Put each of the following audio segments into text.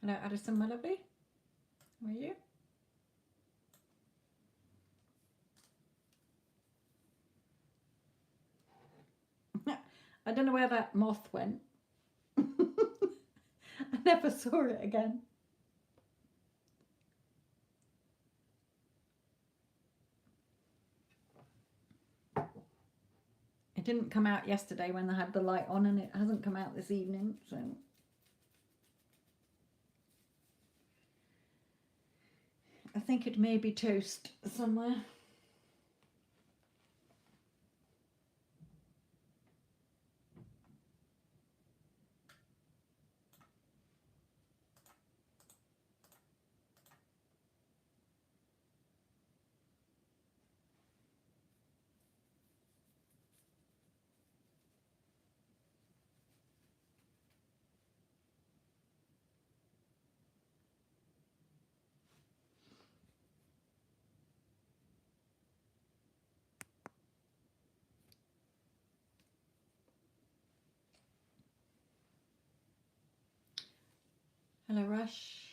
Hello, Addison, my lovely. How are you? I don't know where that moth went. I never saw it again. It didn't come out yesterday when I had the light on, and it hasn't come out this evening, so I think it may be toast somewhere. Hello, Rush.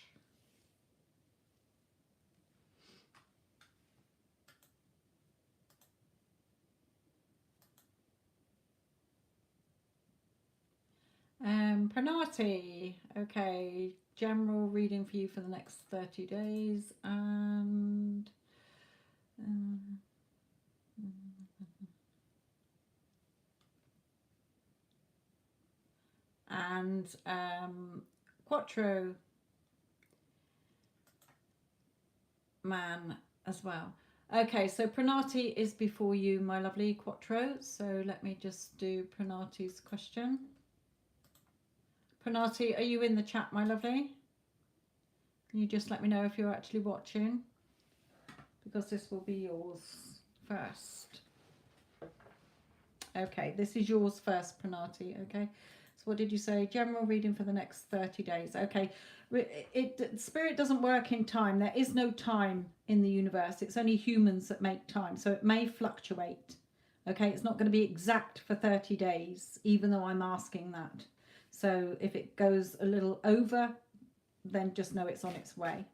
Pranati. Okay, general reading for you for the next 30 days, and Quattro man as well. Okay, so Pranati is before you, my lovely Quattro. So let me just do Pranati's question. Pranati, are you in the chat, my lovely? Can you just let me know if you're actually watching? Because this will be yours first. Okay, this is yours first, Pranati, okay? So what did you say? General reading for the next 30 days. Okay, Spirit doesn't work in time. There is no time in the universe. It's only humans that make time. So it may fluctuate. Okay, it's not going to be exact for 30 days, even though I'm asking that. So if it goes a little over, then just know it's on its way.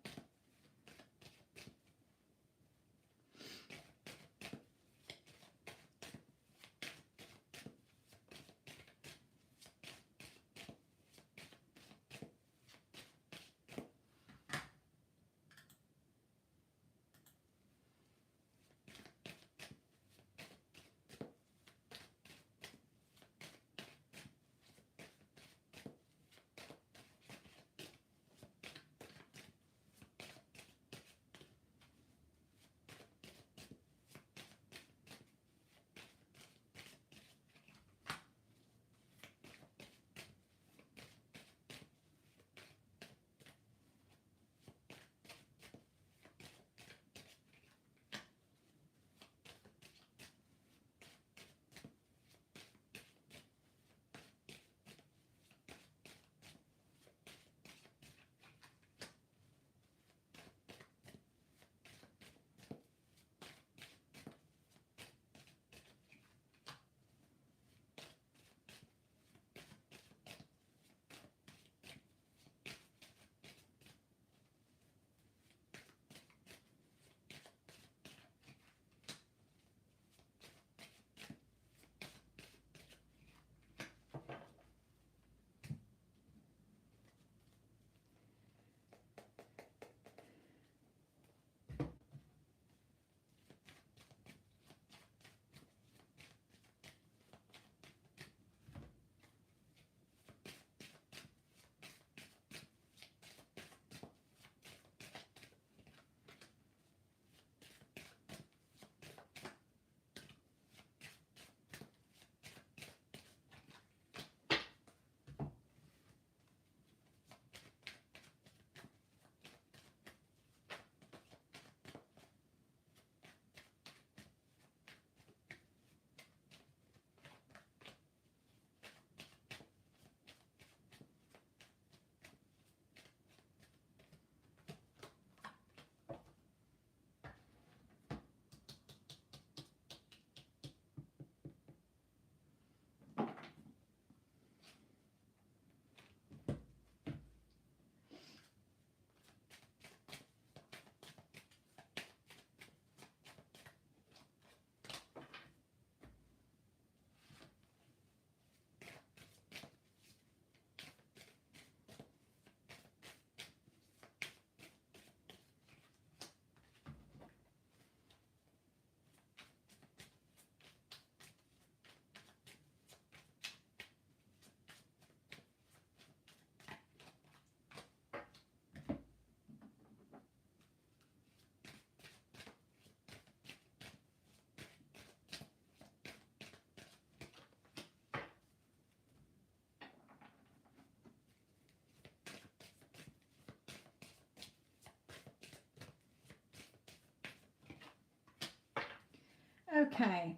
Okay.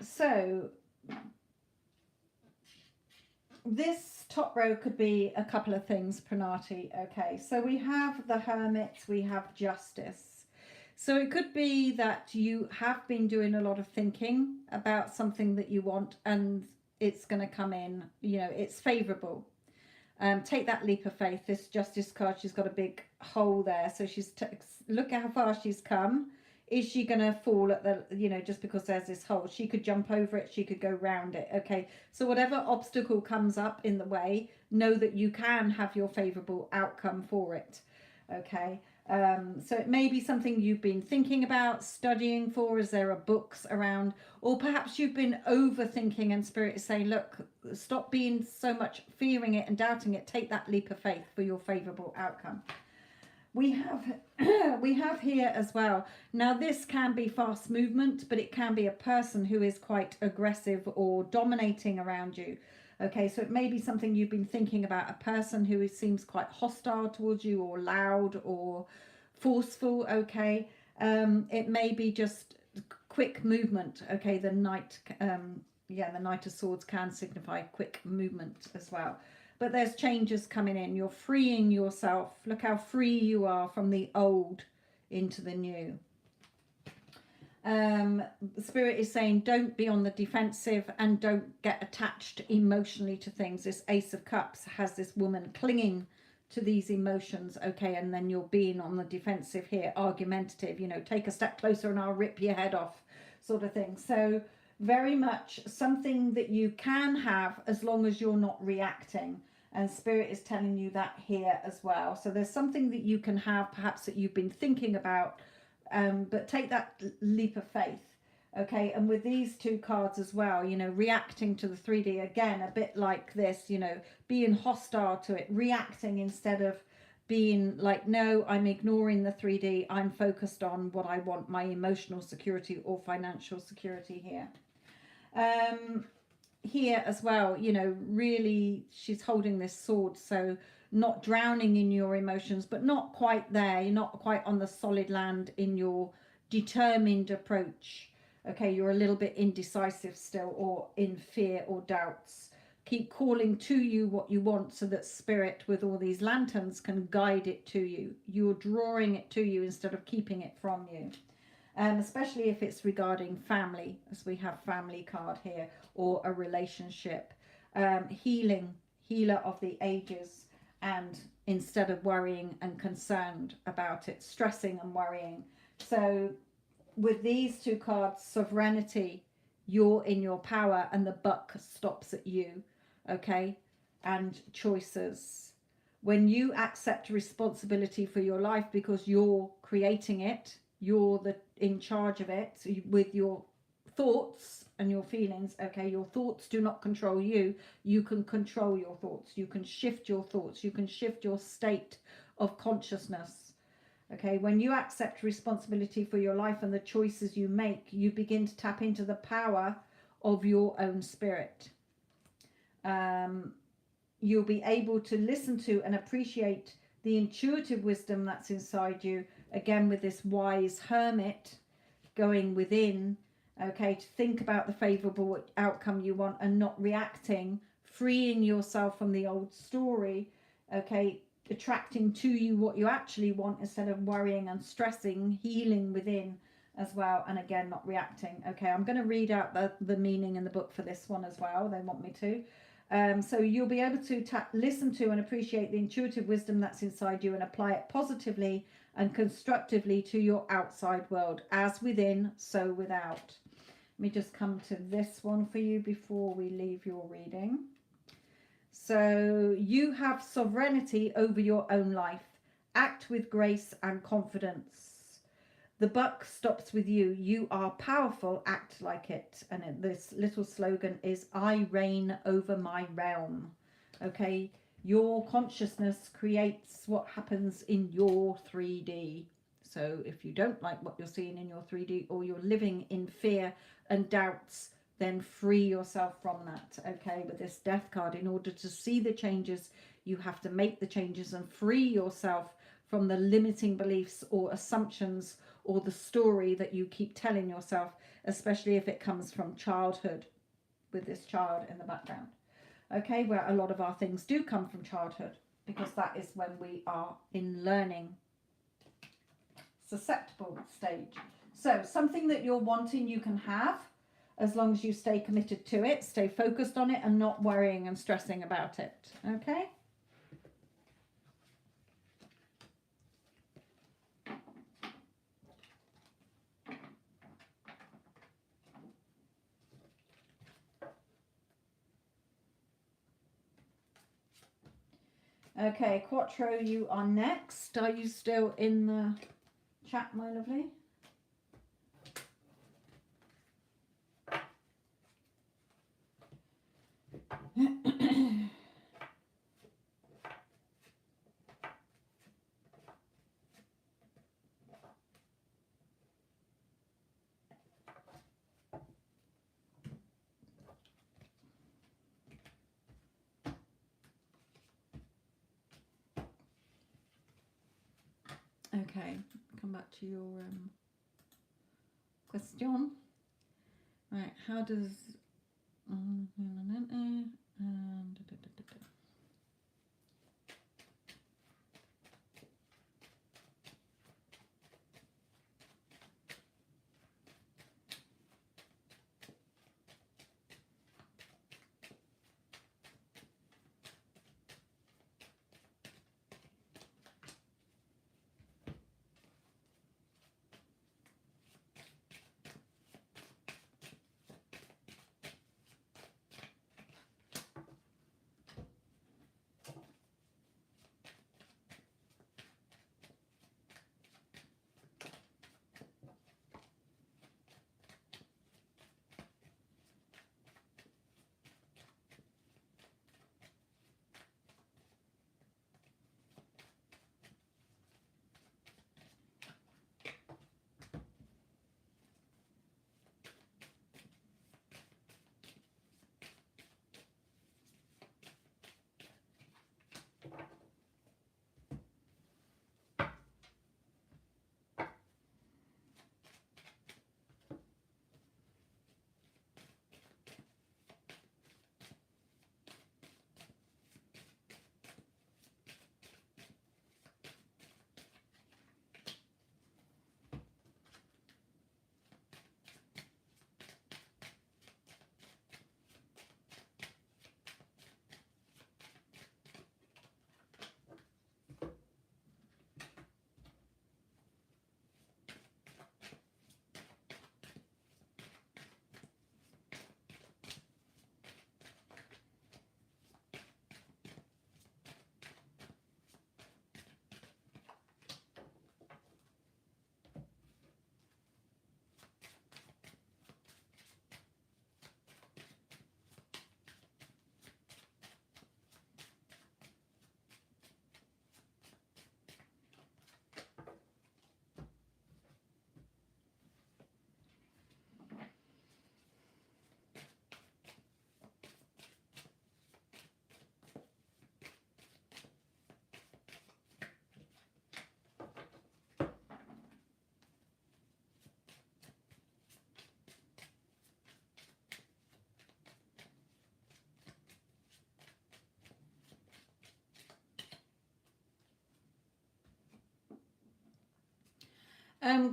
So this top row could be a couple of things, Pranati. Okay, so we have the Hermit, we have Justice. So it could be that you have been doing a lot of thinking about something that you want, and it's going to come in, you know, it's favorable. Take that leap of faith. This Justice card, she's got a big hole there, so look at how far she's come. Is she going to fall at the, you know, just because there's this hole? She could jump over it, she could go round it. Okay, so whatever obstacle comes up in the way, know that you can have your favorable outcome for it. Okay, so it may be something you've been thinking about, studying for, as there are books around, or perhaps you've been overthinking and Spirit is saying, look, stop being so much fearing it and doubting it. Take that leap of faith for your favorable outcome. We have here as well. Now this can be fast movement, but it can be a person who is quite aggressive or dominating around you. Okay, so it may be something you've been thinking about, a person who seems quite hostile towards you, or loud or forceful. Okay, it may be just quick movement. Okay, the Knight, the Knight of Swords can signify quick movement as well. But there's changes coming in. You're freeing yourself. Look how free you are from the old into the new. Spirit is saying don't be on the defensive and don't get attached emotionally to things. This Ace of Cups has this woman clinging to these emotions. Okay, and then you're being on the defensive here, argumentative, you know, take a step closer and I'll rip your head off, sort of thing. So very much something that you can have as long as you're not reacting, and Spirit is telling you that here as well. So there's something that you can have perhaps that you've been thinking about, but take that leap of faith. Okay, and with these two cards as well, you know, reacting to the 3D, again a bit like this, you know, being hostile to it, reacting instead of being like, no, I'm ignoring the 3D, I'm focused on what I want, my emotional security or financial security here. Here as well, you know, really she's holding this sword, so not drowning in your emotions, but not quite there. You're not quite on the solid land in your determined approach. Okay, you're a little bit indecisive still, or in fear or doubts. Keep calling to you what you want, so that Spirit with all these lanterns can guide it to you. You're drawing it to you instead of keeping it from you. Especially if it's regarding family, as we have family card here, or a relationship. Healer of the ages, and instead of worrying and concerned about it, stressing and worrying. So with these two cards, sovereignty, you're in your power and the buck stops at you. Okay, and choices. When you accept responsibility for your life because you're creating it, you're in charge of it with your thoughts and your feelings. Okay, your thoughts do not control you. You can control your thoughts. You can shift your thoughts. You can shift your state of consciousness. Okay, when you accept responsibility for your life and the choices you make, you begin to tap into the power of your own spirit. You'll be able to listen to and appreciate the intuitive wisdom that's inside you. Again, with this wise hermit going within, okay, to think about the favorable outcome you want and not reacting, freeing yourself from the old story, okay, attracting to you what you actually want instead of worrying and stressing, healing within as well, and again, not reacting. Okay, I'm going to read out the meaning in the book for this one as well. They want me to. So you'll be able to listen to and appreciate the intuitive wisdom that's inside you and apply it positively and constructively to your outside world, as within, so without. Let me just come to this one for you before we leave your reading. So you have sovereignty over your own life. Act with grace and confidence. The buck stops with you. You are powerful. Act like it. And this little slogan is, I reign over my realm. Okay, your consciousness creates what happens in your 3D. So if you don't like what you're seeing in your 3D, or you're living in fear and doubts, then free yourself from that. Okay, with this death card, in order to see the changes, you have to make the changes and free yourself from the limiting beliefs or assumptions or the story that you keep telling yourself, especially if it comes from childhood, with this child in the background. Okay, where a lot of our things do come from childhood, because that is when we are in learning susceptible stage. So something that you're wanting, you can have, as long as you stay committed to it, stay focused on it, and not worrying and stressing about it. Okay. Okay, Quattro, you are next. Are you still in the chat, my lovely? Okay, come back to your question. Right, how does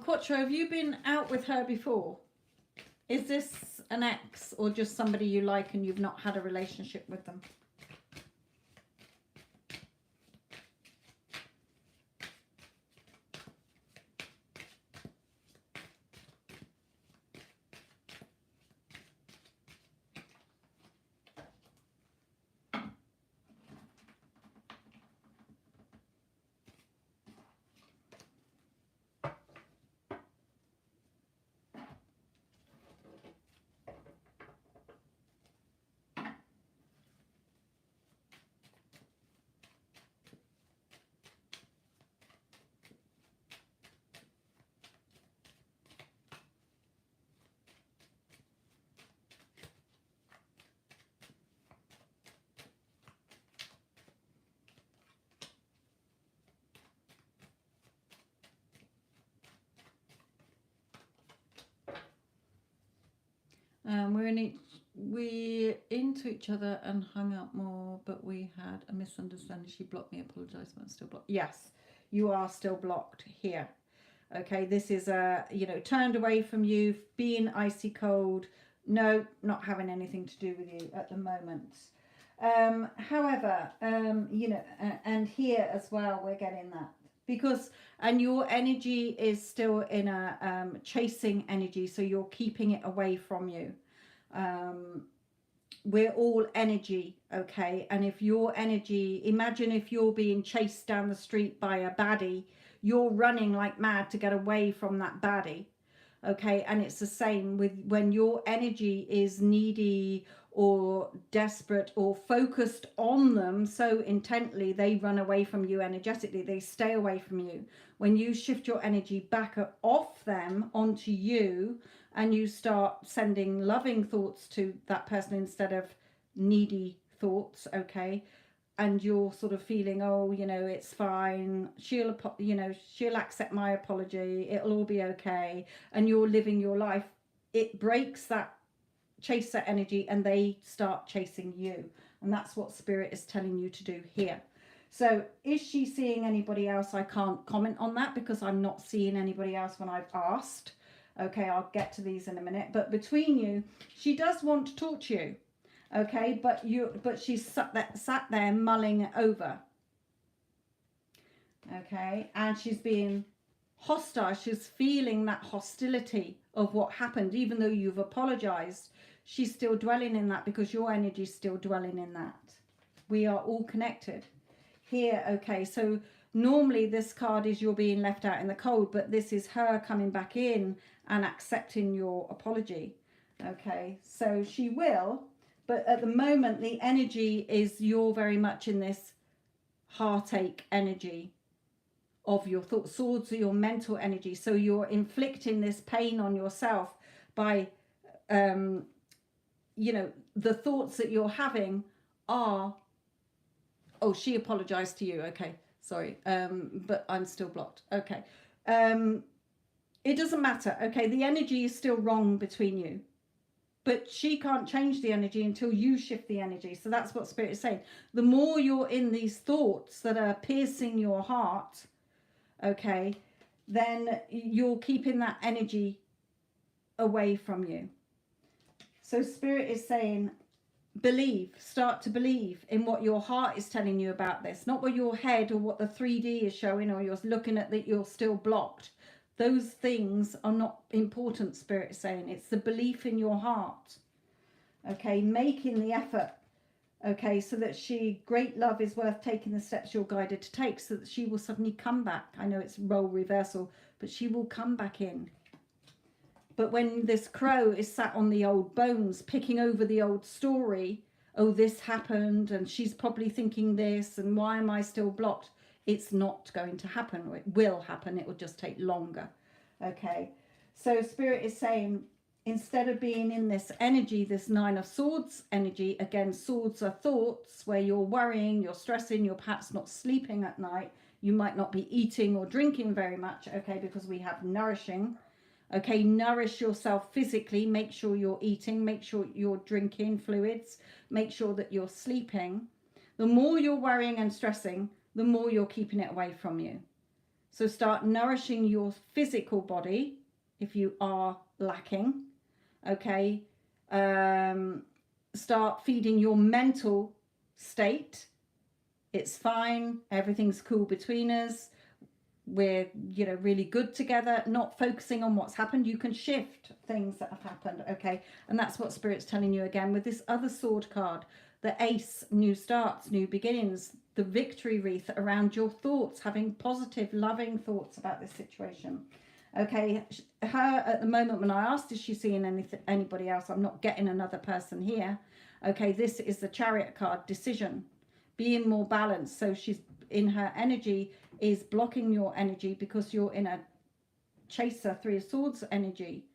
Quattro, have you been out with her before? Is this an ex or just somebody you like and you've not had a relationship with them? we're into each other and hung out more, but we had a misunderstanding. She blocked me, apologized, but I'm still blocked. Yes, you are still blocked here. Okay, this is turned away from you, being icy cold. No, not having anything to do with you at the moment. However, and here as well, we're getting that and your energy is still in a chasing energy, so you're keeping it away from you. We're all energy, okay? And if your energy, imagine if you're being chased down the street by a baddie, you're running like mad to get away from that baddie, okay? And it's the same with when your energy is needy or desperate or focused on them so intently, they run away from you energetically, they stay away from you. When you shift your energy back off them onto you, and you start sending loving thoughts to that person instead of needy thoughts, okay? And you're sort of feeling, oh, it's fine, she'll accept my apology, it'll all be okay, and you're living your life. It breaks that chaser energy and they start chasing you. And that's what Spirit is telling you to do here. So is she seeing anybody else? I can't comment on that because I'm not seeing anybody else when I've asked. Okay, I'll get to these in a minute. But between you, she does want to talk to you. Okay, but she's sat there mulling it over. Okay, and she's being hostile. She's feeling that hostility of what happened. Even though you've apologized, she's still dwelling in that because your energy is still dwelling in that. We are all connected here. Okay, so normally this card is you're being left out in the cold, but this is her coming back in and accepting your apology. Okay, so she will, but at the moment the energy is you're very much in this heartache energy of your thoughts. Swords are your mental energy, so you're inflicting this pain on yourself by the thoughts that you're having are, oh, she apologized to you, okay, sorry, but I'm still blocked. Okay, it doesn't matter. Okay, the energy is still wrong between you, but she can't change the energy until you shift the energy. So that's what Spirit is saying. The more you're in these thoughts that are piercing your heart, okay, then you're keeping that energy away from you. So Spirit is saying, start to believe in what your heart is telling you about this, not what your head or what the 3D is showing, or you're looking at that you're still blocked. Those things are not important, Spirit is saying. It's the belief in your heart. Okay, making the effort. Okay, so that great love is worth taking the steps you're guided to take, so that she will suddenly come back. I know it's role reversal, but she will come back in. But when this crow is sat on the old bones, picking over the old story, oh, this happened, and she's probably thinking this, and why am I still blocked? It's not going to happen, or it will happen. It will just take longer. Okay, so Spirit is saying, instead of being in this energy, this 9 of Swords energy, again, swords are thoughts where you're worrying, you're stressing, you're perhaps not sleeping at night. You might not be eating or drinking very much, okay, because we have nourishing. Okay, nourish yourself physically. Make sure you're eating. Make sure you're drinking fluids. Make sure that you're sleeping. The more you're worrying and stressing, the more you're keeping it away from you. So start nourishing your physical body if you are lacking. Okay, start feeding your mental state. It's fine. Everything's cool between us. We're, really good together, not focusing on what's happened. You can shift things that have happened, okay? And that's what Spirit's telling you again with this other sword card, the Ace, new starts, new beginnings, the victory wreath around your thoughts, having positive, loving thoughts about this situation. Okay, her at the moment, when I asked, is she seeing anybody else? I'm not getting another person here. Okay, this is the Chariot card, decision, being more balanced. So she's in her energy is blocking your energy because you're in a chaser, 3 of Swords energy.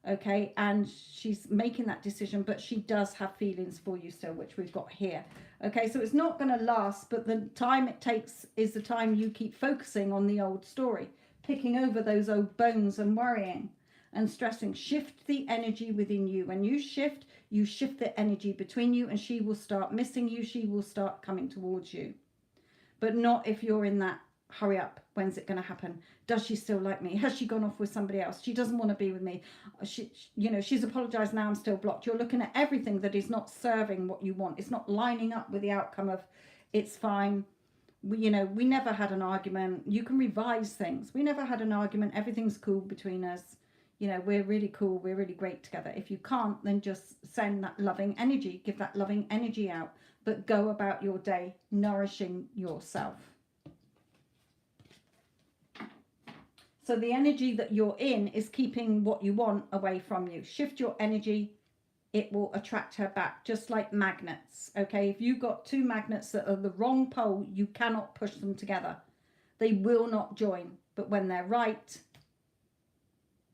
Okay, and she's making that decision, but she does have feelings for you still, which we've got here. Okay, so it's not going to last, but the time it takes is the time you keep focusing on the old story, picking over those old bones and worrying. and stressing. Shift the energy within you. When you shift the energy between you, and she will start missing you. She will start coming towards you. But not if you're in that hurry up. When's it going to happen? Does she still like me? Has she gone off with somebody else? She doesn't want to be with me. She's apologized, now I'm still blocked. You're looking at everything that is not serving what you want. It's not lining up with the outcome of it's fine. We never had an argument. You can revise things. We never had an argument. Everything's cool between us. We're really cool. We're really great together. If you can't, then just send that loving energy. Give that loving energy out. But go about your day nourishing yourself. So the energy that you're in is keeping what you want away from you. Shift your energy. It will attract her back, just like magnets. Okay, if you've got two magnets that are the wrong pole, you cannot push them together. They will not join. But when they're right,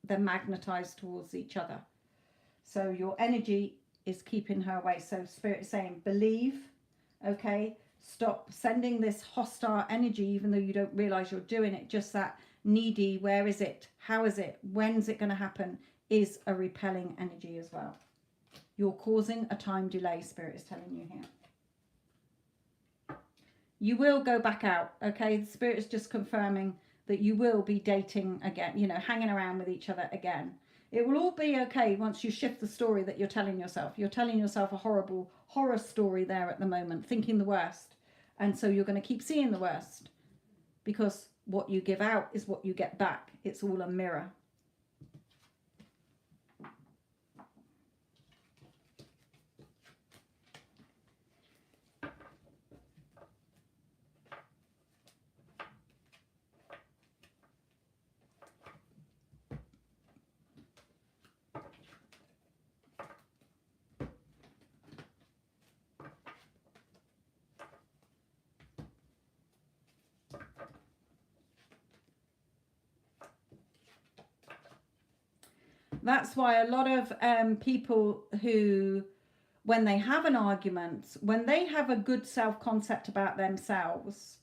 they're magnetized towards each other. So your energy is keeping her away. So Spirit is saying, believe, okay? Stop sending this hostile energy, even though you don't realize you're doing it. Just that needy, where is it? How is it? When's it going to happen? Is a repelling energy as well. You're causing a time delay, Spirit is telling you here. You will go back out, okay? The Spirit is just confirming that you will be dating again, hanging around with each other again. It will all be okay once you shift the story that you're telling yourself. You're telling yourself a horrible horror story there at the moment, thinking the worst. And so you're going to keep seeing the worst, because what you give out is what you get back. It's all a mirror. That's why a lot of people who, when they have an argument, when they have a good self-concept about themselves,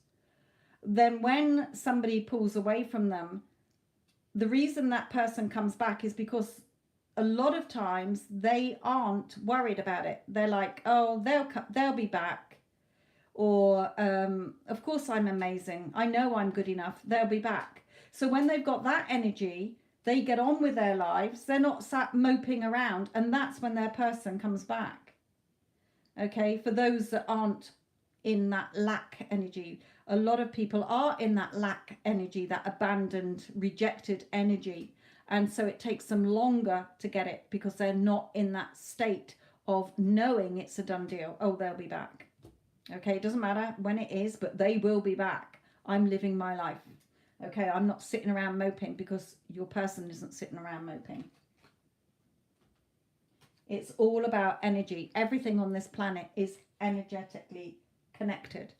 then when somebody pulls away from them, the reason that person comes back is because a lot of times they aren't worried about it. They're like, oh, they'll be back. Or, of course I'm amazing. I know I'm good enough. They'll be back. So when they've got that energy, they get on with their lives. They're not sat moping around. And that's when their person comes back. Okay, for those that aren't in that lack energy. A lot of people are in that lack energy, that abandoned, rejected energy. And so it takes them longer to get it because they're not in that state of knowing it's a done deal. Oh, they'll be back. Okay, it doesn't matter when it is, but they will be back. I'm living my life. Okay, I'm not sitting around moping, because your person isn't sitting around moping. It's all about energy. Everything on this planet is energetically connected.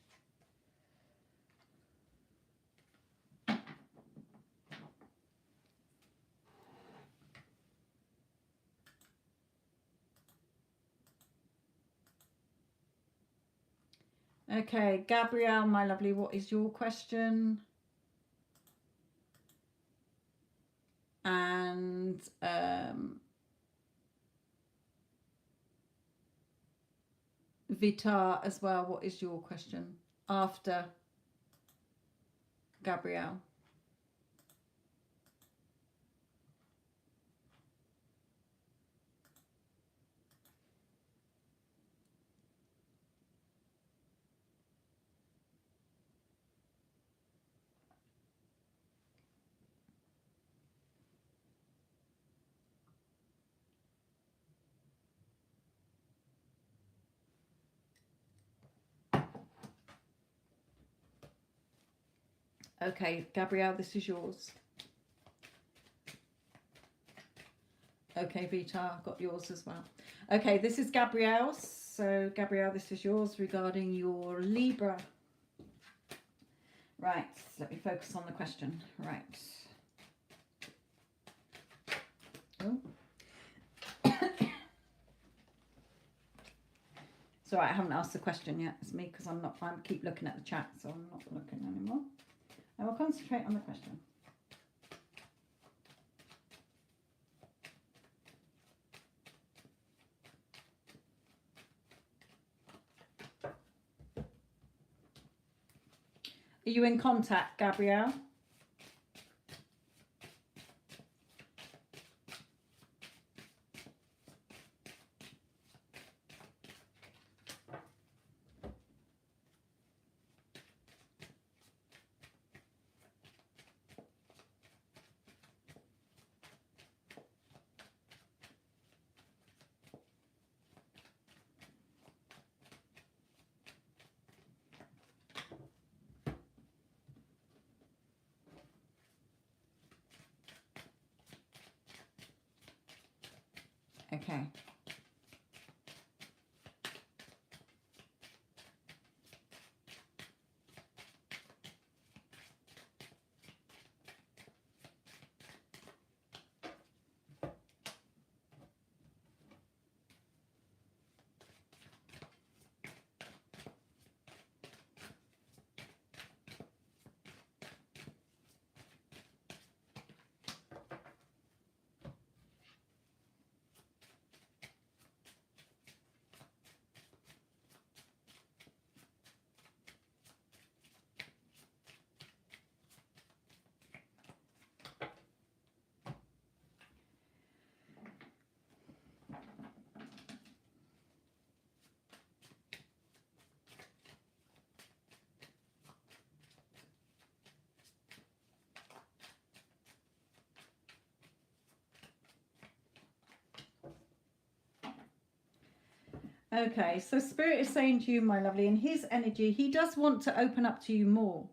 Okay, Gabrielle, my lovely, what is your question? And Vitar as well, what is your question after Gabrielle? Okay, Gabrielle, this is yours. Okay, Vita, I've got yours as well. Okay, this is Gabrielle. So, Gabrielle, this is yours regarding your Libra. Right, let me focus on the question. Right. Oh. It's all right, I haven't asked the question yet. It's me because I keep looking at the chat, so I'm not looking anymore. I will concentrate on the question. Are you in contact, Gabrielle? Okay. Okay, so Spirit is saying to you, my lovely, in his energy, he does want to open up to you more.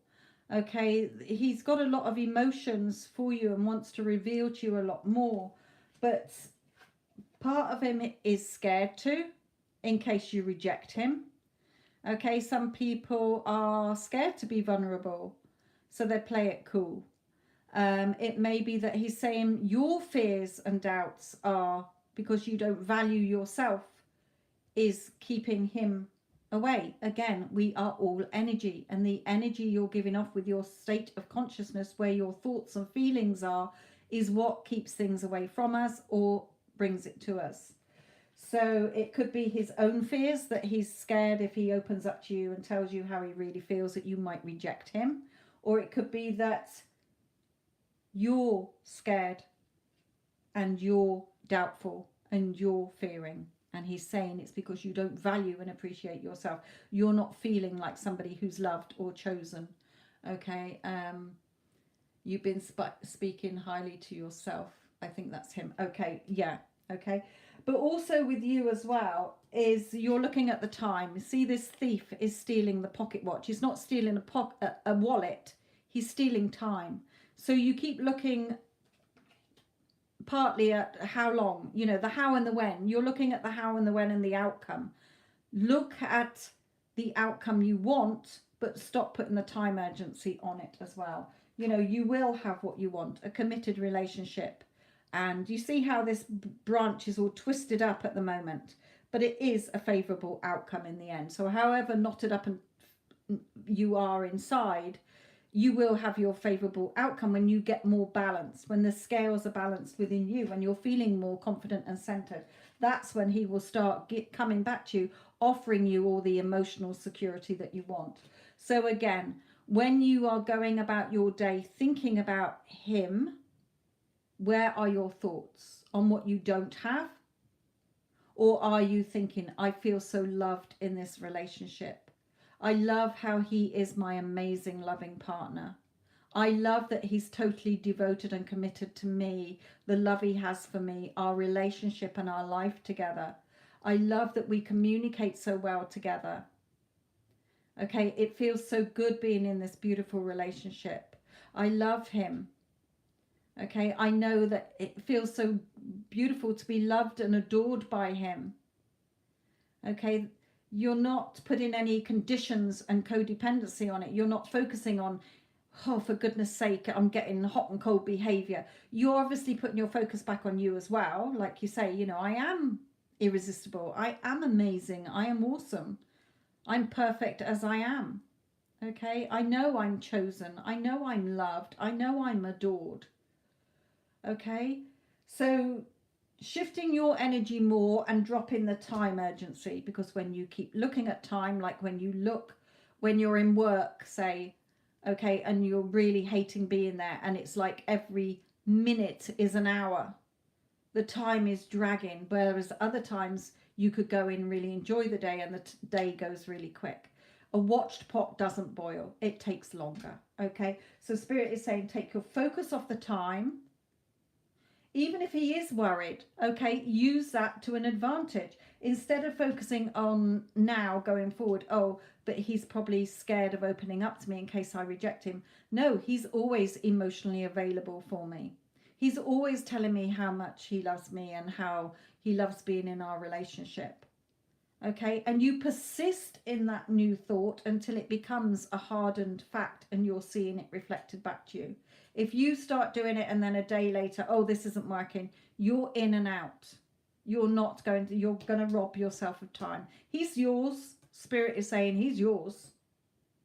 Okay, he's got a lot of emotions for you and wants to reveal to you a lot more. But part of him is scared too, in case you reject him. Okay, some people are scared to be vulnerable, so they play it cool. It may be that he's saying your fears and doubts are because you don't value yourself, is keeping him away. Again, we are all energy, and the energy you're giving off with your state of consciousness, where your thoughts and feelings are, is what keeps things away from us or brings it to us. So it could be his own fears, that he's scared if he opens up to you and tells you how he really feels that you might reject him. Or it could be that you're scared and you're doubtful and you're fearing. And he's saying it's because you don't value and appreciate yourself. You're not feeling like somebody who's loved or chosen. Okay. You've been speaking highly to yourself. I think that's him. Okay. Yeah. Okay. But also with you as well is you're looking at the time. See, this thief is stealing the pocket watch. He's not stealing a wallet. He's stealing time. So you keep looking partly at how long, you know, the how and the when. You're looking at the how and the when and the outcome. Look at the outcome you want, but stop putting the time urgency on it as well. You know, you will have what you want, a committed relationship. And you see how this branch is all twisted up at the moment, but it is a favourable outcome in the end. So however knotted up and you are inside, you will have your favourable outcome when you get more balance, when the scales are balanced within you, when you're feeling more confident and centered. That's when he will start coming back to you, offering you all the emotional security that you want. So again, when you are going about your day thinking about him, where are your thoughts on what you don't have? Or are you thinking, I feel so loved in this relationship. I love how he is my amazing loving partner. I love that he's totally devoted and committed to me, the love he has for me, our relationship and our life together. I love that we communicate so well together. Okay, it feels so good being in this beautiful relationship. I love him. Okay, I know that it feels so beautiful to be loved and adored by him. Okay, you're not putting any conditions and codependency on it. You're not focusing on, oh, for goodness sake, I'm getting hot and cold behavior. You're obviously putting your focus back on you as well. Like you say, you know, I am irresistible. I am amazing. I am awesome. I'm perfect as I am. Okay, I know I'm chosen. I know I'm loved. I know I'm adored. Okay, so shifting your energy more and dropping the time urgency, because when you keep looking at time, like when you're in work, say, okay, and you're really hating being there, and it's like every minute is an hour. The time is dragging, whereas other times you could go in, really enjoy the day, and the day goes really quick. A watched pot doesn't boil, it takes longer. Okay, so Spirit is saying take your focus off the time. Even if he is worried, okay, use that to an advantage. Instead of focusing on now going forward, oh, but he's probably scared of opening up to me in case I reject him. No, he's always emotionally available for me. He's always telling me how much he loves me and how he loves being in our relationship. Okay, and you persist in that new thought until it becomes a hardened fact and you're seeing it reflected back to you. If you start doing it and then a day later, oh, this isn't working, you're in and out. You're going to rob yourself of time. He's yours. Spirit is saying he's yours.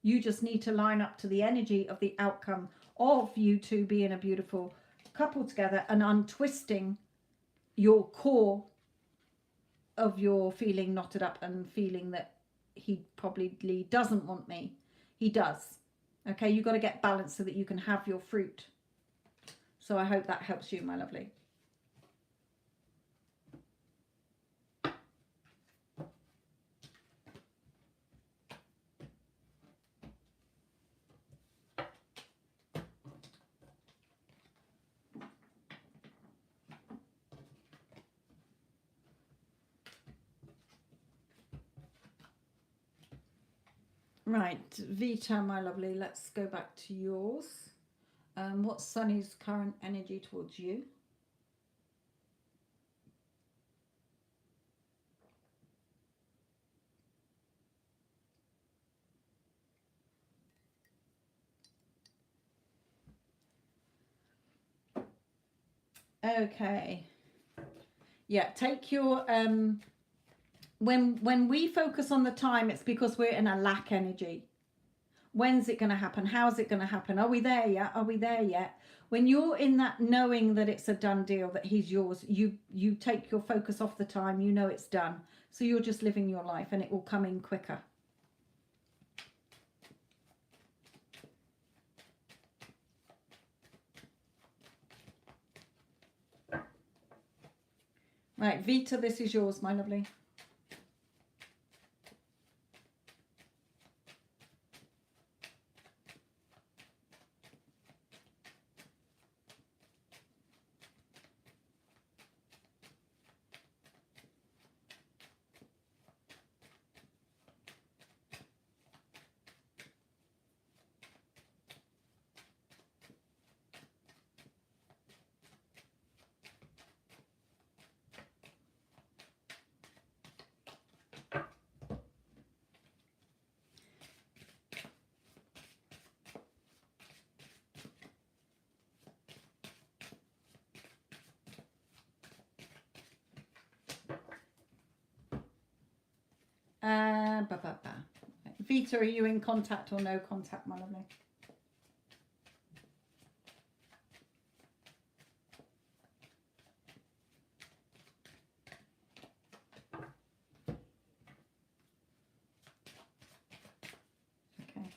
You just need to line up to the energy of the outcome of you two being a beautiful couple together and untwisting your core of your feeling knotted up and feeling that he probably doesn't want me. He does. Okay, you've got to get balance so that you can have your fruit. So I hope that helps you, my lovely. Right, Vita, my lovely, let's go back to yours. What's Sunny's current energy towards you? Okay. Yeah, take your when we focus on the time, it's because we're in a lack energy. When's it going to happen? How's it going to happen? Are we there yet? Are we there yet? When you're in that knowing that it's a done deal, that he's yours, you take your focus off the time, you know it's done. So you're just living your life and it will come in quicker. Right, Vita, this is yours, my lovely. Vita, are you in contact or no contact, my lovely? Okay.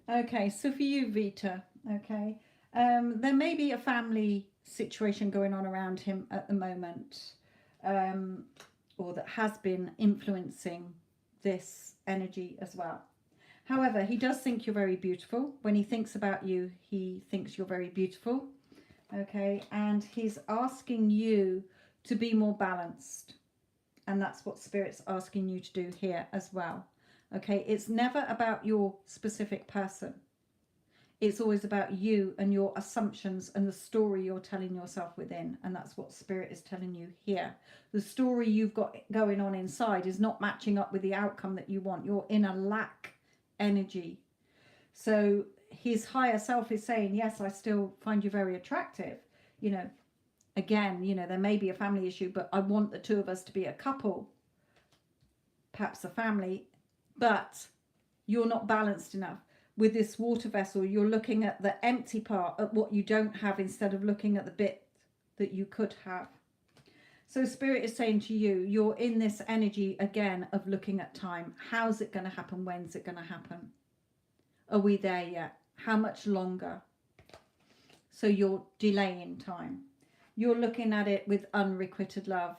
Okay, so for you, Vita, okay, there may be a family situation going on around him at the moment, um, or that has been influencing this energy as well. However, he does think you're very beautiful. When he thinks about you, he thinks you're very beautiful. Okay, and he's asking you to be more balanced. And that's what Spirit's asking you to do here as well. Okay, it's never about your specific person. It's always about you and your assumptions and the story you're telling yourself within. And that's what Spirit is telling you here. The story you've got going on inside is not matching up with the outcome that you want. You're in a lack energy. So his higher self is saying, yes, I still find you very attractive. You know, again, you know, there may be a family issue, but I want the two of us to be a couple, perhaps a family, but you're not balanced enough. With this water vessel, you're looking at the empty part, at what you don't have, instead of looking at the bit that you could have. So Spirit is saying to you, you're in this energy again of looking at time. How's it going to happen? When's it going to happen? Are we there yet? How much longer? So you're delaying time. You're looking at it with unrequited love.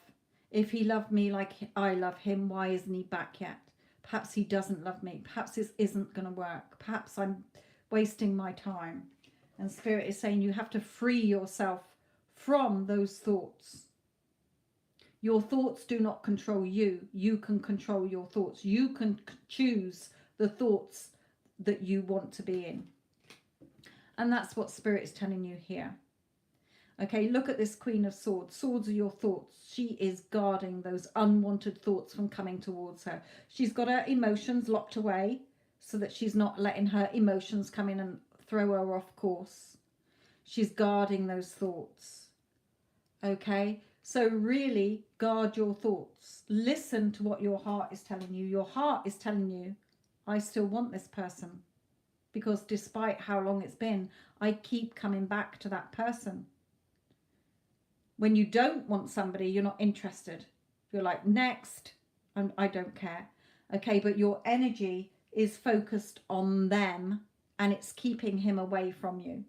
If he loved me like I love him, why isn't he back yet? Perhaps he doesn't love me. Perhaps this isn't going to work. Perhaps I'm wasting my time. And Spirit is saying you have to free yourself from those thoughts. Your thoughts do not control you. You can control your thoughts. You can choose the thoughts that you want to be in. And that's what Spirit is telling you here. Okay, look at this Queen of Swords. Swords are your thoughts. She is guarding those unwanted thoughts from coming towards her. She's got her emotions locked away so that she's not letting her emotions come in and throw her off course. She's guarding those thoughts. Okay, so really guard your thoughts. Listen to what your heart is telling you. Your heart is telling you, I still want this person. Because despite how long it's been, I keep coming back to that person. When you don't want somebody, you're not interested. You're like, next, and I don't care. Okay, but your energy is focused on them and it's keeping him away from you.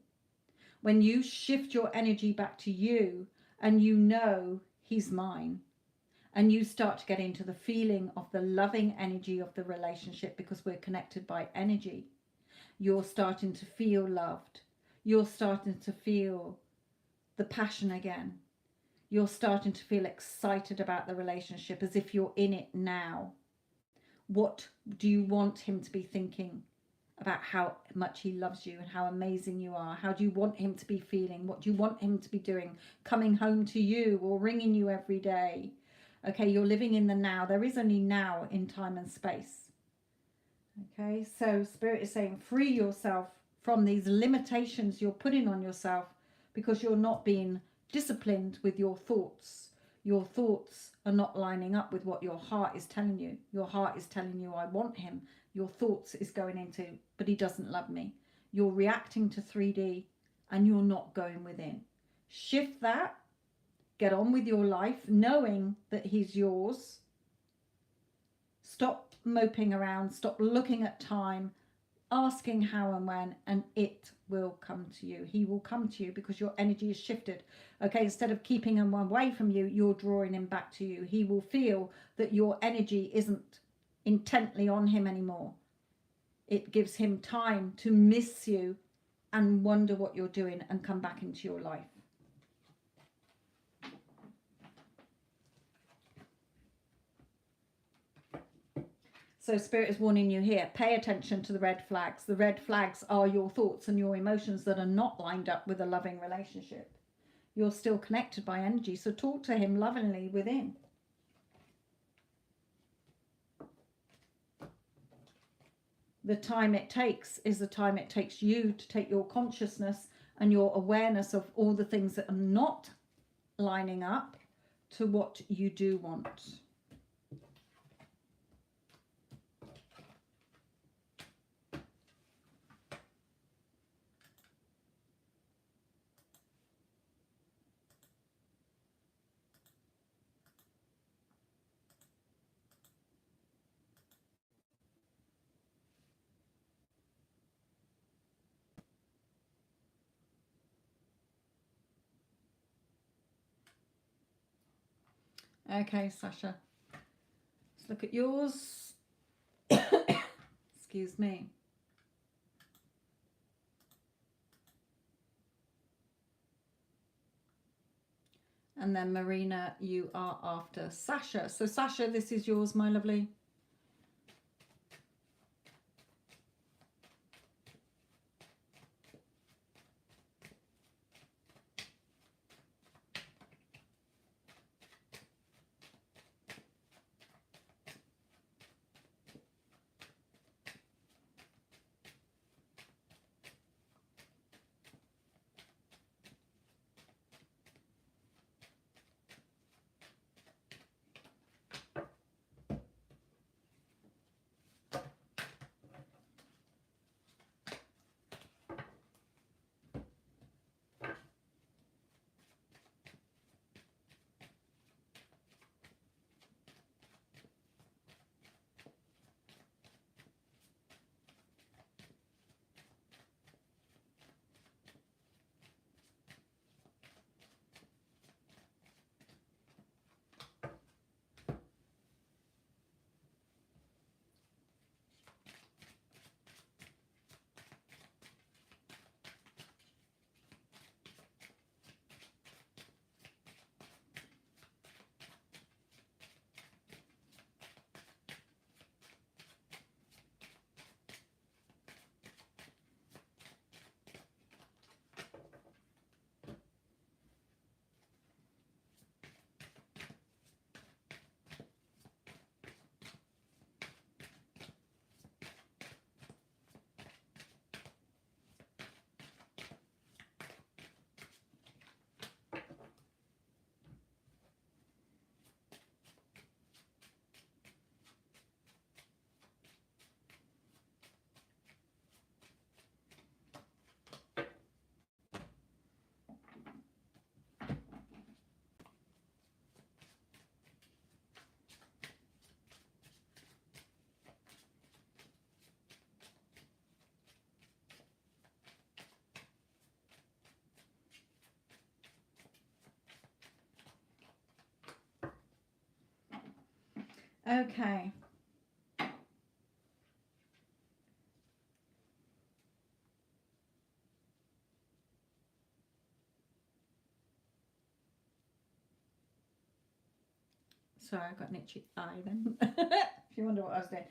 When you shift your energy back to you and you know he's mine, and you start to get into the feeling of the loving energy of the relationship, because we're connected by energy, you're starting to feel loved. You're starting to feel the passion again. You're starting to feel excited about the relationship as if you're in it now. What do you want him to be thinking about? How much he loves you and how amazing you are? How do you want him to be feeling? What do you want him to be doing? Coming home to you or ringing you every day? Okay, you're living in the now. There is only now in time and space. Okay, so Spirit is saying free yourself from these limitations you're putting on yourself because you're not being disciplined with your thoughts. Your thoughts are not lining up with what your heart is telling you. Your heart is telling you, I want him. Your thoughts is going into, but he doesn't love me. You're reacting to 3D and you're not going within. Shift that. Get on with your life knowing that he's yours. Stop moping around. Stop looking at time, asking how and when, and it will come to you. He will come to you because your energy is shifted. Okay, instead of keeping him away from you, you're drawing him back to you. He will feel that your energy isn't intently on him anymore. It gives him time to miss you and wonder what you're doing and come back into your life. So Spirit is warning you here, pay attention to the red flags. The red flags are your thoughts and your emotions that are not lined up with a loving relationship. You're still connected by energy, so talk to him lovingly within. The time it takes is the time it takes you to take your consciousness and your awareness of all the things that are not lining up to what you do want. Okay, Sasha. Let's look at yours. Excuse me. And then Marina, you are after Sasha. So Sasha, this is yours, my lovely. Okay. Sorry, I got an itchy eye then. If you wonder what I was doing.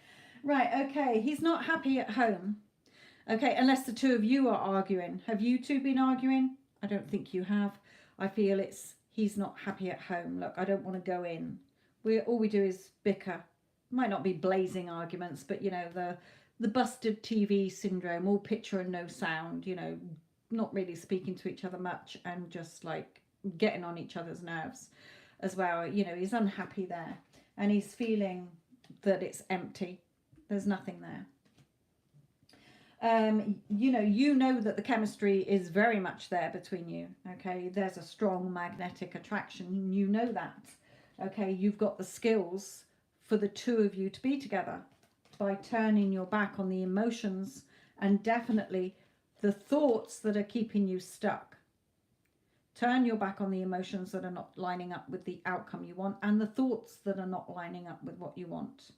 Right, okay. He's not happy at home. Okay, unless the two of you are arguing. Have you two been arguing? I don't think you have. I feel it's he's not happy at home. Look, I don't want to go in. All we do is bicker. Might not be blazing arguments, but you know, the busted TV syndrome, all picture and no sound, you know, not really speaking to each other much and just like getting on each other's nerves as well. You know, he's unhappy there and he's feeling that it's empty. There's nothing there. You know that the chemistry is very much there between you. Okay, there's a strong magnetic attraction. You know that. Okay, you've got the skills for the two of you to be together by turning your back on the emotions and definitely the thoughts that are keeping you stuck. Turn your back on the emotions that are not lining up with the outcome you want and the thoughts that are not lining up with what you want.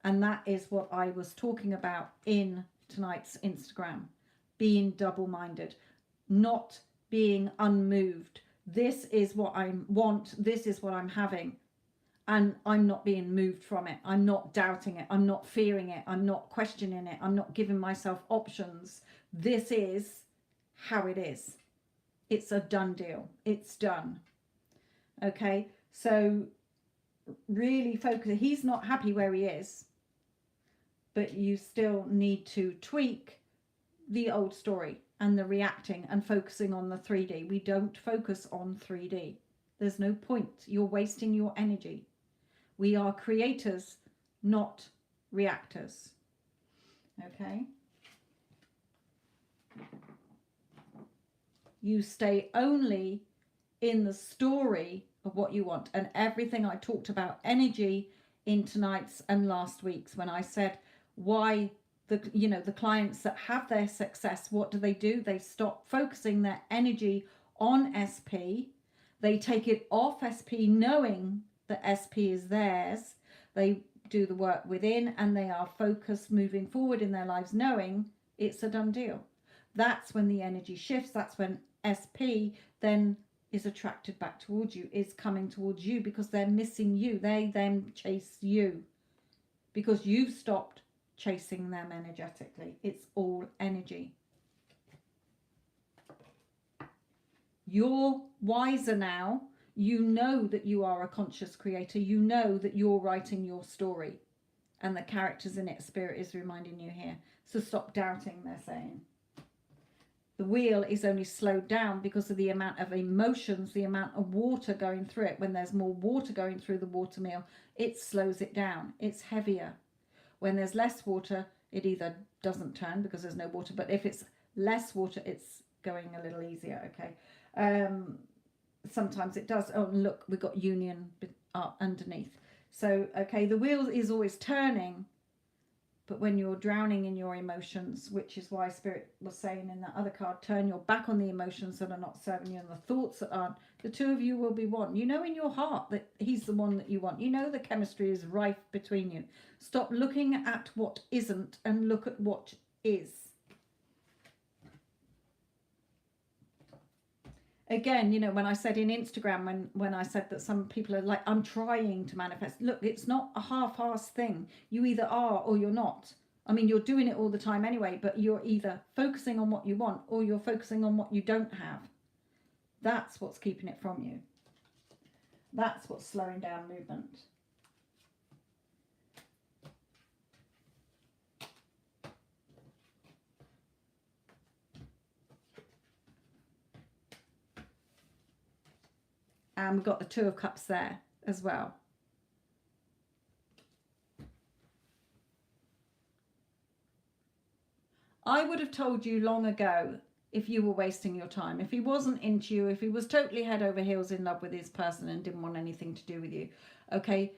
And that is what I was talking about in tonight's Instagram. Being double-minded, not being unmoved. This is what I want. This is what I'm having. And I'm not being moved from it. I'm not doubting it. I'm not fearing it. I'm not questioning it. I'm not giving myself options. This is how it is. It's a done deal. It's done. Okay, so really focus. He's not happy where he is, but you still need to tweak the old story and the reacting and focusing on the 3D. We don't focus on 3D. There's no point. You're wasting your energy. We are creators, not reactors. Okay? You stay only in the story of what you want. And everything I talked about energy in tonight's and last week's, when I said why the clients that have their success, what do? They stop focusing their energy on SP. They take it off SP knowing The SP is theirs. They do the work within and they are focused moving forward in their lives knowing it's a done deal. That's when the energy shifts. That's when SP then is attracted back towards you, is coming towards you, because they're missing you. They then chase you because you've stopped chasing them energetically. It's all energy. You're wiser now. You know that you are a conscious creator. You know that you're writing your story and the characters in it, Spirit is reminding you here. So stop doubting, they're saying. The wheel is only slowed down because of the amount of emotions, the amount of water going through it. When there's more water going through the water mill, it slows it down. It's heavier. When there's less water, it either doesn't turn because there's no water, but if it's less water, it's going a little easier, okay? Sometimes it does. Oh, look, we've got union underneath. So, okay, the wheel is always turning, but when you're drowning in your emotions, which is why Spirit was saying in that other card, turn your back on the emotions that are not serving you and the thoughts that aren't, the two of you will be one. You know in your heart that he's the one that you want. You know the chemistry is rife between you. Stop looking at what isn't and look at what is. Again, you know, when I said in Instagram, when I said that some people are like, I'm trying to manifest. Look, it's not a half-assed thing. You either are or you're not. I mean, you're doing it all the time anyway, but you're either focusing on what you want or you're focusing on what you don't have. That's what's keeping it from you. That's what's slowing down movement. And we've got the Two of Cups there as well. I would have told you long ago if you were wasting your time. If he wasn't into you, if he was totally head over heels in love with his person and didn't want anything to do with you, okay,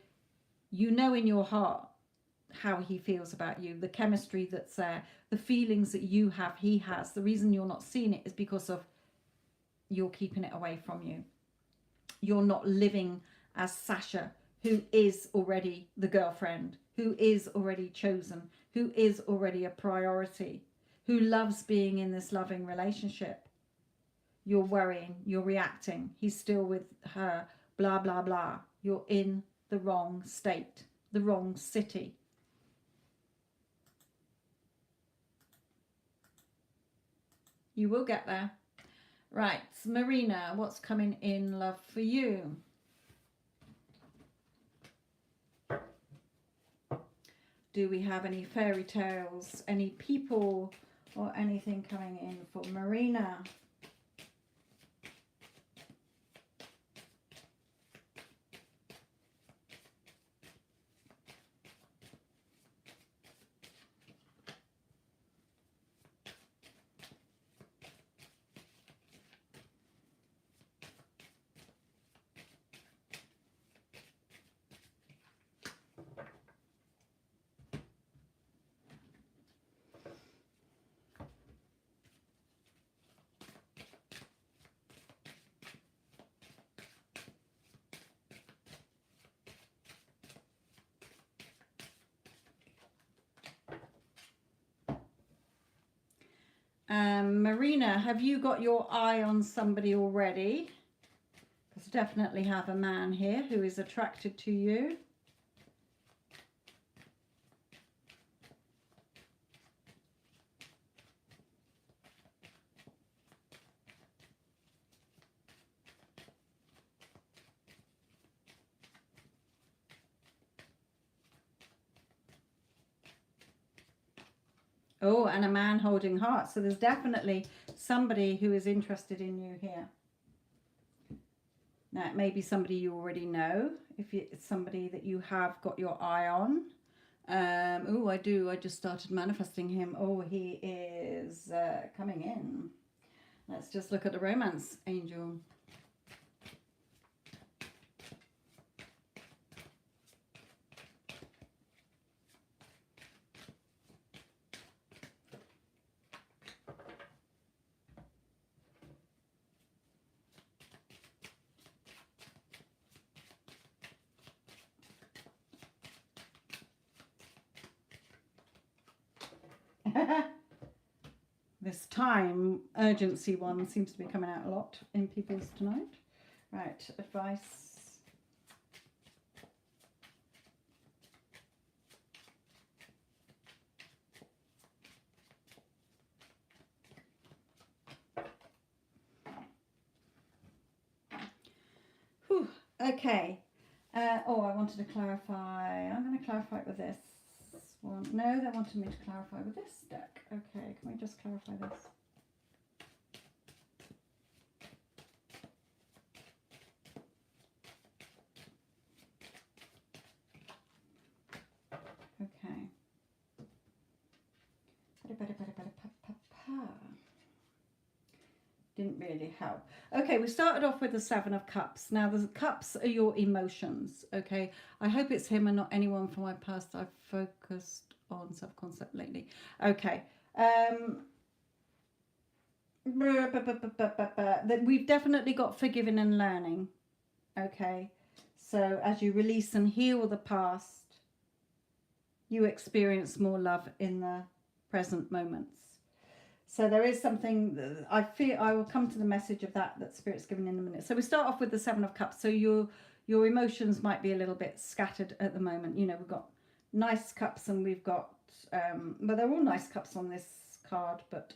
you know in your heart how he feels about you, the chemistry that's there, the feelings that you have, he has. The reason you're not seeing it is because of you're keeping it away from you. You're not living as Sasha, who is already the girlfriend, who is already chosen, who is already a priority, who loves being in this loving relationship. You're worrying, you're reacting, he's still with her, blah, blah, blah. You're in the wrong state, the wrong city. You will get there. Right, Marina, what's coming in love for you? Do we have any fairy tales, any people or anything coming in for Marina? Marina, have you got your eye on somebody already? Because definitely have a man here who is attracted to you. Oh, and a man holding heart. So there's definitely somebody who is interested in you here. Now, it may be somebody you already know, if it's somebody that you have got your eye on. Oh, I do. I just started manifesting him. Oh, he is coming in. Let's just look at the romance angel. This time urgency one seems to be coming out a lot in people's tonight. Right, advice. Whew, okay. Oh, I wanted to clarify. I'm going to clarify it with this one. No, they wanted me to clarify with this deck. Okay, can we just clarify this? Okay. Didn't really help. Okay, we started off with the Seven of Cups. Now, the cups are your emotions, okay? I hope it's him and not anyone from my past. I've focused on self-concept lately. Okay. We've definitely got forgiving and learning, okay? So as you release and heal the past, you experience more love in the present moments. So there is something that I feel, I will come to the message of that Spirit's given in a minute. So we start off with the Seven of Cups. So your emotions might be a little bit scattered at the moment. You know, we've got nice cups and we've got, well, they're all nice cups on this card, but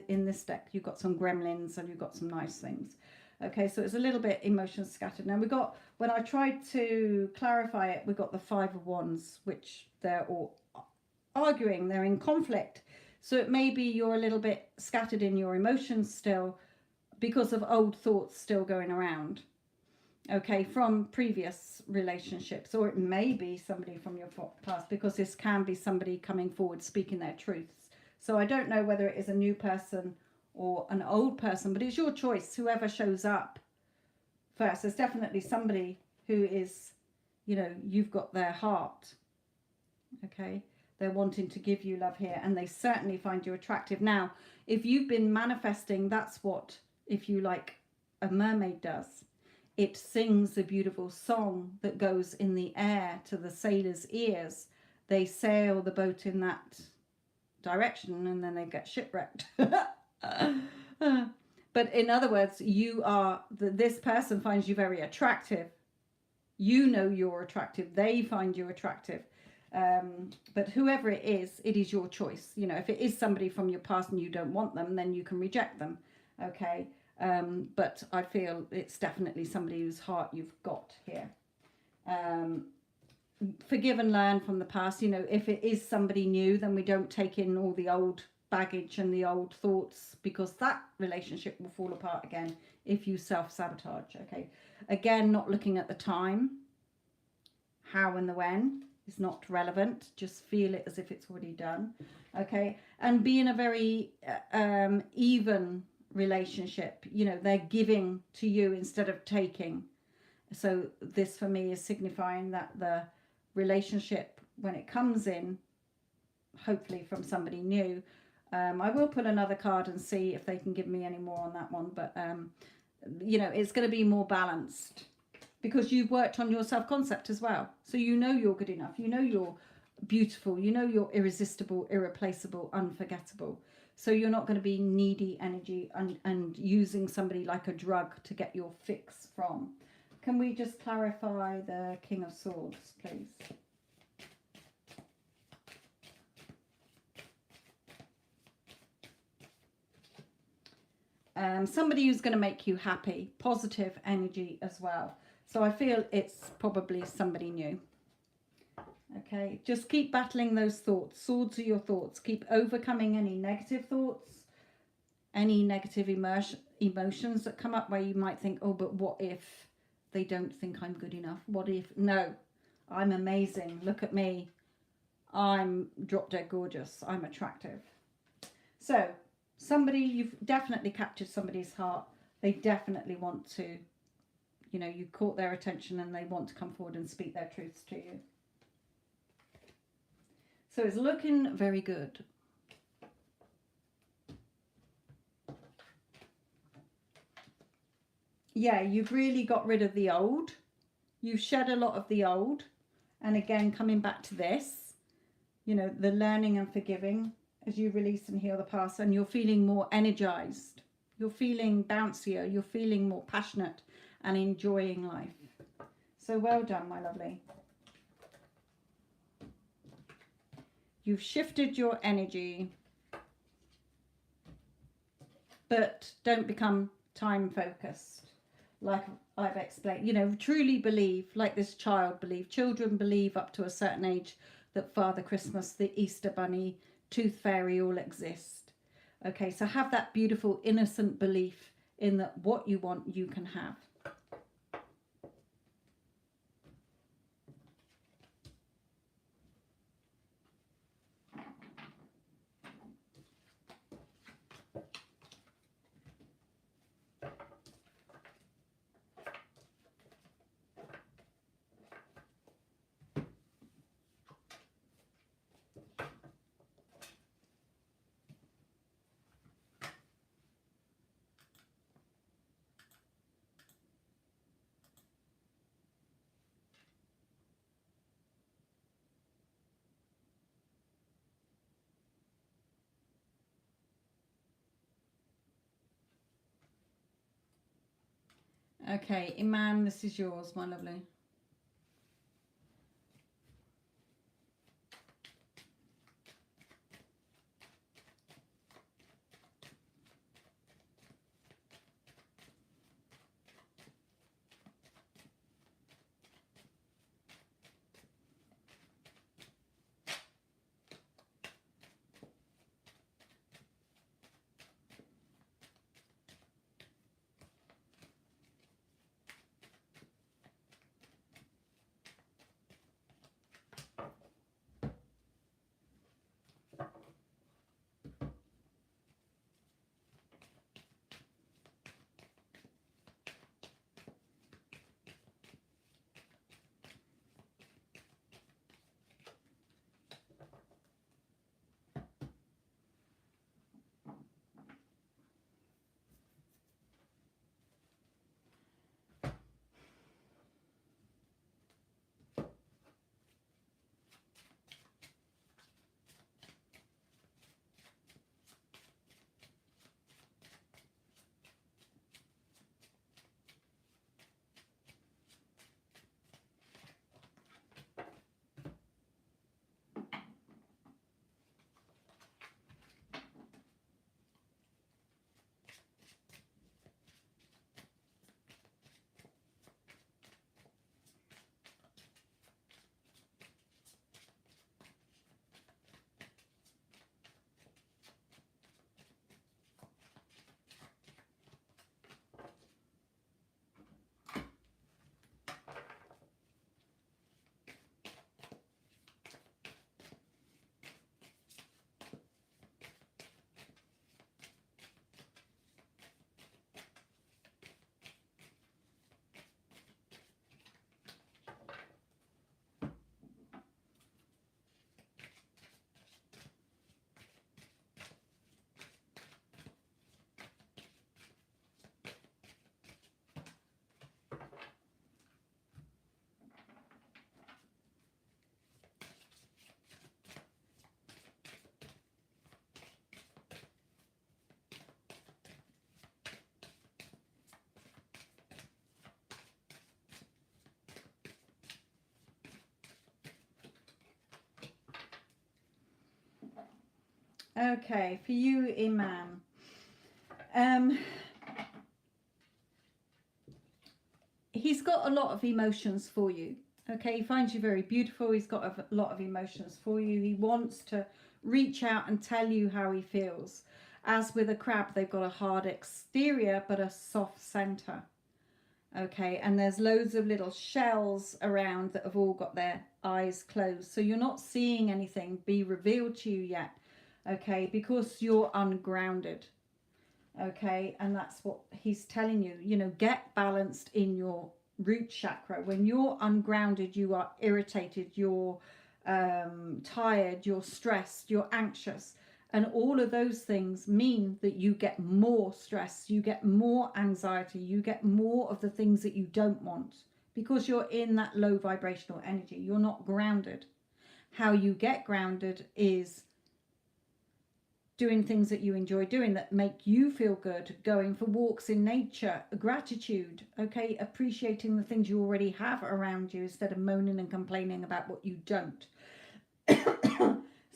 in this deck, you've got some gremlins and you've got some nice things. Okay, so it's a little bit emotions scattered. Now we got, when I tried to clarify it, we got the Five of Wands, which they're all arguing, they're in conflict. So it may be you're a little bit scattered in your emotions still because of old thoughts still going around, okay, from previous relationships. Or it may be somebody from your past, because this can be somebody coming forward speaking their truths. So I don't know whether it is a new person or an old person, but it's your choice, whoever shows up first. There's definitely somebody who is, you know, you've got their heart, okay? They're wanting to give you love here, and they certainly find you attractive. Now, if you've been manifesting, that's what, if you like, a mermaid does. It sings a beautiful song that goes in the air to the sailors' ears. They sail the boat in that direction and then they get shipwrecked. But in other words, this person finds you very attractive. You know you're attractive. They find you attractive. But whoever it is your choice. You know, if it is somebody from your past and you don't want them, then you can reject them. Okay. But I feel it's definitely somebody whose heart you've got here. Forgive and learn from the past. You know, if it is somebody new, then we don't take in all the old baggage and the old thoughts, because that relationship will fall apart again if you self-sabotage. Okay. Again, not looking at the time, how and the when is not relevant. Just feel it as if it's already done. Okay. And be in a very even relationship. You know, they're giving to you instead of taking. So this for me is signifying that the relationship, when it comes in, hopefully from somebody new, I will pull another card and see if they can give me any more on that one, but you know, it's going to be more balanced because you've worked on your self-concept as well. So you know you're good enough, you know you're beautiful, you know you're irresistible, irreplaceable, unforgettable. So you're not going to be needy energy and using somebody like a drug to get your fix from. Can we just clarify the King of Swords, please? Somebody who's going to make you happy, positive energy as well. So I feel it's probably somebody new. Okay, just keep battling those thoughts. Swords are your thoughts. Keep overcoming any negative thoughts, any negative emotions that come up where you might think, oh, but what if they don't think I'm good enough? What if? No, I'm amazing. Look at me. I'm drop dead gorgeous. I'm attractive. So somebody, you've definitely captured somebody's heart. They definitely want to, you know, you caught their attention and they want to come forward and speak their truths to you. So it's looking very good. Yeah, you've really got rid of the old. You've shed a lot of the old. And again, coming back to this, you know, the learning and forgiving. as you release and heal the past, and you're feeling more energized. You're feeling bouncier. You're feeling more passionate and enjoying life. So well done, my lovely. You've shifted your energy, but don't become time focused. Like I've explained, you know, truly believe, like this child believed. Children believe up to a certain age that Father Christmas, the Easter Bunny, Tooth Fairy all exist. Okay, so have that beautiful innocent belief in that what you want you can have. Okay, Iman, this is yours, my lovely. Okay, for you, Iman. He's got a lot of emotions for you. Okay, he finds you very beautiful. He's got a lot of emotions for you. He wants to reach out and tell you how he feels. As with a crab, they've got a hard exterior but a soft center. Okay, and there's loads of little shells around that have all got their eyes closed. So you're not seeing anything be revealed to you yet. Okay, because you're ungrounded. Okay, and that's what he's telling you. You know, get balanced in your root chakra. When you're ungrounded, you are irritated, you're tired, you're stressed, you're anxious, and all of those things mean that you get more stress, you get more anxiety, you get more of the things that you don't want, because you're in that low vibrational energy. You're not grounded. How you get grounded is doing things that you enjoy doing that make you feel good, going for walks in nature, gratitude, okay, appreciating the things you already have around you instead of moaning and complaining about what you don't.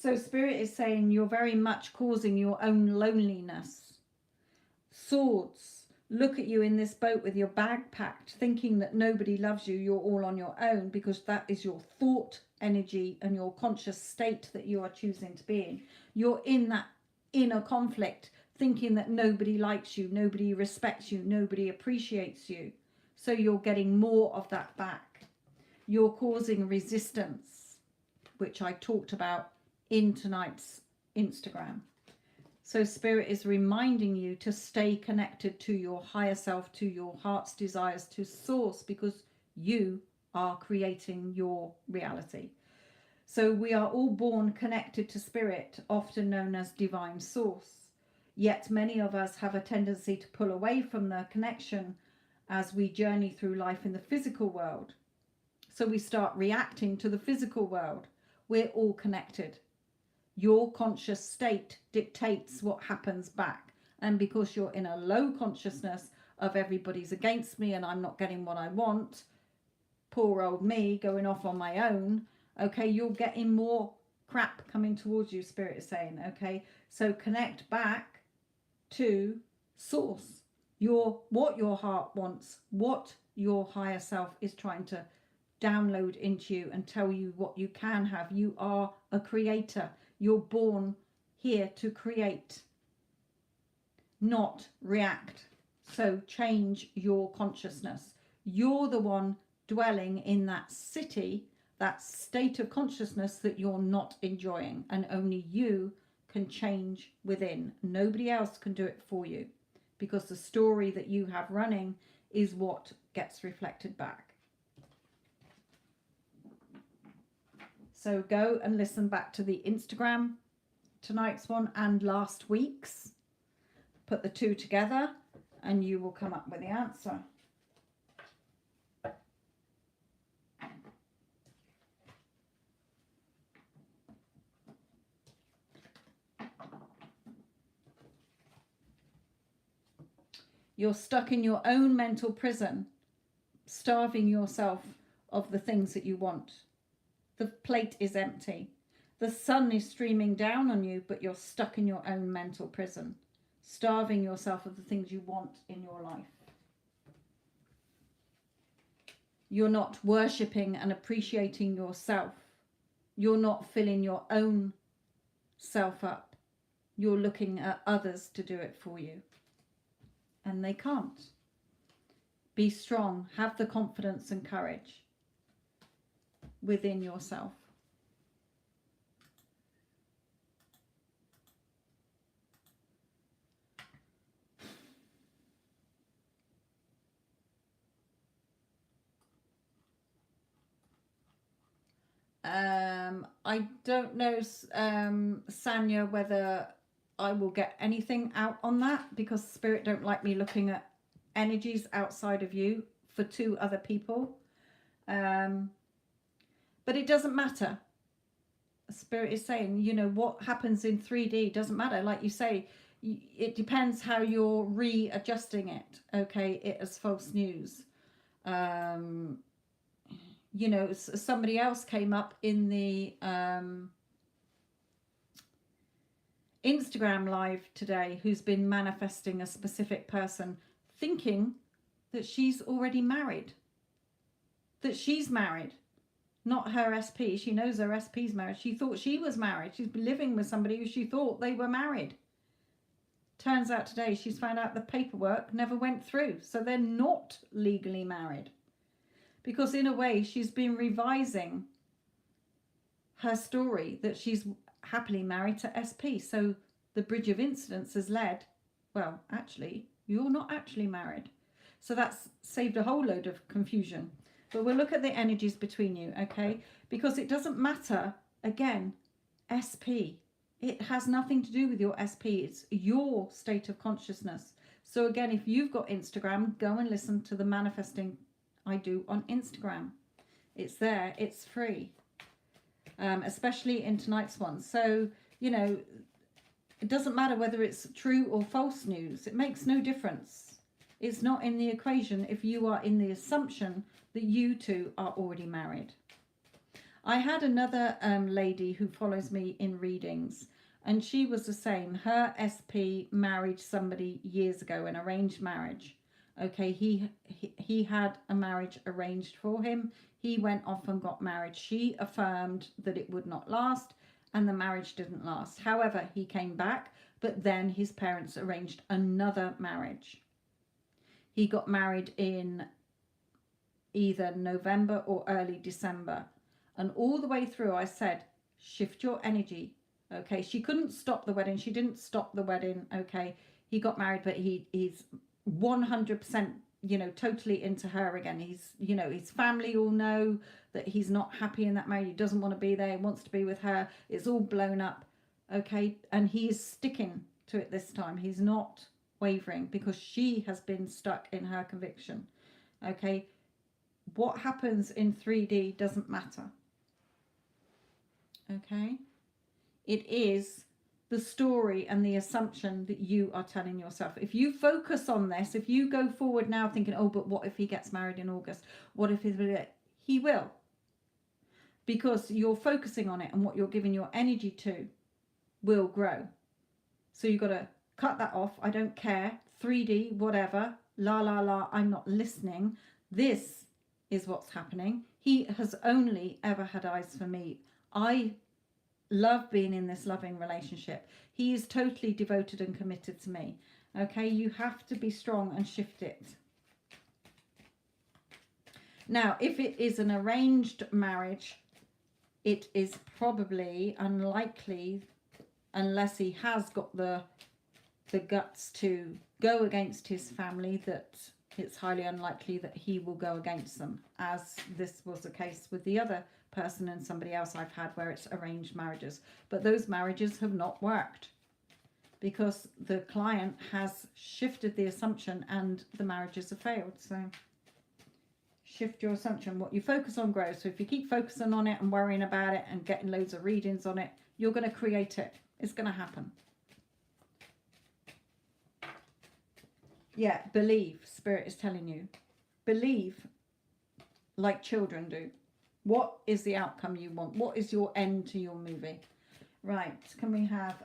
So Spirit is saying you're very much causing your own loneliness. Swords, look at you in this boat with your bag packed, thinking that nobody loves you, you're all on your own, because that is your thought energy and your conscious state that you are choosing to be in. You're in that inner conflict, thinking that nobody likes you, nobody respects you, nobody appreciates you. So you're getting more of that back. You're causing resistance, which I talked about in tonight's Instagram. So Spirit is reminding you to stay connected to your higher self, to your heart's desires, to source, because you are creating your reality. So we are all born connected to Spirit, often known as divine source. Yet many of us have a tendency to pull away from the connection as we journey through life in the physical world. So we start reacting to the physical world. We're all connected. Your conscious state dictates what happens back. And because you're in a low consciousness of everybody's against me and I'm not getting what I want, poor old me going off on my own, okay, you're getting more crap coming towards you, Spirit is saying, okay? So connect back to source. What your heart wants, what your higher self is trying to download into you and tell you what you can have. You are a creator. You're born here to create, not react. So change your consciousness. You're the one dwelling in that city, that state of consciousness that you're not enjoying, and only you can change within. Nobody else can do it for you, because the story that you have running is what gets reflected back. So go and listen back to the Instagram, tonight's one and last week's. Put the two together and you will come up with the answer. You're stuck in your own mental prison, starving yourself of the things that you want. The plate is empty. The sun is streaming down on you, but you're stuck in your own mental prison, starving yourself of the things you want in your life. You're not worshipping and appreciating yourself. You're not filling your own self up. You're looking at others to do it for you. And they can't. Be strong. Have the confidence and courage within yourself. I don't know, Sanya, whether I will get anything out on that, because Spirit don't like me looking at energies outside of you for two other people. But it doesn't matter. Spirit is saying, you know, what happens in 3D doesn't matter. Like you say, it depends how you're readjusting it. Okay, it is false news. You know, somebody else came up in the Instagram live today who's been manifesting a specific person, thinking that she's already married, that she's married, not her SP. She knows her SP's married. She thought she was married. She's been living with somebody who she thought they were married. Turns out today she's found out the paperwork never went through, so they're not legally married. Because in a way, she's been revising her story that she's happily married to SP. So the bridge of incidents has led, well, actually, you're not actually married. So that's saved a whole load of confusion. But we'll look at the energies between you, okay? Because it doesn't matter, again, SP. It has nothing to do with your SP. It's your state of consciousness. So again, if you've got Instagram, go and listen to the manifesting I do on Instagram. It's there, it's free, especially in tonight's one. So, you know, It doesn't matter whether it's true or false news. It makes no difference. It's not in the equation if you are in the assumption that you two are already married. I had another lady who follows me in readings, and she was the same. Her SP married somebody years ago, an arranged marriage. Okay, he had a marriage arranged for him. He went off and got married. She affirmed that it would not last, and the marriage didn't last. However, he came back, but then his parents arranged another marriage. He got married in either November or early December. And all the way through, I said, shift your energy. Okay, she couldn't stop the wedding. She didn't stop the wedding. Okay, he got married, but he's 100%, you know, totally into her again. He's, you know, his family all know that he's not happy in that marriage. He doesn't want to be there. He wants to be with her. It's all blown up. Okay, and he is sticking to it this time. He's not wavering because she has been stuck in her conviction. Okay, what happens in 3D doesn't matter. Okay, it is the story and the assumption that you are telling yourself. If you focus on this, if you go forward now thinking, oh, but what if he gets married in August? What if he will? Because you're focusing on it, and what you're giving your energy to will grow. So you've got to cut that off. I don't care. 3D, whatever. La, la, la. I'm not listening. This is what's happening. He has only ever had eyes for me. I love being in this loving relationship. He is totally devoted and committed to me. Okay, you have to be strong and shift it. Now, if it is an arranged marriage, it is probably unlikely, unless he has got the guts to go against his family, that it's highly unlikely that he will go against them, as this was the case with the other person and somebody else I've had where it's arranged marriages. But those marriages have not worked because the client has shifted the assumption and the marriages have failed. So shift your assumption. What you focus on grows. So if you keep focusing on it and worrying about it and getting loads of readings on it, you're going to create it. It's going to happen. Yeah, believe. Spirit is telling you. Believe like children do. What is the outcome you want? What is your end to your movie? Right, can we have...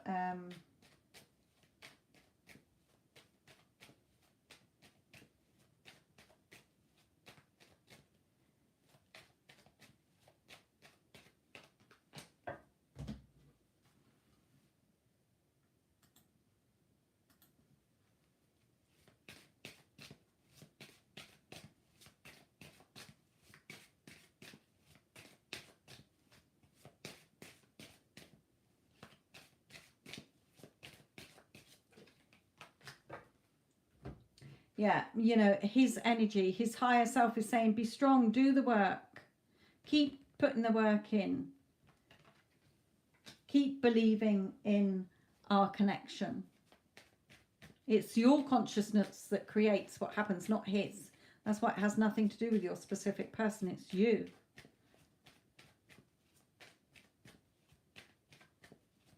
yeah, you know, his energy, his higher self is saying, be strong, do the work. Keep putting the work in. Keep believing in our connection. It's your consciousness that creates what happens, not his. That's why it has nothing to do with your specific person. It's you.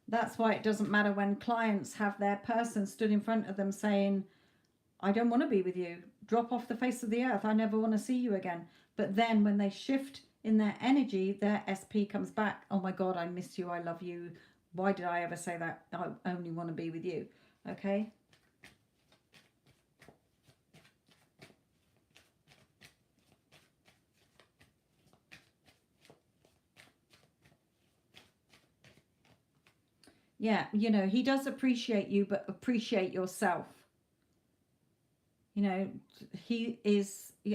That's why it doesn't matter when clients have their person stood in front of them saying, I don't want to be with you. Drop off the face of the earth. I never want to see you again. But then when they shift in their energy, their SP comes back. Oh my God, I miss you. I love you. Why did I ever say that? I only want to be with you. Okay. Yeah, you know, he does appreciate you, but appreciate yourself. You know,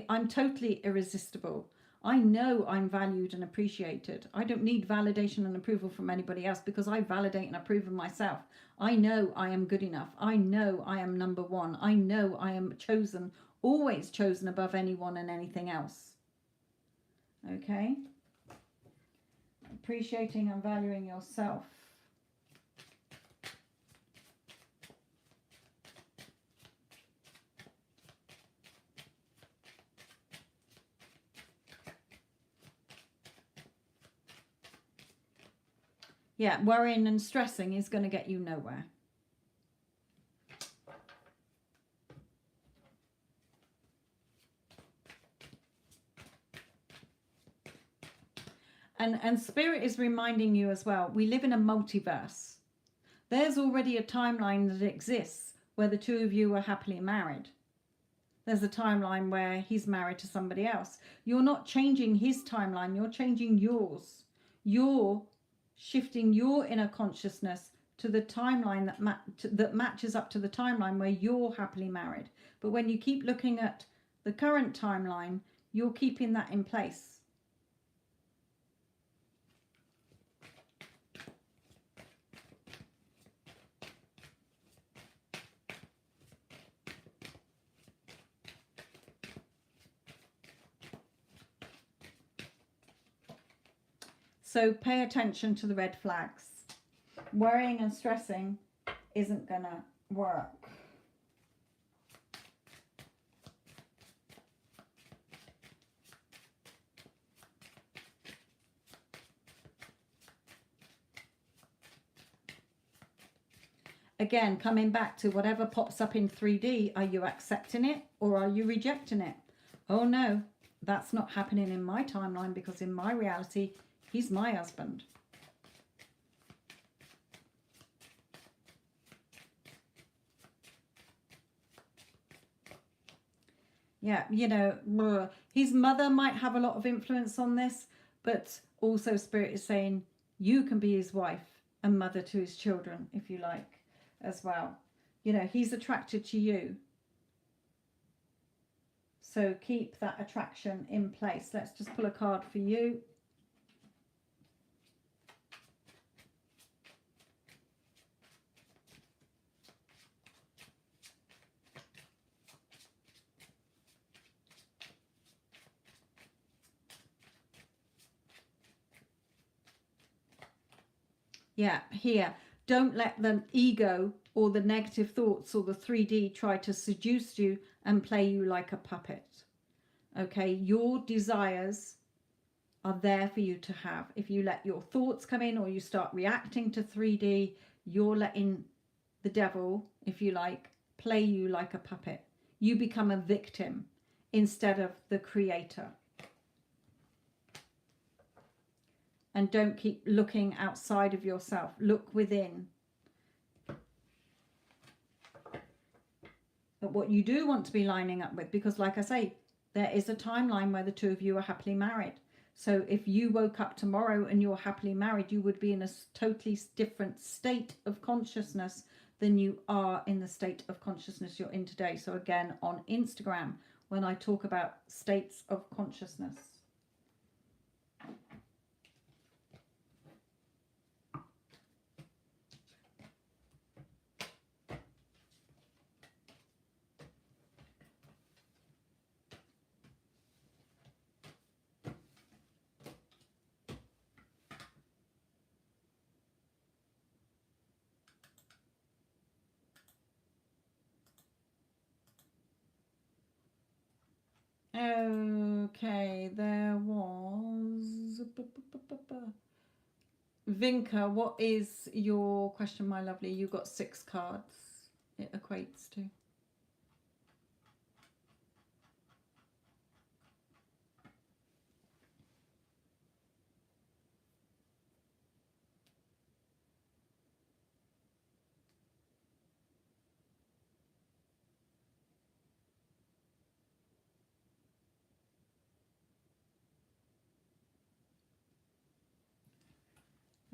I'm totally irresistible. I know I'm valued and appreciated. I don't need validation and approval from anybody else because I validate and approve of myself. I know I am good enough. I know I am number one. I know I am chosen, always chosen above anyone and anything else. Okay? Appreciating and valuing yourself. Yeah, worrying and stressing is going to get you nowhere. And Spirit is reminding you as well, we live in a multiverse. There's already a timeline that exists where the two of you are happily married. There's a timeline where he's married to somebody else. You're not changing his timeline, you're changing yours. You're shifting your inner consciousness to the timeline that matches up to the timeline where you're happily married. But when you keep looking at the current timeline, you're keeping that in place. So pay attention to the red flags. Worrying and stressing isn't going to work. Again, coming back to whatever pops up in 3D, are you accepting it or are you rejecting it? Oh no, that's not happening in my timeline, because in my reality, he's my husband. Yeah, you know, his mother might have a lot of influence on this, but also Spirit is saying you can be his wife and mother to his children, if you like, as well. You know, he's attracted to you. So keep that attraction in place. Let's just pull a card for you. Yeah, here. Don't let the ego or the negative thoughts or the 3D try to seduce you and play you like a puppet. Okay, your desires are there for you to have. If you let your thoughts come in or you start reacting to 3D, you're letting the devil, if you like, play you like a puppet. You become a victim instead of the creator. And don't keep looking outside of yourself. Look within. But what you do want to be lining up with, because like I say, there is a timeline where the two of you are happily married. So if you woke up tomorrow and you're happily married, you would be in a totally different state of consciousness than you are in the state of consciousness you're in today. So again, on Instagram, when I talk about states of consciousness. Okay, there was Vinka. What is your question, my lovely? You got 6 cards. It equates to.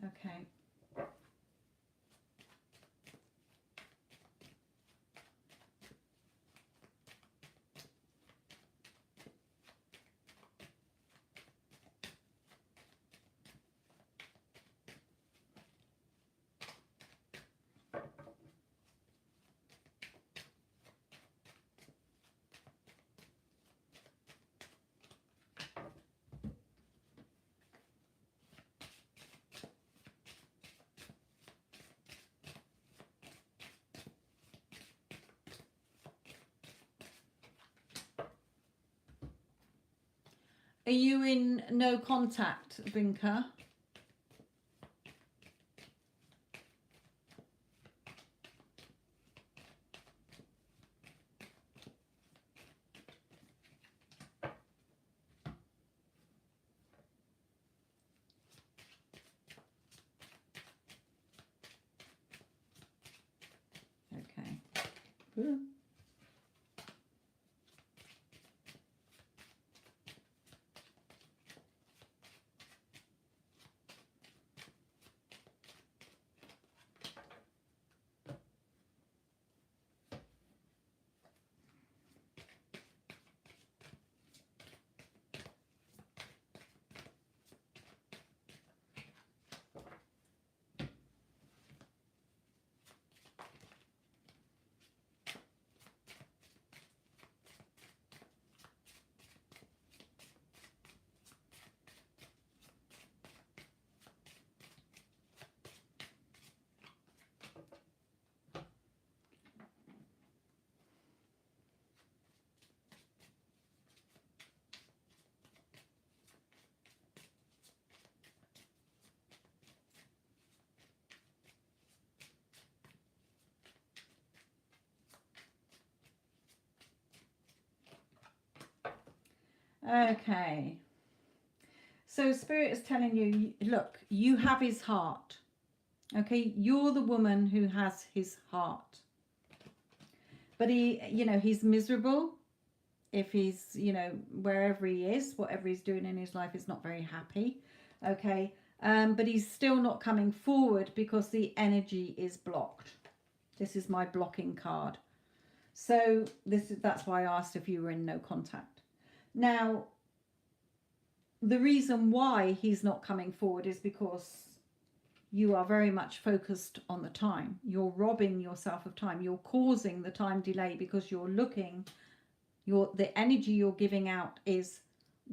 Okay. Are you in no contact, Vinka? Good. Okay. So Spirit is telling you, look, you have his heart. Okay, you're the woman who has his heart. But he, he's miserable. If he's, wherever he is, whatever he's doing in his life is not very happy. Okay. But he's still not coming forward because the energy is blocked. This is my blocking card. So that's why I asked if you were in no contact. Now, the reason why he's not coming forward is because you are very much focused on the time. You're robbing yourself of time. You're causing the time delay because you're looking, the energy you're giving out is,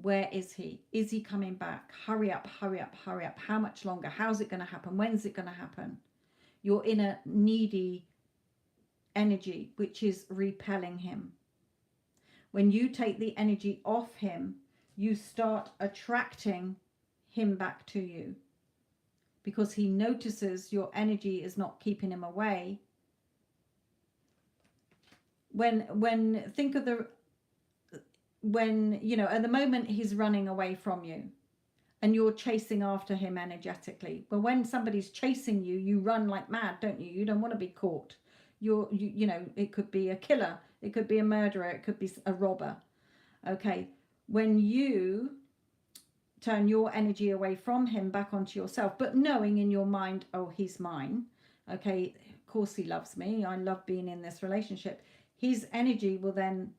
where is he? Is he coming back? Hurry up, hurry up, hurry up. How much longer? How's it going to happen? When's it going to happen? You're in a needy energy, which is repelling him. When you take the energy off him, you start attracting him back to you, because he notices your energy is not keeping him away. Think of at the moment he's running away from you and you're chasing after him energetically. But when somebody's chasing you, you run like mad, don't you? You don't want to be caught. It could be a killer, it could be a murderer, it could be a robber. Okay, when you turn your energy away from him back onto yourself, but knowing in your mind, oh, he's mine. Okay, of course he loves me. I love being in this relationship. His energy will then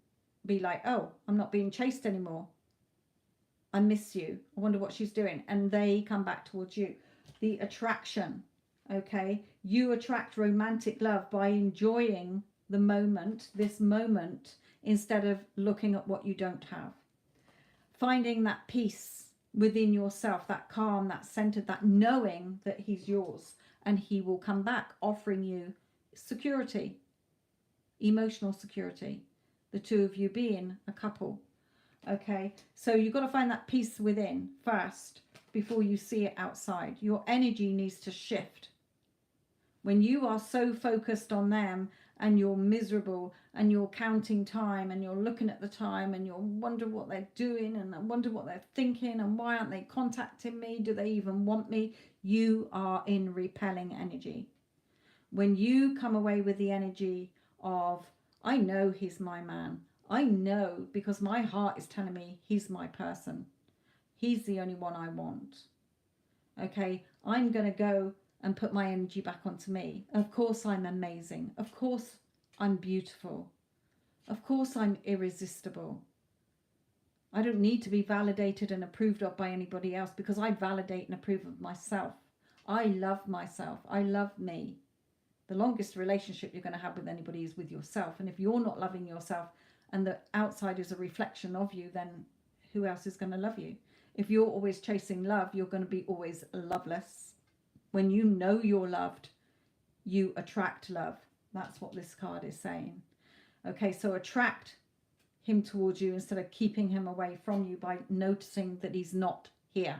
be like, oh, I'm not being chased anymore. I miss you. I wonder what she's doing. And they come back towards you. The attraction, okay? You attract romantic love by enjoying the moment, this moment, instead of looking at what you don't have. Finding that peace within yourself, that calm, that centered, that knowing that he's yours, and he will come back offering you security, emotional security, the two of you being a couple. Okay, so you've got to find that peace within first before you see it outside. Your energy needs to shift. When you are so focused on them and you're miserable and you're counting time and you're looking at the time and you'll wonder what they're doing and I wonder what they're thinking and why aren't they contacting me? Do they even want me? You are in repelling energy. When you come away with the energy of, I know he's my man. I know because my heart is telling me he's my person. He's the only one I want. Okay, I'm going to go and put my energy back onto me. Of course I'm amazing. Of course I'm beautiful. Of course I'm irresistible. I don't need to be validated and approved of by anybody else because I validate and approve of myself. I love myself. I love me. The longest relationship you're going to have with anybody is with yourself. And if you're not loving yourself and the outside is a reflection of you, then who else is going to love you? If you're always chasing love, you're going to be always loveless. When you know you're loved, you attract love. That's what this card is saying. Okay, so attract him towards you instead of keeping him away from you by noticing that he's not here.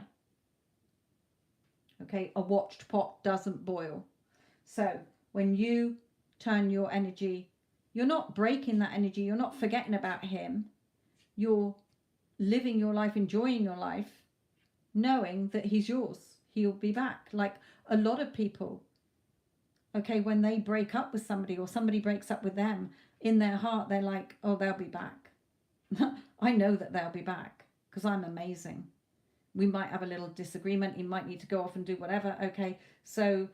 Okay, a watched pot doesn't boil. So when you turn your energy, you're not breaking that energy. You're not forgetting about him. You're living your life, enjoying your life, knowing that he's yours. He'll be back. Like a lot of people, okay, when they break up with somebody or somebody breaks up with them, in their heart, they're like, oh, they'll be back. I know that they'll be back because I'm amazing. We might have a little disagreement. He might need to go off and do whatever. Okay. So,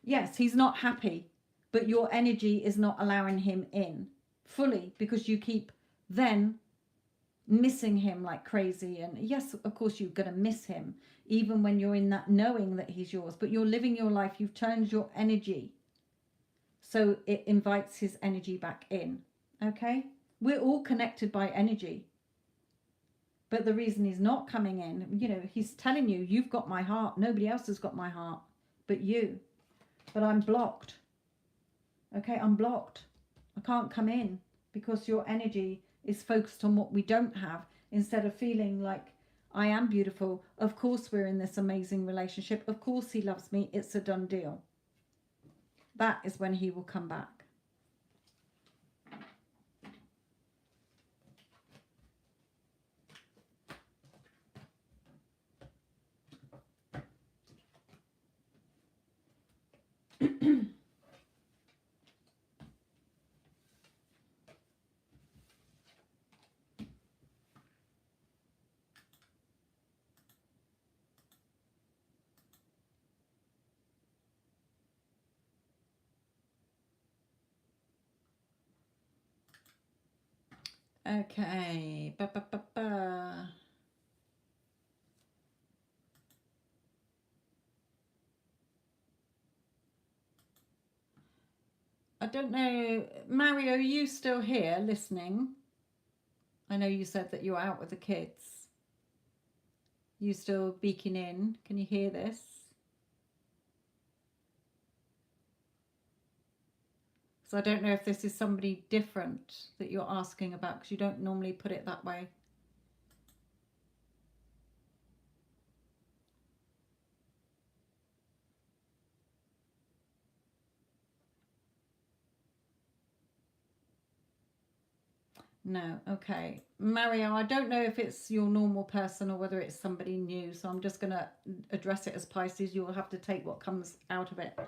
yes, he's not happy, but your energy is not allowing him in fully because you keep then missing him like crazy. And yes, of course, you're going to miss him even when you're in that knowing that he's yours, but you're living your life. You've turned your energy so it invites his energy back in. Okay. We're all connected by energy. But the reason he's not coming in, you know, he's telling you, you've got my heart. Nobody else has got my heart but you. But I'm blocked. Okay, I'm blocked. I can't come in because your energy is focused on what we don't have instead of feeling like I am beautiful. Of course we're in this amazing relationship. Of course he loves me. It's a done deal. That is when he will come back. Okay. I don't know. Mario, are you still here listening? I know you said that you're out with the kids. You still beaking in? Can you hear this? So I don't know if this is somebody different that you're asking about because you don't normally put it that way. No, okay. Mario, I don't know if it's your normal person or whether it's somebody new, so I'm just going to address it as Pisces. You'll have to take what comes out of it.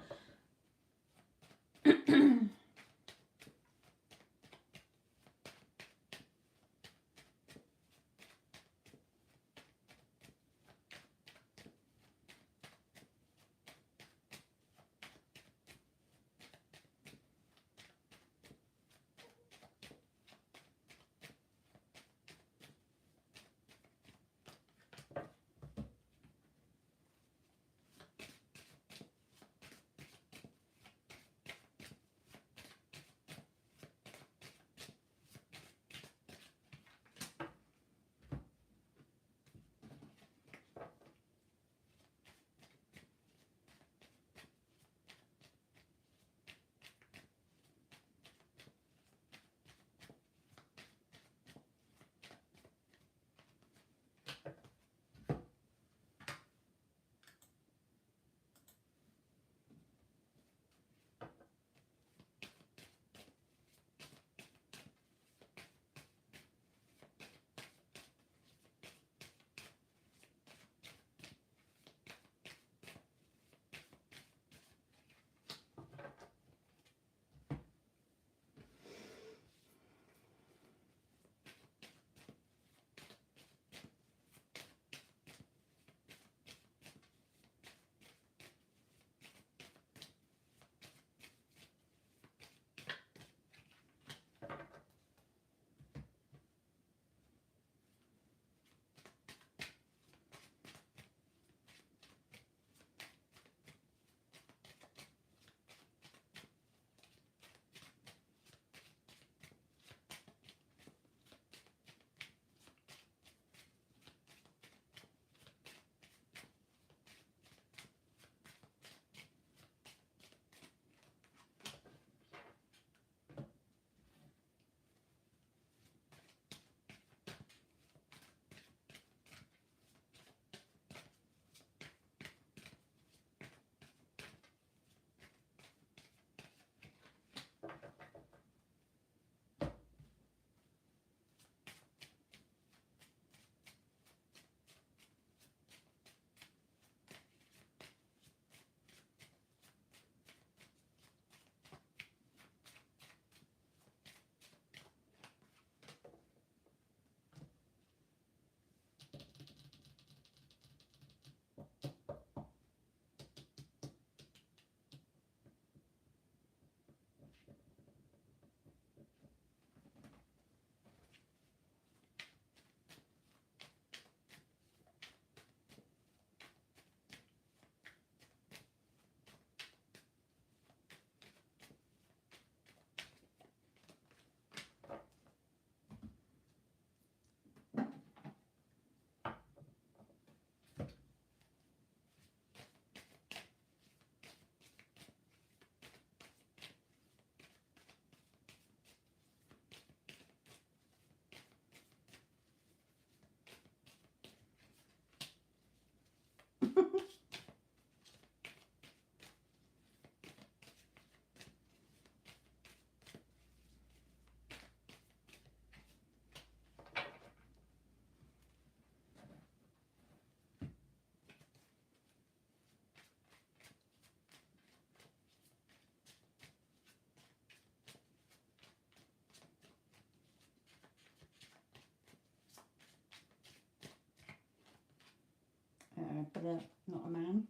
for the, not a man.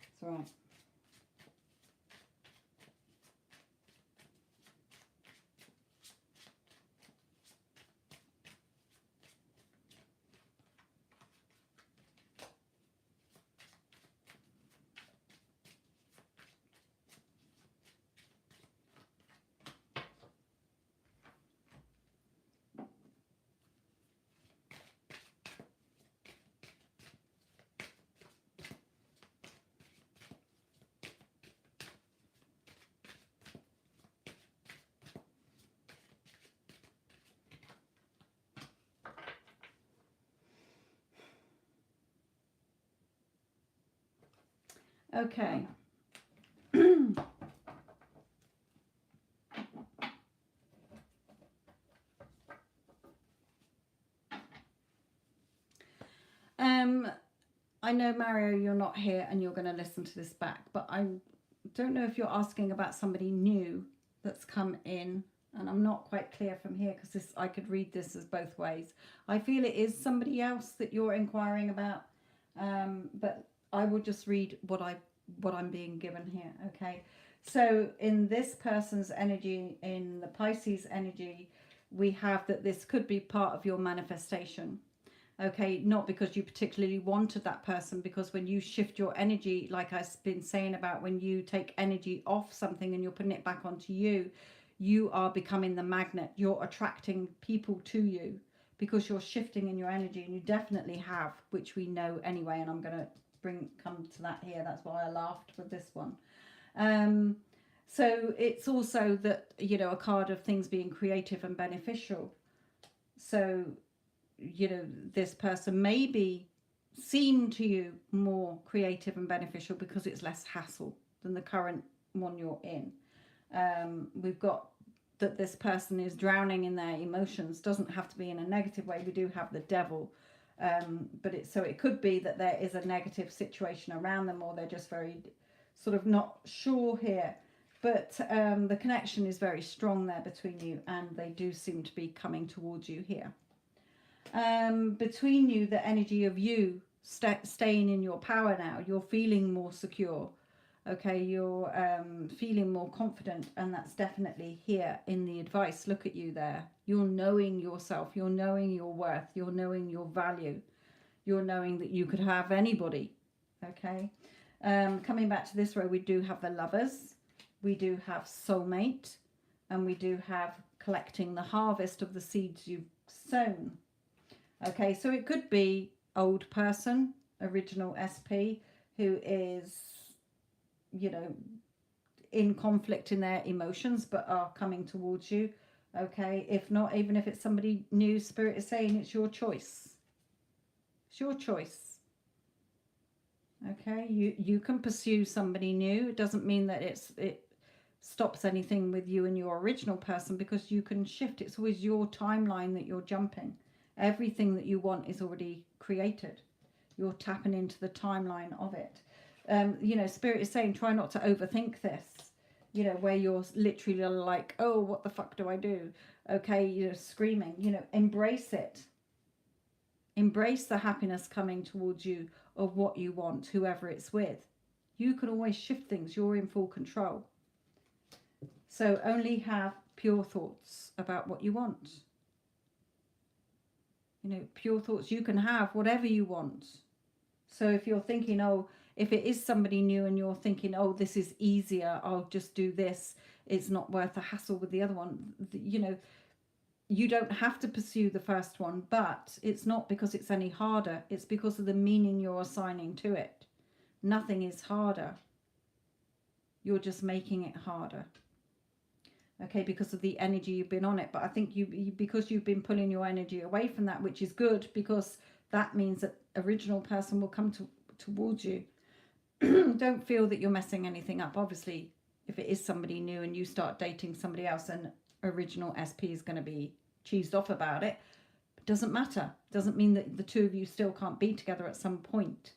It's all right. Okay. I know, Mario, you're not here and you're going to listen to this back, but I don't know if you're asking about somebody new that's come in, and I'm not quite clear from here because this, I could read this as both ways. I feel it is somebody else that you're inquiring about, but I will just read what I'm being given here. Okay, so in this person's energy, in the Pisces energy, we have that this could be part of your manifestation. Okay, not because you particularly wanted that person, because when you shift your energy, like I've been saying about when you take energy off something and you're putting it back onto you, you are becoming the magnet. You're attracting people to you because you're shifting in your energy, and you definitely have, which we know anyway, and I'm going to come to that here. That's why I laughed with this one. So it's also that, you know, a card of things being creative and beneficial. So, you know, this person maybe seem to you more creative and beneficial because it's less hassle than the current one you're in. We've got that this person is drowning in their emotions. Doesn't have to be in a negative way. We do have the devil, but it could be that there is a negative situation around them, or they're just very sort of not sure here. But the connection is very strong there between you, and they do seem to be coming towards you here. Between you, the energy of you staying in your power now, you're feeling more secure. Okay, you're feeling more confident, and that's definitely here in the advice. Look at you there. You're knowing yourself. You're knowing your worth. You're knowing your value. You're knowing that you could have anybody. Okay, coming back to this row, we do have the Lovers. We do have soulmate, and we do have collecting the harvest of the seeds you've sown. Okay, so it could be old person, original SP, who is, you know, in conflict in their emotions but are coming towards you. Okay, if not, even if it's somebody new, Spirit is saying it's your choice. It's your choice. Okay, you can pursue somebody new. It doesn't mean that it stops anything with you and your original person, because you can shift. It's always your timeline that you're jumping. Everything that you want is already created. You're tapping into the timeline of it. You know, Spirit is saying try not to overthink this. You know, where you're literally like, oh, what the fuck do I do? Okay, you're screaming. You know, embrace it. Embrace the happiness coming towards you of what you want, whoever it's with. You can always shift things. You're in full control. So only have pure thoughts about what you want. You know, pure thoughts. You can have whatever you want. So if you're thinking, oh, if it is somebody new and you're thinking, oh, this is easier, I'll just do this, it's not worth the hassle with the other one. You know, you don't have to pursue the first one, but it's not because it's any harder. It's because of the meaning you're assigning to it. Nothing is harder. You're just making it harder. Okay, because of the energy you've been on it. But I think because you've been pulling your energy away from that, which is good, because that means that original person will come towards you. Don't feel that you're messing anything up. Obviously, if it is somebody new and you start dating somebody else, and original SP is going to be cheesed off about it, it doesn't matter. It doesn't mean that the two of you still can't be together at some point.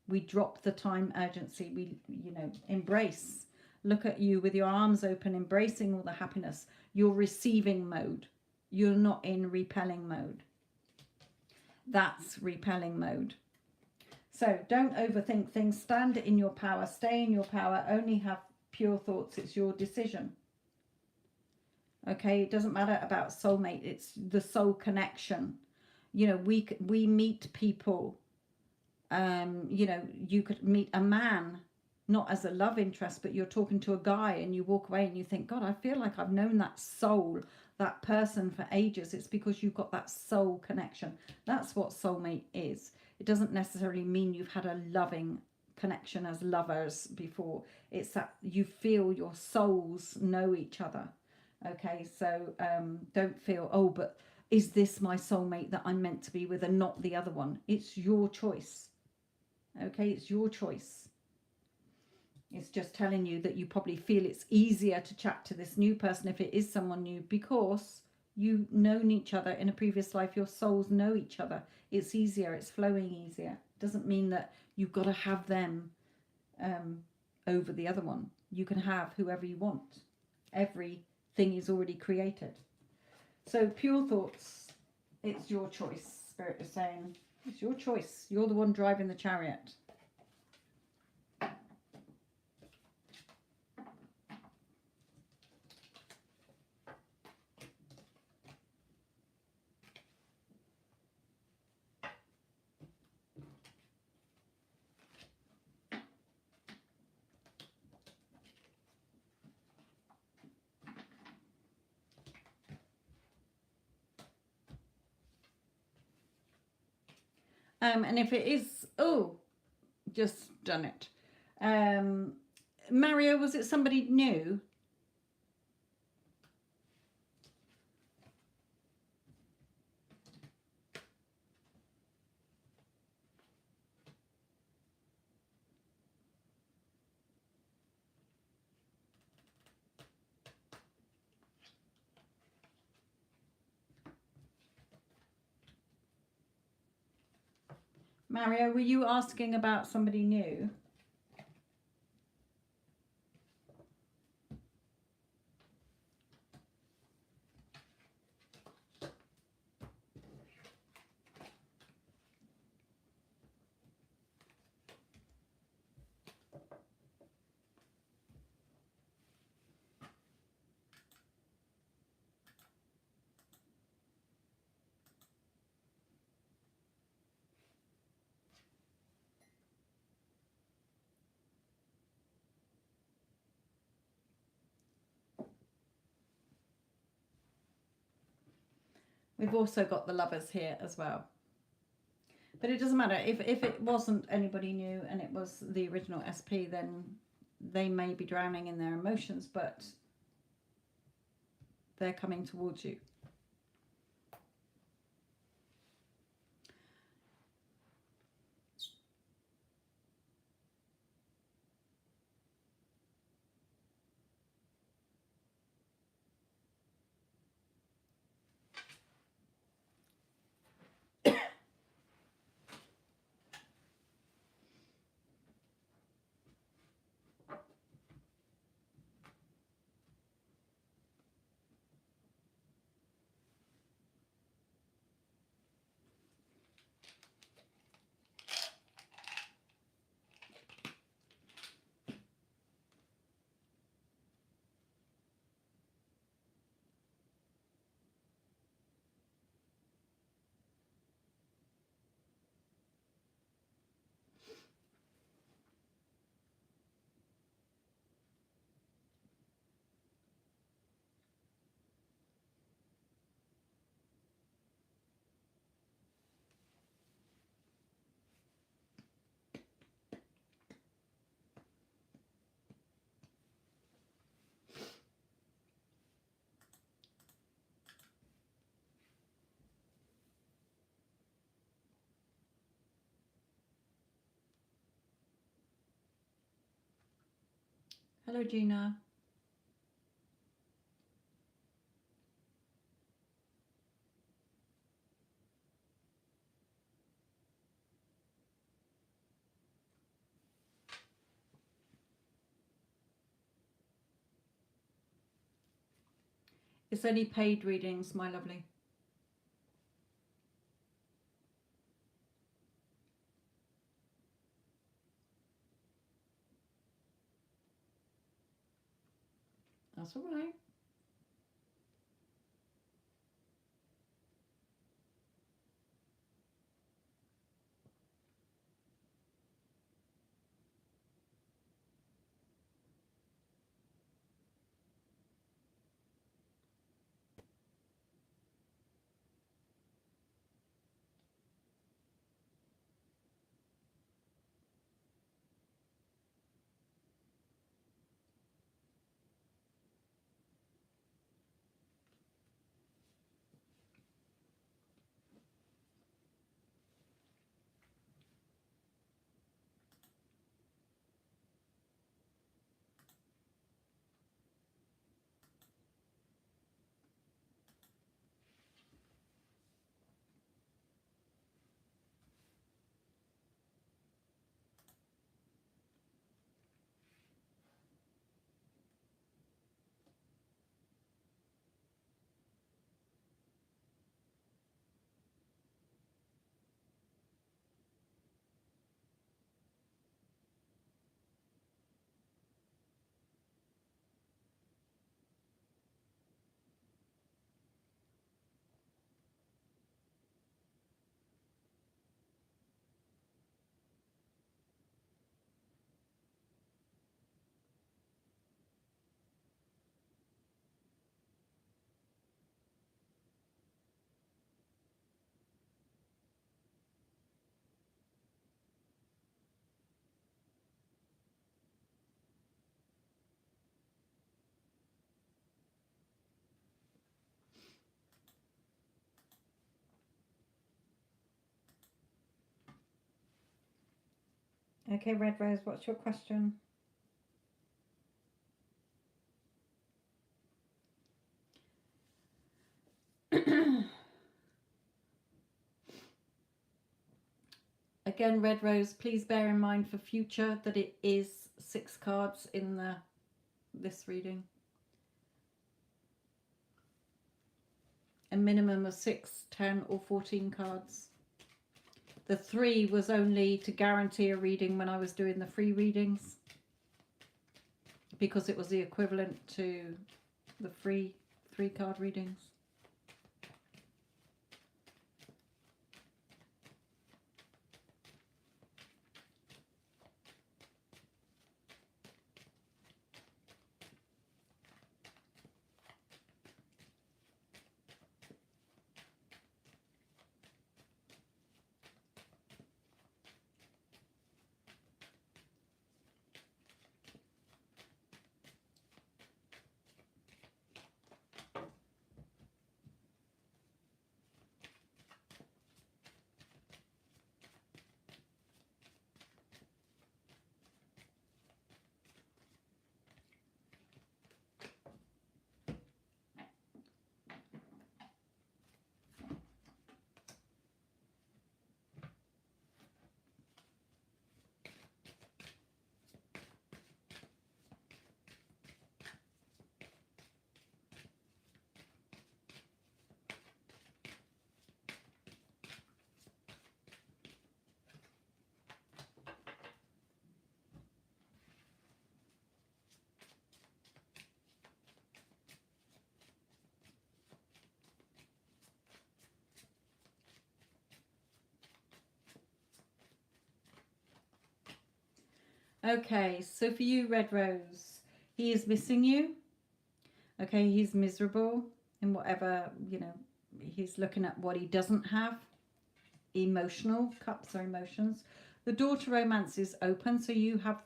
We drop the time urgency. We, you know, embrace. Look at you with your arms open, embracing all the happiness. You're receiving mode. You're not in repelling mode. That's repelling mode. So don't overthink things. Stand in your power. Stay in your power. Only have pure thoughts. It's your decision. Okay, it doesn't matter about soulmate. It's the soul connection. You know, we meet people. You know, you could meet a man, not as a love interest, but you're talking to a guy and you walk away and you think, God, I feel like I've known that soul, that person for ages. It's because you've got that soul connection. That's what soulmate is. It doesn't necessarily mean you've had a loving connection as lovers before. It's that you feel your souls know each other. Okay, so don't feel, oh, but is this my soulmate that I'm meant to be with and not the other one? It's your choice. Okay, it's your choice. It's just telling you that you probably feel it's easier to chat to this new person if it is someone new, because you've known each other in a previous life. Your souls know each other. It's easier. It's flowing easier. Doesn't mean that you've got to have them over the other one. You can have whoever you want. Everything is already created. So pure thoughts, it's your choice. Spirit is saying, it's your choice. You're the one driving the chariot. And if it is, oh, just done it. Mario, was it somebody new? Mario, were you asking about somebody new? We've also got the lovers here as well. But it doesn't matter. If it wasn't anybody new and it was the original SP, then they may be drowning in their emotions, but they're coming towards you. Hello, Gina. It's only paid readings, my lovely. That's all right. Okay, Red Rose, what's your question? Again, Red Rose, please bear in mind for future that it is 6 cards in this reading. A minimum of 6, 10 or 14 cards. The 3 was only to guarantee a reading when I was doing the free readings, because it was the equivalent to the free 3 card readings. Okay, so for you, Red Rose, he is missing you. Okay, he's miserable in whatever, he's looking at what he doesn't have. Emotional, cups are emotions. The door to romance is open, so you have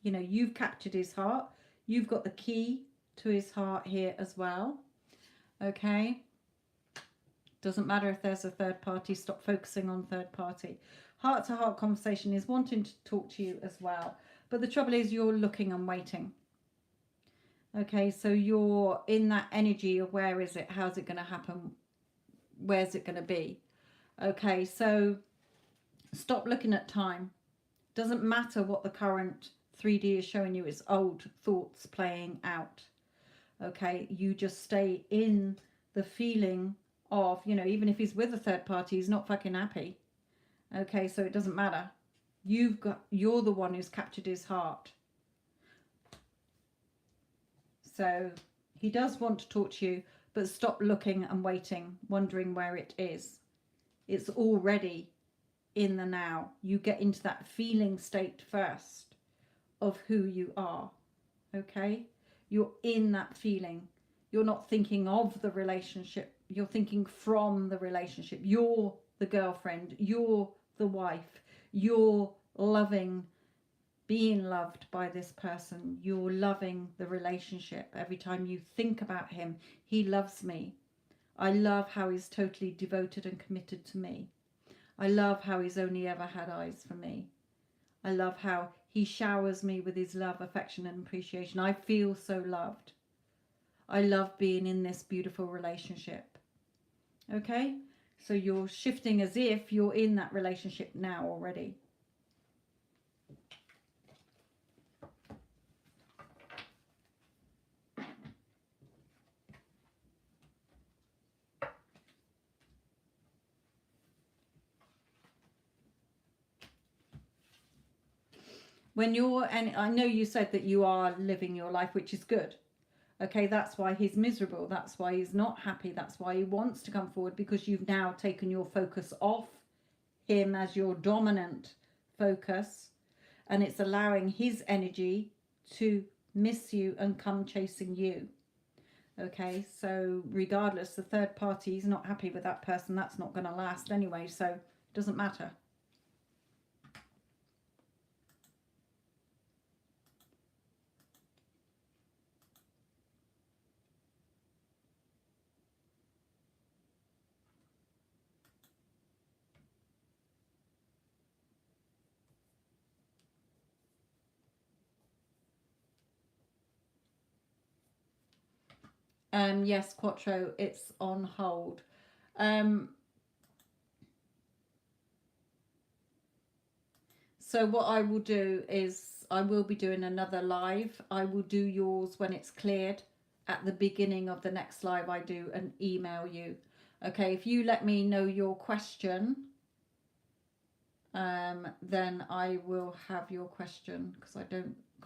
you've captured his heart. You've got the key to his heart here as well. Okay, doesn't matter if there's a third party, stop focusing on third party. Heart to heart conversation is wanting to talk to you as well, but the trouble is you're looking and waiting. Okay, so you're in that energy of where is it, how's it going to happen, where's it going to be. Okay, so stop looking at time. Doesn't matter what the current 3D is showing you, it's old thoughts playing out. Okay, you just stay in the feeling of, even if he's with a third party, he's not fucking happy. Okay, so it doesn't matter. You're the one who's captured his heart. So He does want to talk to you, but stop looking and waiting, wondering where it is. It's already in the now. You get into that feeling state first of who you are, okay? You're in that feeling. You're not thinking of the relationship. You're thinking from the relationship. You're the girlfriend. You're the wife. You're loving, being loved by this person. You're loving the relationship. Every time you think about him, he loves me. I love how he's totally devoted and committed to me. I love how he's only ever had eyes for me. I love how he showers me with his love, affection, and appreciation. I feel so loved. I love being in this beautiful relationship. Okay? So you're shifting as if you're in that relationship now already. When you're, and I know you said that you are living your life, which is good. Okay, that's why he's miserable. That's why he's not happy. That's why he wants to come forward, because you've now taken your focus off him as your dominant focus, and it's allowing his energy to miss you and come chasing you. Okay, so regardless, the third party is not happy with that person. That's not going to last anyway, so it doesn't matter. Yes, Quattro, it's on hold. So what I will do is I will be doing another live. I will do yours when it's cleared. At the beginning of the next live I do and email you. Okay, if you let me know your question, then I will have your question, because I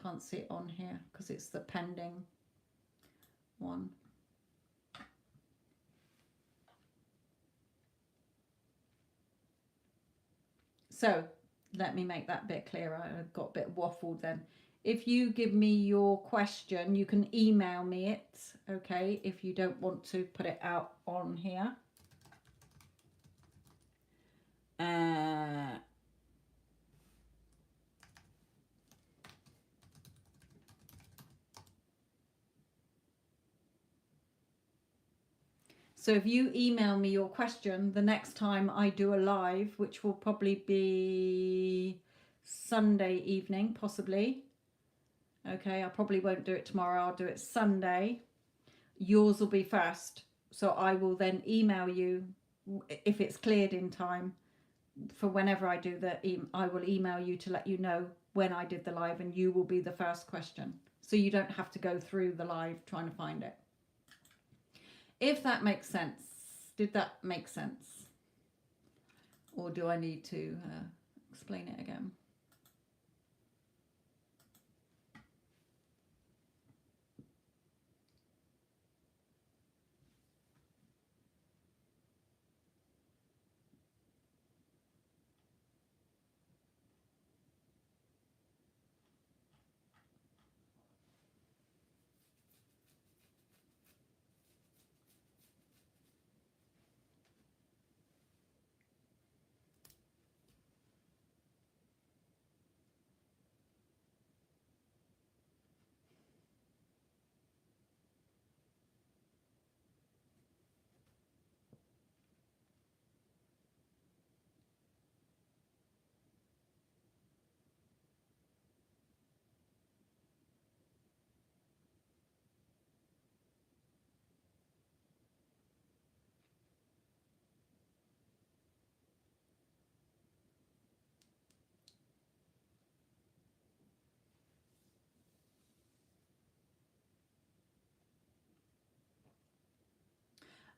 can't see it on here because it's the pending one. So let me make that bit clearer. I got a bit waffled then. If you give me your question, you can email me it, okay, if you don't want to put it out on here. So if you email me your question, the next time I do a live, which will probably be Sunday evening, possibly. Okay, I probably won't do it tomorrow. I'll do it Sunday. Yours will be first. So I will then email you if it's cleared in time for whenever I do I will email you to let you know when I did the live, and you will be the first question. So you don't have to go through the live trying to find it. If that makes sense. Did that make sense? Or do I need to explain it again?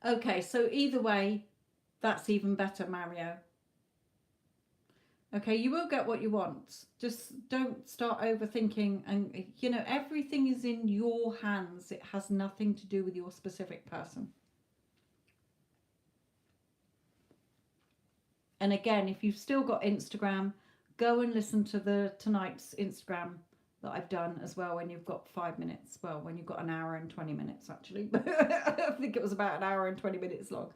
Okay, so either way, that's even better, Mario. Okay, you will get what you want. Just don't start overthinking. And, you know, everything is in your hands. It has nothing to do with your specific person. And again, if you've still got Instagram, go and listen to tonight's Instagram that I've done as well when you've got 5 minutes. Well, when you've got an hour and 20 minutes, actually. I think it was about an hour and 20 minutes long.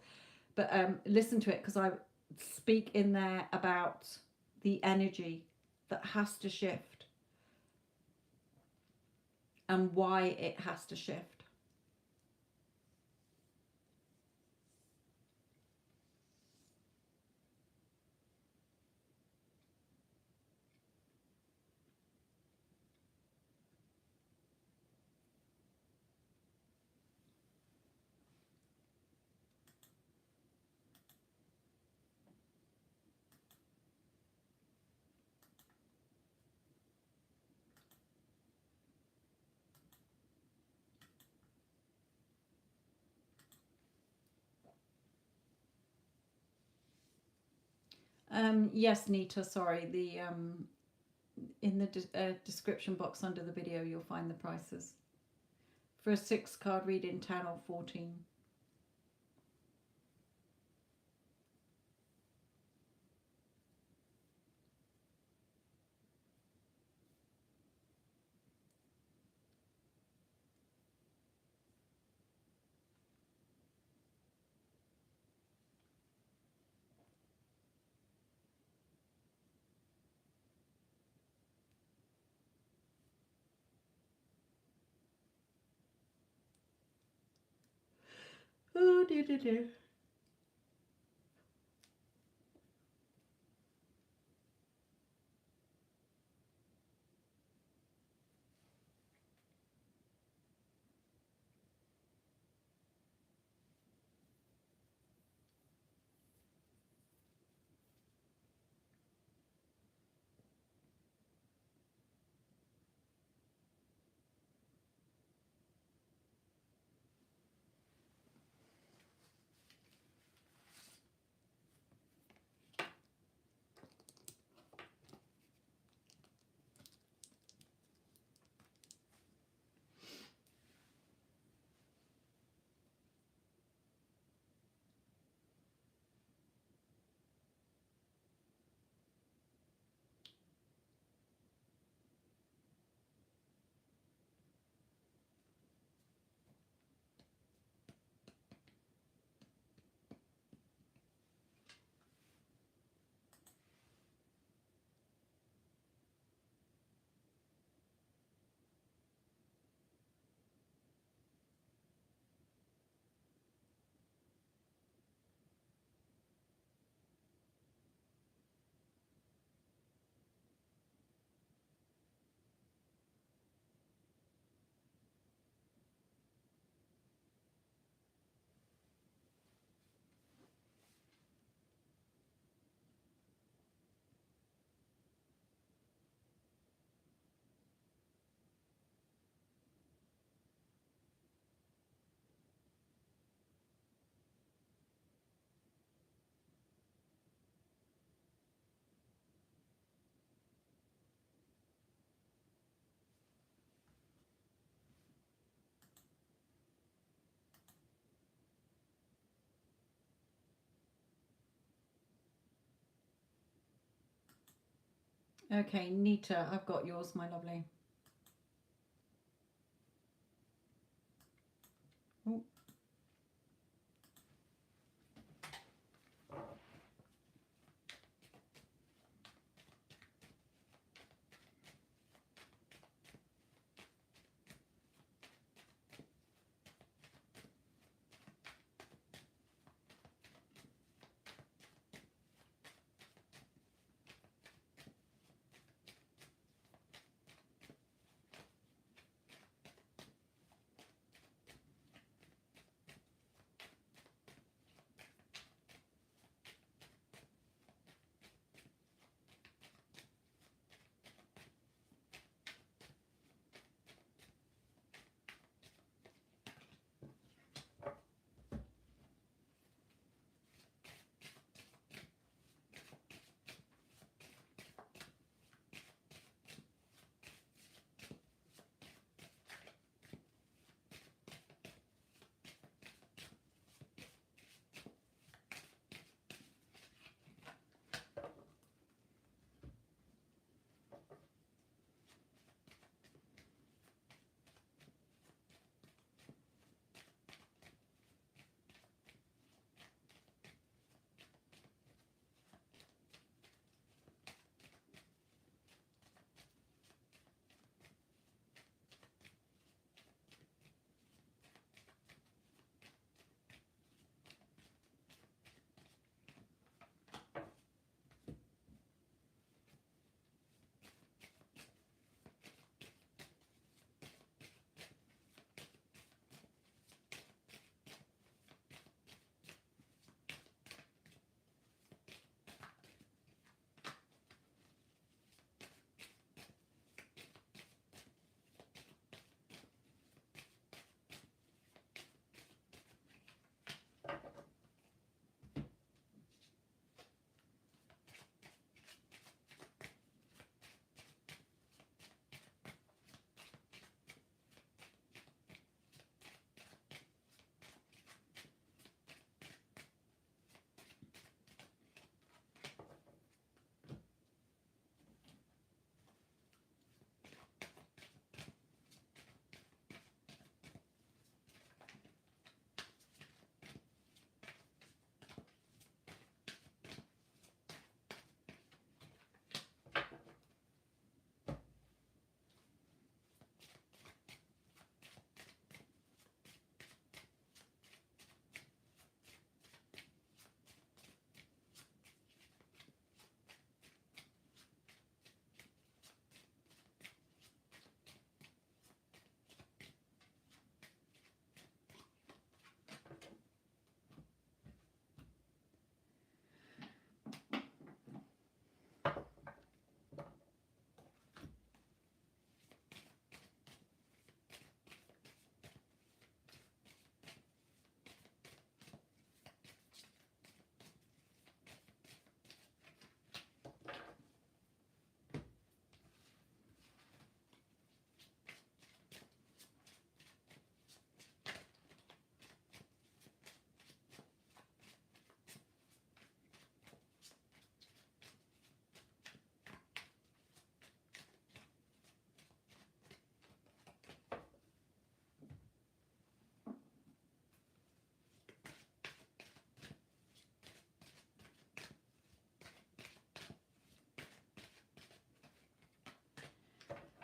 But listen to it, because I speak in there about the energy that has to shift and why it has to shift. Yes, Nita, sorry. The in the description box under the video, you'll find the prices. For a 6-card reading, 10 or 14. Oh, dear, dear, dear. Okay, Nita, I've got yours, my lovely. Oh.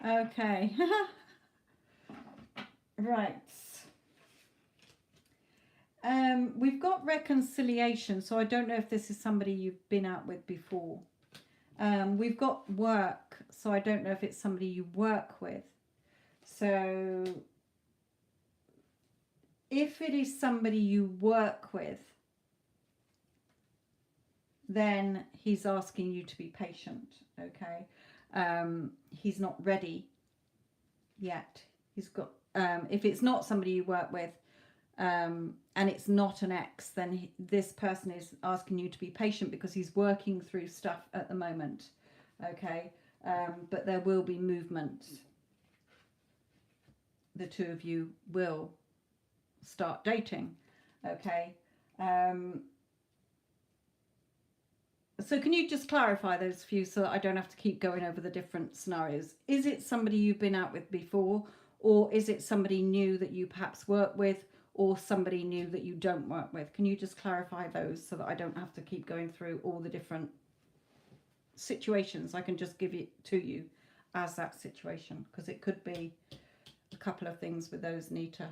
Okay. Right. We've got reconciliation, so I don't know if this is somebody you've been out with before. We've got work, so I don't know if it's somebody you work with. So if it is somebody you work with, then he's asking you to be patient, okay? He's not ready yet. He's got, if it's not somebody you work with, and it's not an ex, then this person is asking you to be patient because he's working through stuff at the moment, okay? But there will be movement. The two of you will start dating, okay? So can you just clarify those few so that I don't have to keep going over the different scenarios? Is it somebody you've been out with before, or is it somebody new that you perhaps work with, or somebody new that you don't work with? Can you just clarify those so that I don't have to keep going through all the different situations? I can just give it to you as that situation, because it could be a couple of things with those, Nita.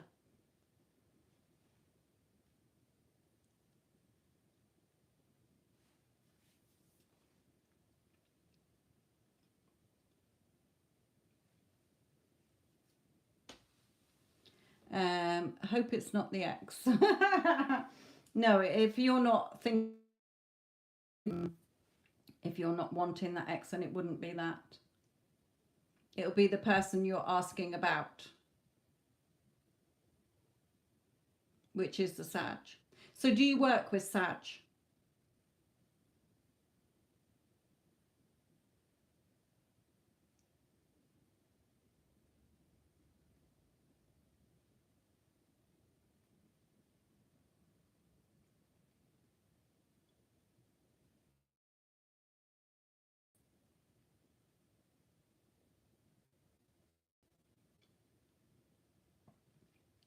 Hope it's not the ex. No, if you're not thinking, if you're not wanting that ex, then it wouldn't be that. It'll be the person you're asking about, which is the Sag. So do you work with Sag?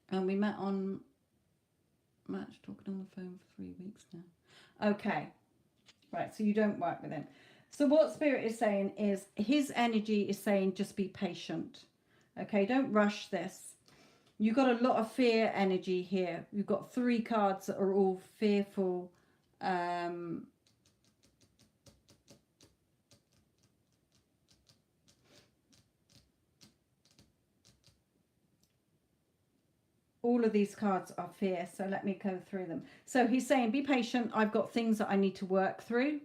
And we met on Match, talking on the phone for 3 weeks now. Okay, right, so you don't work with him. So what Spirit is saying is his energy is saying just be patient. Okay, don't rush this. You've got a lot of fear energy here. You've got 3 cards that are all fearful. All of these cards are fear, so let me go through them. So he's saying be patient. I've got things that I need to work through.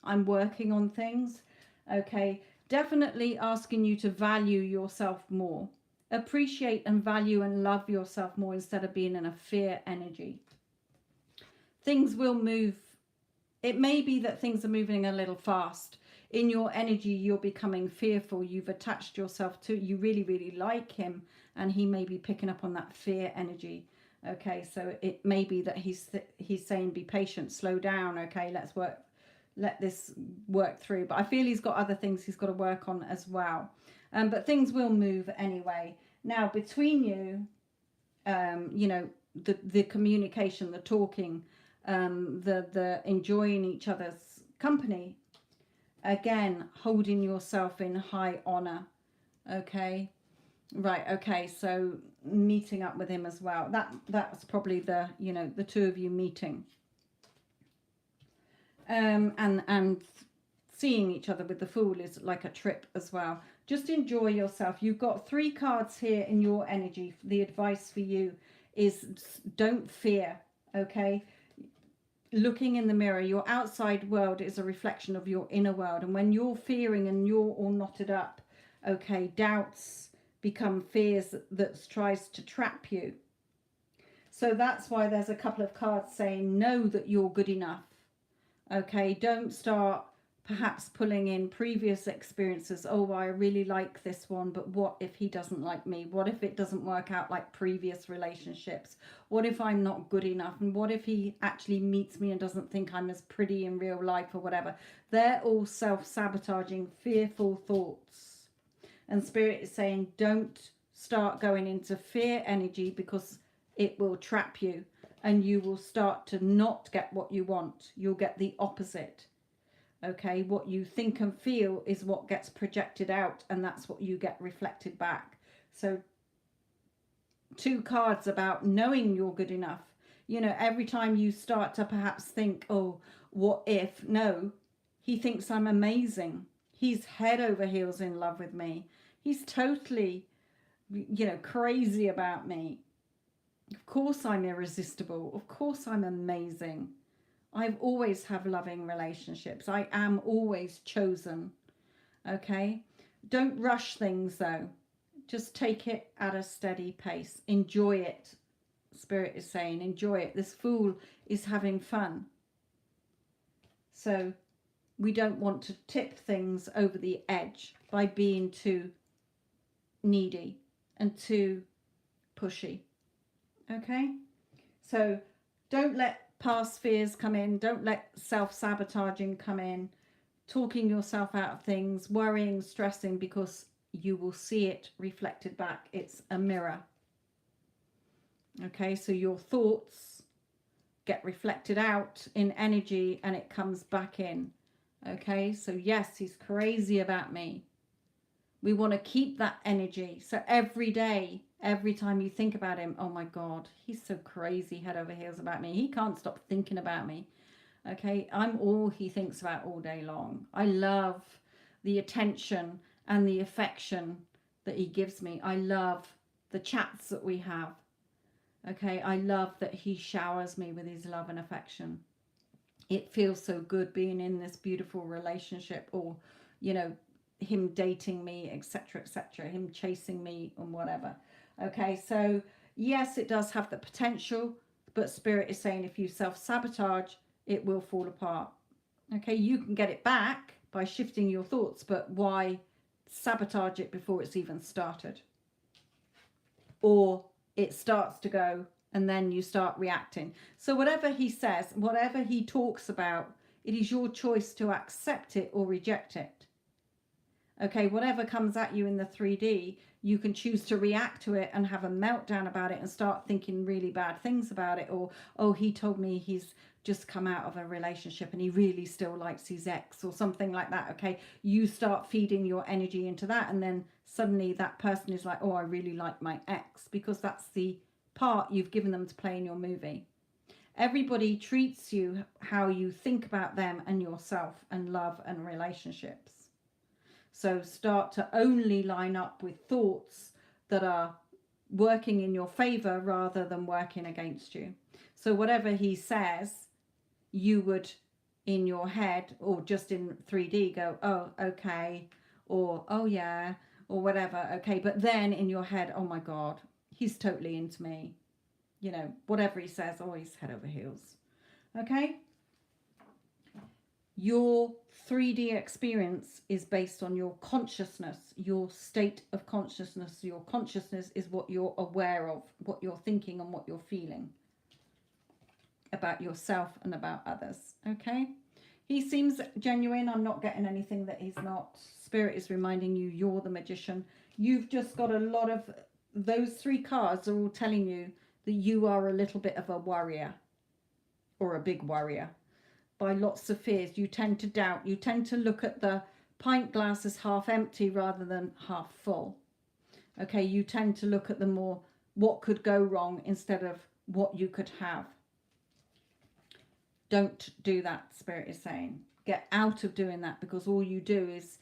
I'm working on things. Okay, definitely asking you to value yourself more. Appreciate and value and love yourself more instead of being in a fear energy. Things will move. It may be that things are moving a little fast. In your energy, you're becoming fearful. You've attached yourself to, you really, really like him, and he may be picking up on that fear energy. Okay, so it may be that he's saying be patient, slow down. Okay, let this work through. But I feel he's got other things he's got to work on as well. But things will move anyway. Now between you, you know, the communication, the talking, the enjoying each other's company, again holding yourself in high honor. Okay, right, okay, so meeting up with him as well, that's probably the, you know, the two of you meeting, and seeing each other with the Fool is like a trip as well. Just enjoy yourself. You've got 3 cards here in your energy. The advice for you is don't fear. Okay, looking in the mirror, your outside world is a reflection of your inner world, and when you're fearing and you're all knotted up, okay, doubts become fears that tries to trap you. So that's why there's a couple of cards saying know that you're good enough. Okay, don't start perhaps pulling in previous experiences. Oh, I really like this one, but what if he doesn't like me? What if it doesn't work out like previous relationships? What if I'm not good enough? And what if he actually meets me and doesn't think I'm as pretty in real life or whatever? They're all self-sabotaging, fearful thoughts. And Spirit is saying don't start going into fear energy, because it will trap you and you will start to not get what you want. You'll get the opposite. Okay, what you think and feel is what gets projected out, and that's what you get reflected back. So 2 cards about knowing you're good enough. You know, every time you start to perhaps think, oh, what if? No, he thinks I'm amazing. He's head over heels in love with me. He's totally, you know, crazy about me. Of course I'm irresistible. Of course I'm amazing. I've always have loving relationships. I am always chosen. Okay? Don't rush things though. Just take it at a steady pace. Enjoy it. Spirit is saying, enjoy it. This fool is having fun. So we don't want to tip things over the edge by being too needy and too pushy. Okay? So don't let past fears come in. Don't let self-sabotaging come in. Talking yourself out of things, worrying, stressing, because you will see it reflected back. It's a mirror. Okay, so your thoughts get reflected out in energy and it comes back in. Okay, so yes, he's crazy about me. We want to keep that energy. So every day, every time you think about him, oh my God, he's so crazy head over heels about me. He can't stop thinking about me. Okay, I'm all he thinks about all day long. I love the attention and the affection that he gives me. I love the chats that we have. Okay, I love that he showers me with his love and affection. It feels so good being in this beautiful relationship, or, you know, him dating me, etc., etc., him chasing me and whatever. Okay, so yes, it does have the potential, but Spirit is saying if you self-sabotage, it will fall apart. Okay, you can get it back by shifting your thoughts, but why sabotage it before it's even started? Or it starts to go and then you start reacting. So whatever he says, whatever he talks about, it is your choice to accept it or reject it. Okay, whatever comes at you in the 3D, you can choose to react to it and have a meltdown about it and start thinking really bad things about it. Or, oh, he told me he's just come out of a relationship and he really still likes his ex, or something like that. Okay, you start feeding your energy into that, and then suddenly that person is like, oh, I really like my ex, because that's the part you've given them to play in your movie. Everybody treats you how you think about them and yourself and love and relationships. So start to only line up with thoughts that are working in your favor rather than working against you. So whatever he says, you would in your head or just in 3D go, oh, okay, or oh yeah, or whatever. Okay, but then in your head, oh my God, he's totally into me. You know, whatever he says, always head over heels. Okay? Your 3D experience is based on your consciousness, your state of consciousness. Your consciousness is what you're aware of, what you're thinking and what you're feeling about yourself and about others. Okay? He seems genuine. I'm not getting anything that he's not. Spirit is reminding you you're the magician. You've just got a lot of, those 3 cards are all telling you that you are a little bit of a worrier, or a big worrier. By lots of fears, you tend to doubt. You tend to look at the pint glass as half empty rather than half full. Okay, you tend to look at the more what could go wrong instead of what you could have. Don't do that, Spirit is saying. Get out of doing that, because all you do is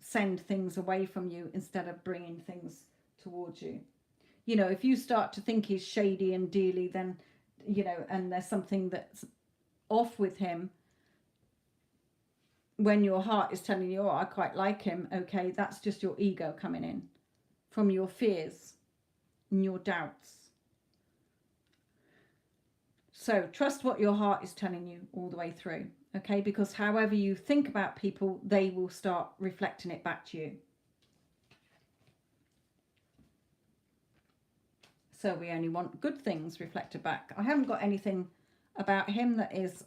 send things away from you instead of bringing things towards you. You know, if you start to think he's shady and dealy, then, you know, and there's something that's off with him, when your heart is telling you, oh, I quite like him, okay, that's just your ego coming in from your fears and your doubts. So trust what your heart is telling you all the way through, okay, because however you think about people, they will start reflecting it back to you. So we only want good things reflected back. I haven't got anything about him that is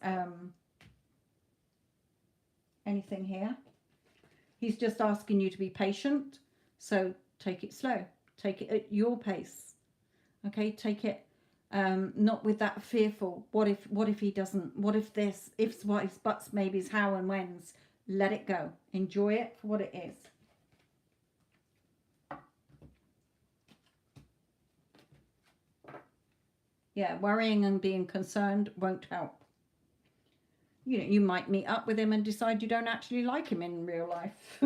anything here. He's just asking you to be patient. So take it slow. Take it at your pace. Okay, take it Not with that fearful, what if he doesn't, what if this, ifs, what ifs, buts, maybes, how and whens. Let it go. Enjoy it for what it is. Yeah, worrying and being concerned won't help. You know, you might meet up with him and decide you don't actually like him in real life.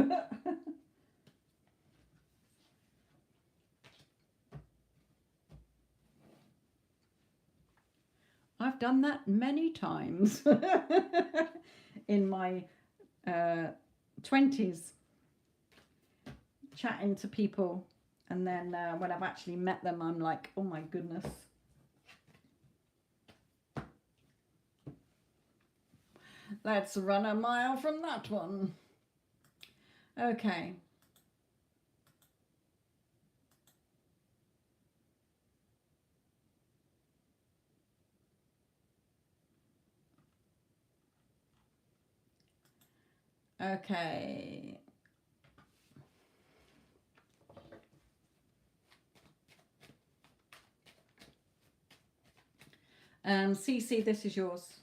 I've done that many times in my 20s, chatting to people, and then when I've actually met them, I'm like, oh my goodness. Let's run a mile from that one. Okay. Okay. CC, this is yours.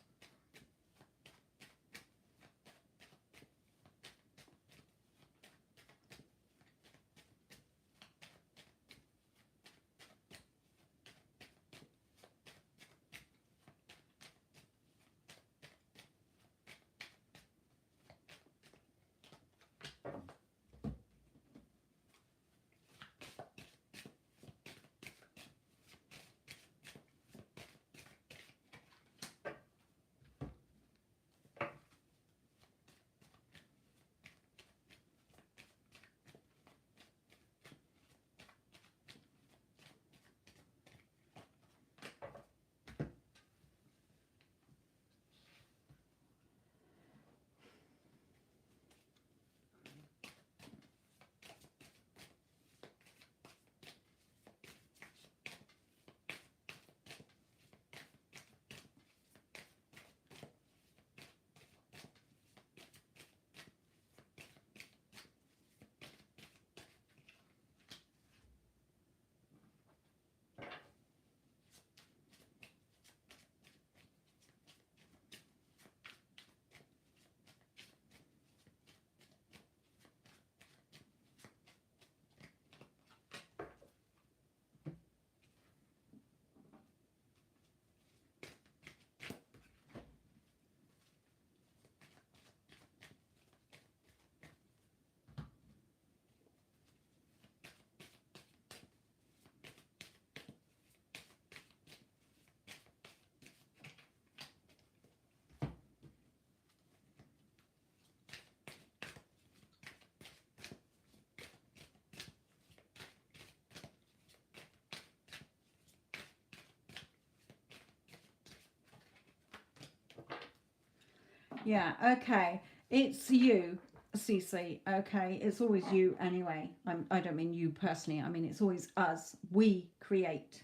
Yeah, okay. It's you, Cece. Okay, it's always you anyway. I don't mean you personally. I mean it's always us. We create.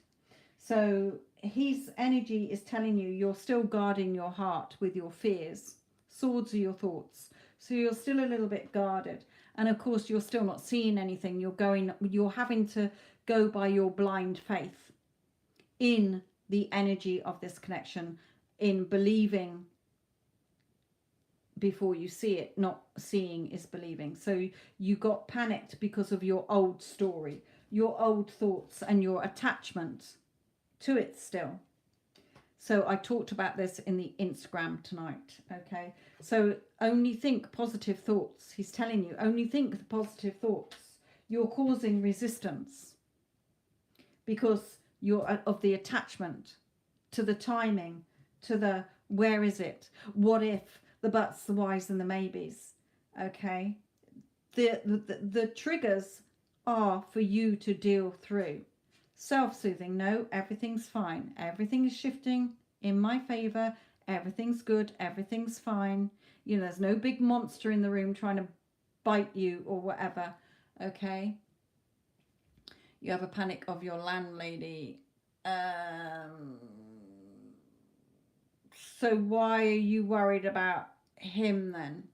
So his energy is telling you you're still guarding your heart with your fears. Swords are your thoughts. So you're still a little bit guarded. And of course you're still not seeing anything. You're having to go by your blind faith in the energy of this connection, in believing before you see it. Not seeing is believing. So you got panicked because of your old story, your old thoughts, and your attachment to it still. So I talked about this in the Instagram tonight. Okay, so only think positive thoughts. He's telling you only think the positive thoughts. You're causing resistance because you're of the attachment to the timing, to the where is it, what if, the buts, the whys, and the maybes. Okay, the triggers are for you to deal through. Self-soothing, no, everything's fine, everything is shifting in my favor, everything's good, everything's fine. You know, there's no big monster in the room trying to bite you or whatever. Okay, you have a panic of your landlady. So why are you worried about him then?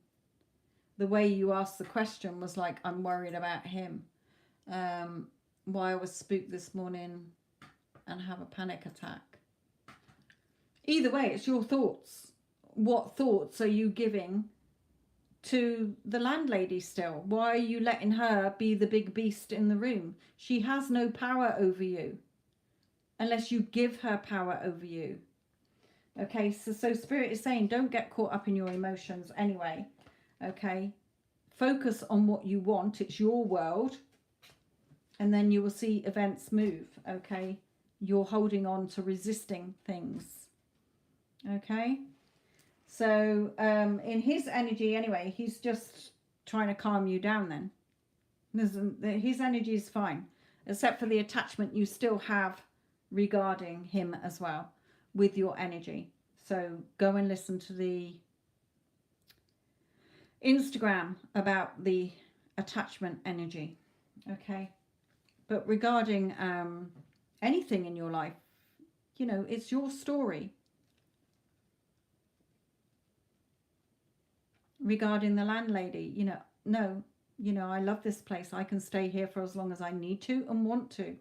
The way you asked the question was like, I'm worried about him. Why I was spooked this morning and have a panic attack. Either way, it's your thoughts. What thoughts are you giving to the landlady still? Why are you letting her be the big beast in the room? She has no power over you unless you give her power over you. Okay, so Spirit is saying don't get caught up in your emotions anyway. Okay, focus on what you want. It's your world. And then you will see events move. Okay, you're holding on to resisting things. Okay, so in his energy anyway, he's just trying to calm you down then. His energy is fine, except for the attachment you still have regarding him as well with your energy. So go and listen to the Instagram about the attachment energy. Okay, but regarding anything in your life, you know, it's your story. Regarding the landlady, you know, no, you know, I love this place. I can stay here for as long as I need to and want to.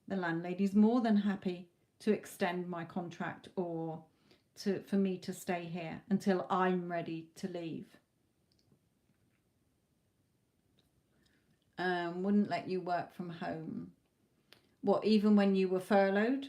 The landlady's more than happy to extend my contract or for me to stay here until I'm ready to leave. Wouldn't let you work from home. What, even when you were furloughed?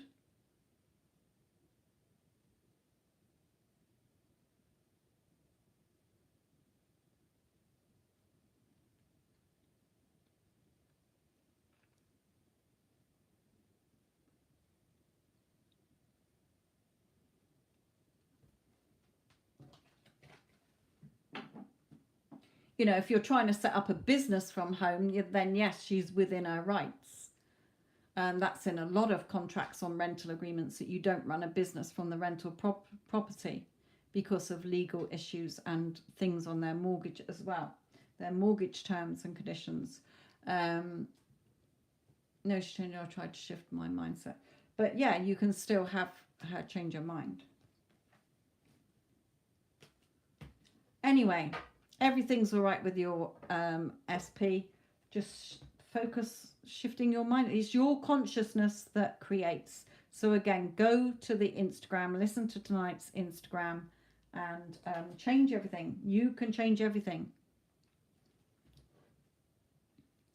You know, if you're trying to set up a business from home, then yes, she's within her rights. That's in a lot of contracts on rental agreements, that you don't run a business from the rental property because of legal issues and things on their mortgage as well, their mortgage terms and conditions. No, she changed. I tried to shift my mindset, but yeah, you can still have her change her mind. Anyway, everything's all right with your SP. Just focus, shifting your mind. It's your consciousness that creates. So again, go to the Instagram, listen to tonight's Instagram, and change everything. You can change everything.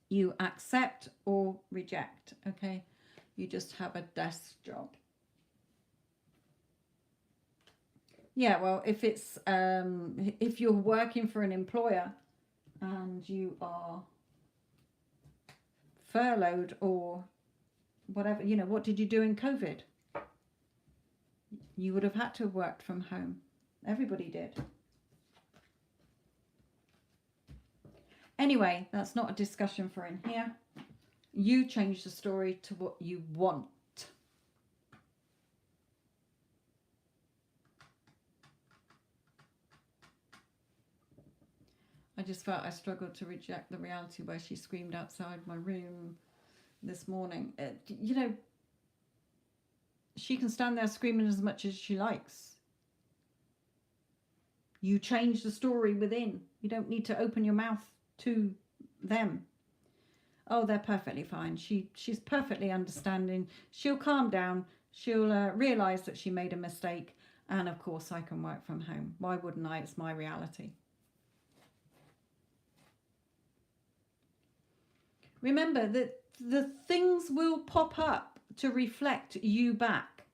You accept or reject. Okay, you just have a desk job. Yeah, well, if it's if you're working for an employer and you are furloughed or whatever, you know, what did you do in COVID? You would have had to have worked from home. Everybody did. Anyway, that's not a discussion for in here. You change the story to what you want. I just felt I struggled to reject the reality where she screamed outside my room this morning. You know, she can stand there screaming as much as she likes. You change the story within. You don't need to open your mouth to them. Oh, they're perfectly fine. She's perfectly understanding. She'll calm down. She'll realise that she made a mistake. And of course, I can work from home. Why wouldn't I? It's my reality. Remember that the things will pop up to reflect you back.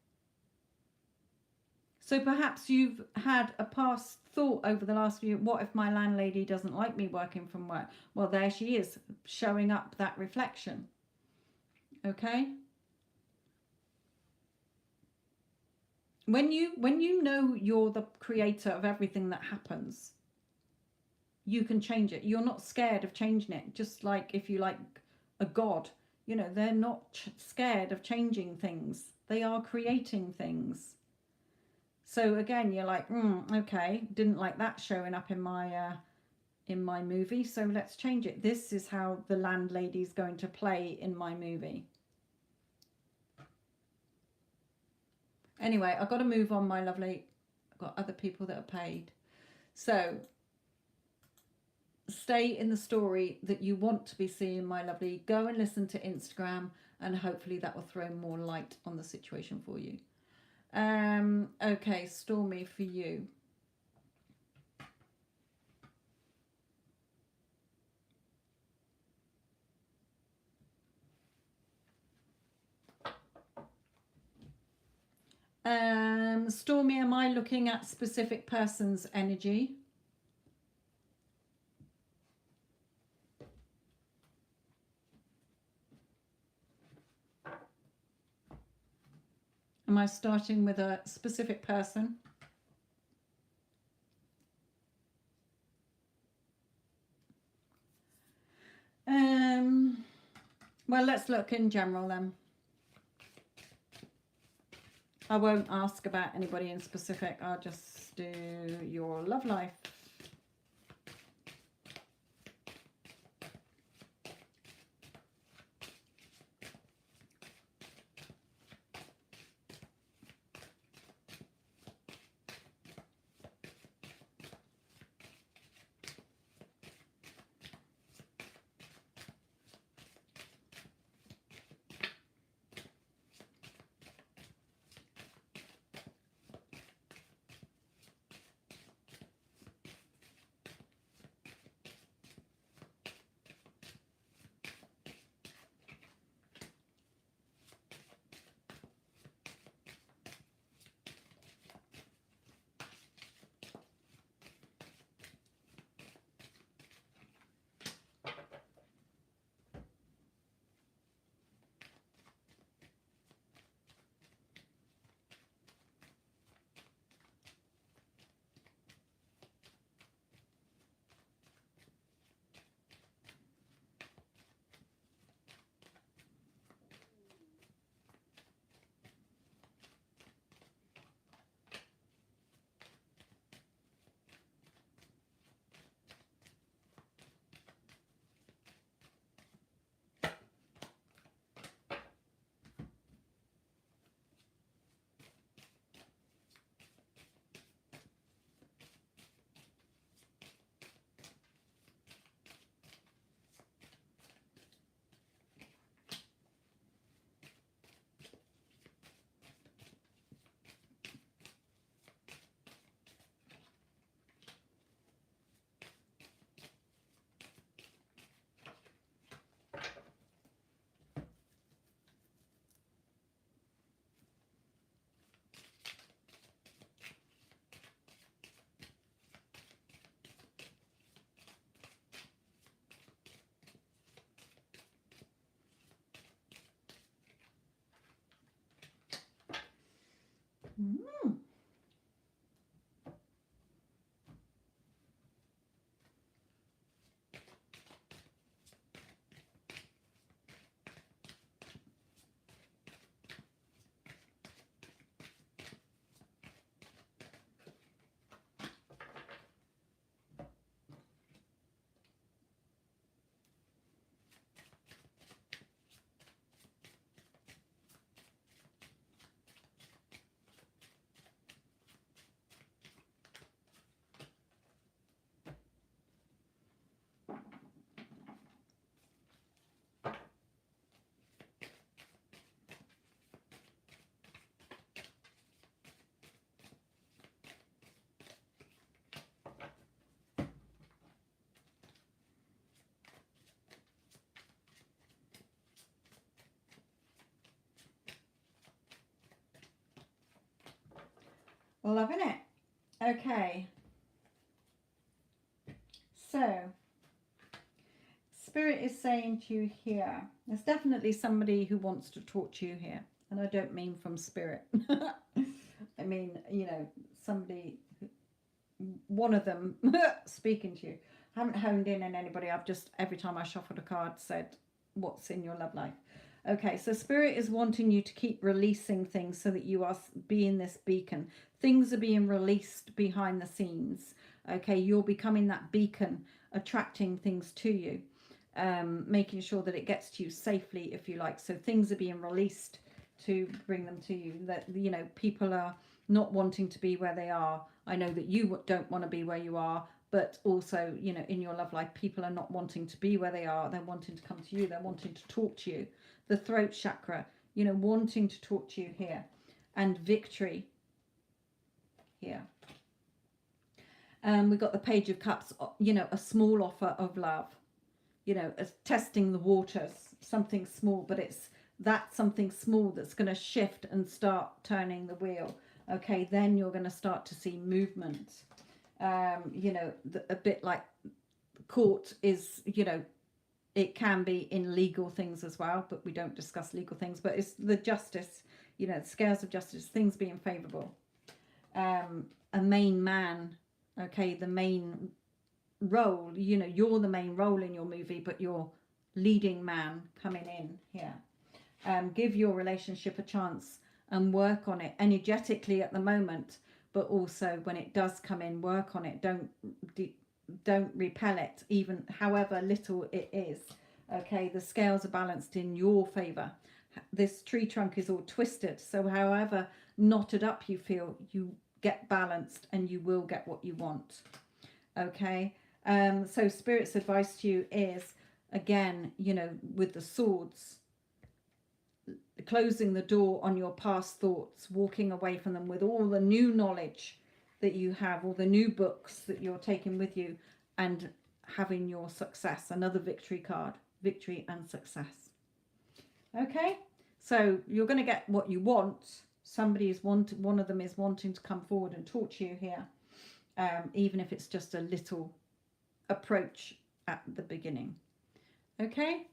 So perhaps you've had a past thought over the last few, what if my landlady doesn't like me working from work? Well, there she is, showing up that reflection. Okay? When you know you're the creator of everything that happens, you can change it. You're not scared of changing it. Just like if you like a god, you know, they're not scared of changing things. They are creating things. So again, you're like, okay, didn't like that showing up in my movie, so let's change it. This is how the landlady's going to play in my movie. Anyway, I've got to move on, my lovely. I've got other people that are paid. So stay in the story that you want to be seeing, my lovely. Go and listen to Instagram, and hopefully that will throw more light on the situation for you. Okay, Stormy, for you. Stormy, am I looking at specific person's energy? Am I starting with a specific person? Well, let's look in general then. I won't ask about anybody in specific. I'll just do your love life. Mm. Loving it. Okay. So, Spirit is saying to you here, there's definitely somebody who wants to talk to you here. And I don't mean from Spirit. I mean, you know, somebody, one of them speaking to you. I haven't honed in on anybody. I've just, every time I shuffled a card, said, what's in your love life? Okay, so Spirit is wanting you to keep releasing things so that you are being this beacon. Things are being released behind the scenes. Okay, you're becoming that beacon, attracting things to you, making sure that it gets to you safely, if you like. So things are being released to bring them to you. That, you know, people are not wanting to be where they are. I know that you don't want to be where you are, but also, you know, in your love life, people are not wanting to be where they are. They're wanting to come to you. They're wanting to talk to you. The throat chakra, you know, wanting to talk to you here. and victory here. We've got the Page of Cups, you know, a small offer of love, you know, as testing the waters, something small, but it's that something small that's going to shift and start turning the wheel. Okay, then you're going to start to see movement. You know, a bit like court is, you know, it can be in legal things as well, but we don't discuss legal things, but it's the justice, you know, scales of justice, things being favorable. A main man, okay, the main role, you know, you're the main role in your movie, but you're leading man coming in here. Give your relationship a chance and work on it energetically at the moment, but also when it does come in, work on it. Don't repel it, even however little it is. Okay, the scales are balanced in your favor. This tree trunk is all twisted, so however knotted up you feel, you get balanced and you will get what you want. Okay, so Spirit's advice to you is, again, you know, with the swords, closing the door on your past thoughts, walking away from them with all the new knowledge that you have, all the new books that you're taking with you, and having your success. Another victory card, victory and success. Okay, so you're going to get what you want. Somebody is one of them is wanting to come forward and talk to you here, even if it's just a little approach at the beginning. Okay.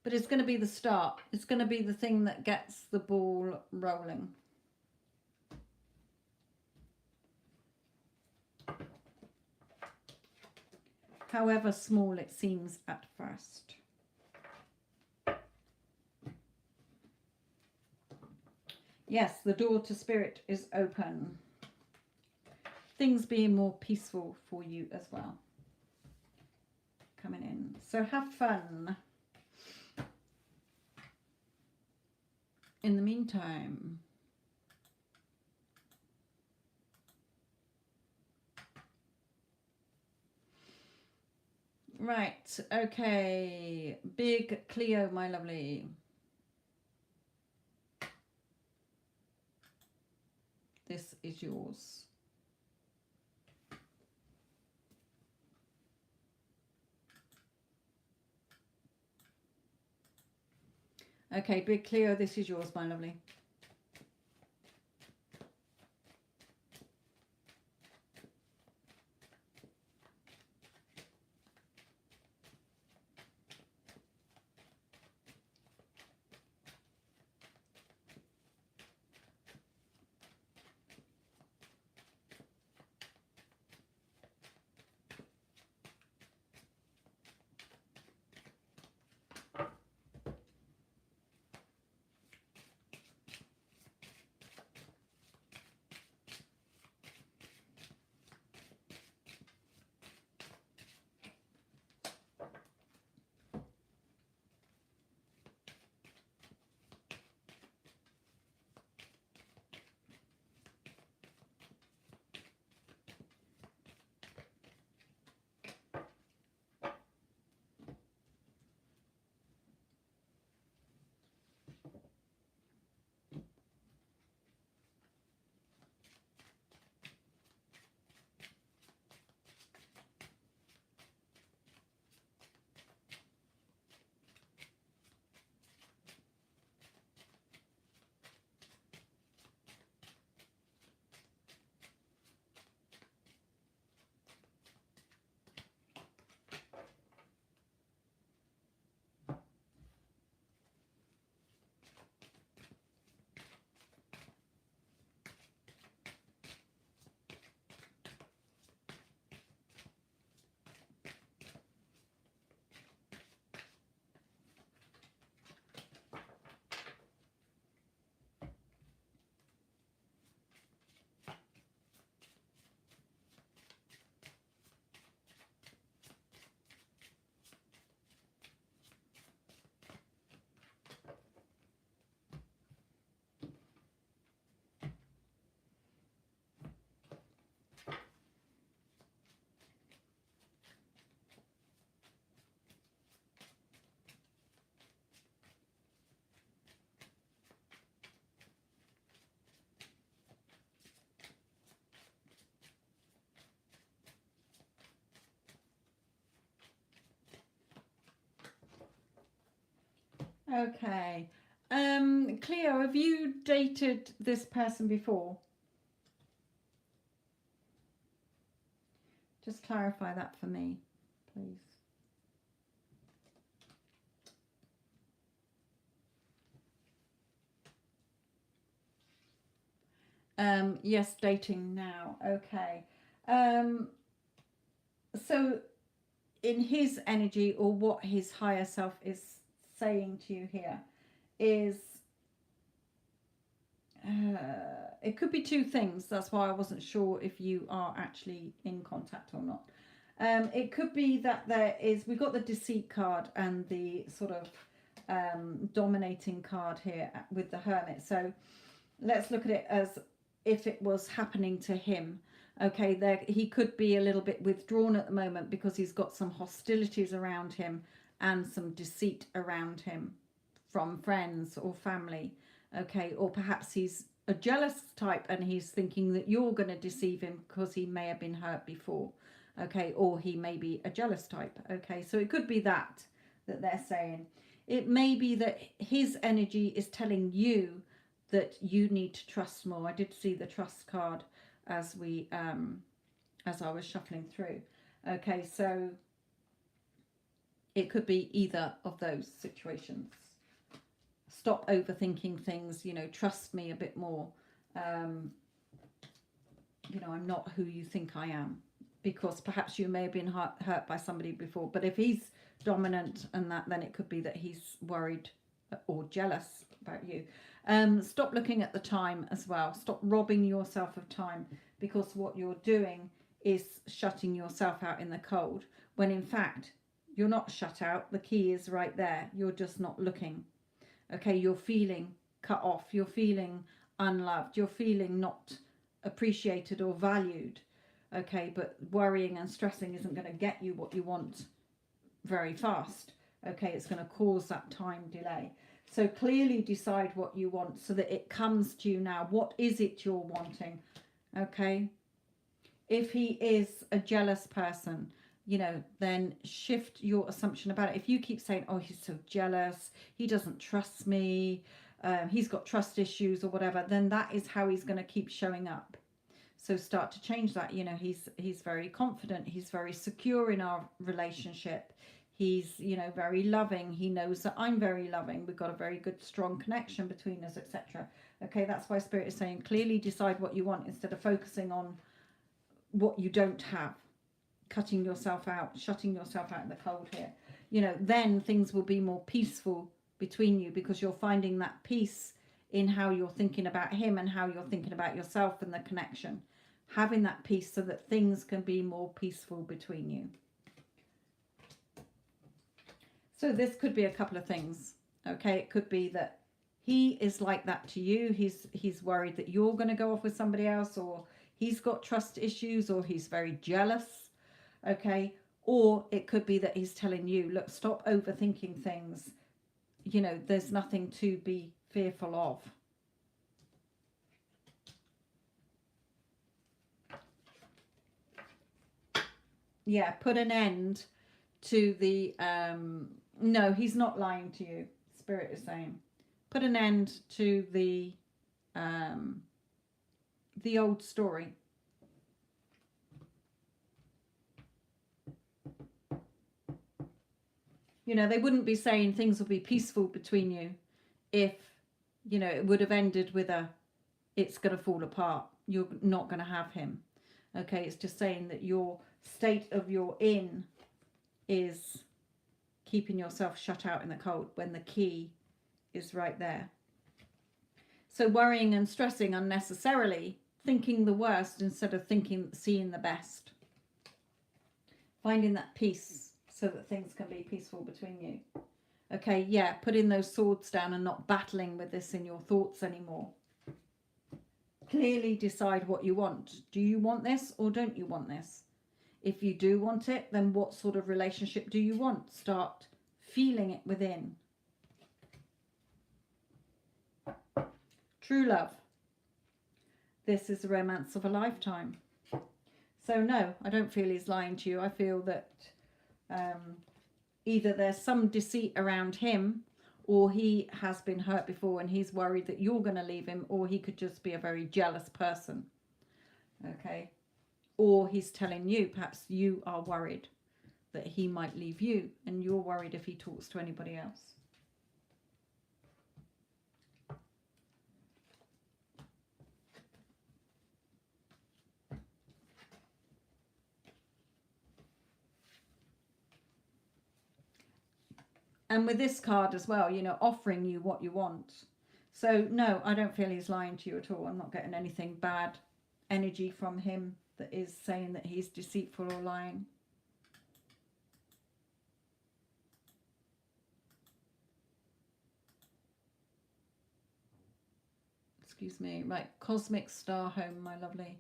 But it's going to be the start. It's going to be the thing that gets the ball rolling. However small it seems at first. Yes, the door to Spirit is open. Things being more peaceful for you as well. Coming in. So have fun. In the meantime, right, okay, Big Cleo, my lovely. This is yours. Okay, Big Cleo, this is yours, my lovely. Okay. Cleo, have you dated this person before? Just clarify that for me, please. Yes, dating now. Okay. So in his energy, or what his higher self is saying to you here, is it could be two things. That's why I wasn't sure if you are actually in contact or not. It could be that we've got the deceit card and the sort of dominating card here with the hermit. So let's look at it as if it was happening to him. Okay, there he could be a little bit withdrawn at the moment because he's got some hostilities around him and some deceit around him from friends or family. Okay, or perhaps he's a jealous type and he's thinking that you're going to deceive him because he may have been hurt before. Okay, or he may be a jealous type. Okay, so it could be that they're saying. It may be that his energy is telling you that you need to trust more. I did see the trust card as I was shuffling through. Okay, so it could be either of those situations. Stop overthinking things, trust me a bit more. I'm not who you think I am, because perhaps you may have been hurt by somebody before. But if he's dominant and that, then it could be that he's worried or jealous about you. Stop looking at the time as well. Stop robbing yourself of time, because what you're doing is shutting yourself out in the cold, when in fact you're not shut out. The key is right there. You're just not looking. Okay, you're feeling cut off. You're feeling unloved. You're feeling not appreciated or valued. Okay, but worrying and stressing isn't going to get you what you want very fast. Okay, it's going to cause that time delay. So clearly decide what you want so that it comes to you now. What is it you're wanting? Okay. If he is a jealous person, then shift your assumption about it. If you keep saying, oh, he's so jealous, he doesn't trust me, he's got trust issues or whatever, then that is how he's going to keep showing up. So start to change that. He's very confident. He's very secure in our relationship. He's, very loving. He knows that I'm very loving. We've got a very good, strong connection between us, etc. Okay, that's why Spirit is saying clearly decide what you want instead of focusing on what you don't have. Cutting yourself out, shutting yourself out in the cold here. Then things will be more peaceful between you, because you're finding that peace in how you're thinking about him and how you're thinking about yourself and the connection. Having that peace so that things can be more peaceful between you. So this could be a couple of things. Okay, it could be that he is like that to you. He's worried that you're going to go off with somebody else, or he's got trust issues, or he's very jealous. Okay, or it could be that he's telling you, look, stop overthinking things. There's nothing to be fearful of. Yeah, put an end to the no, he's not lying to you. Spirit is saying put an end to the old story. They wouldn't be saying things will be peaceful between you if it would have ended with it's going to fall apart, you're not going to have him. Okay, it's just saying that your state of you're in is keeping yourself shut out in the cold when the key is right there. So worrying and stressing unnecessarily, thinking the worst instead of seeing the best. Finding that peace so that things can be peaceful between you. Okay, yeah, putting those swords down and not battling with this in your thoughts anymore. Clearly decide what you want. Do you want this or don't you want this? If you do want it, then what sort of relationship do you want? Start feeling it within. True love. This is the romance of a lifetime. So no, I don't feel he's lying to you. I feel that either there's some deceit around him, or he has been hurt before and he's worried that you're going to leave him, or he could just be a very jealous person. Okay. Or he's telling you, perhaps you are worried that he might leave you, and you're worried if he talks to anybody else. And with this card as well, you know, offering you what you want. So no, I don't feel he's lying to you at all. I'm not getting anything bad energy from him that is saying that he's deceitful or lying. Excuse me. Right, Cosmic Star Home, my lovely.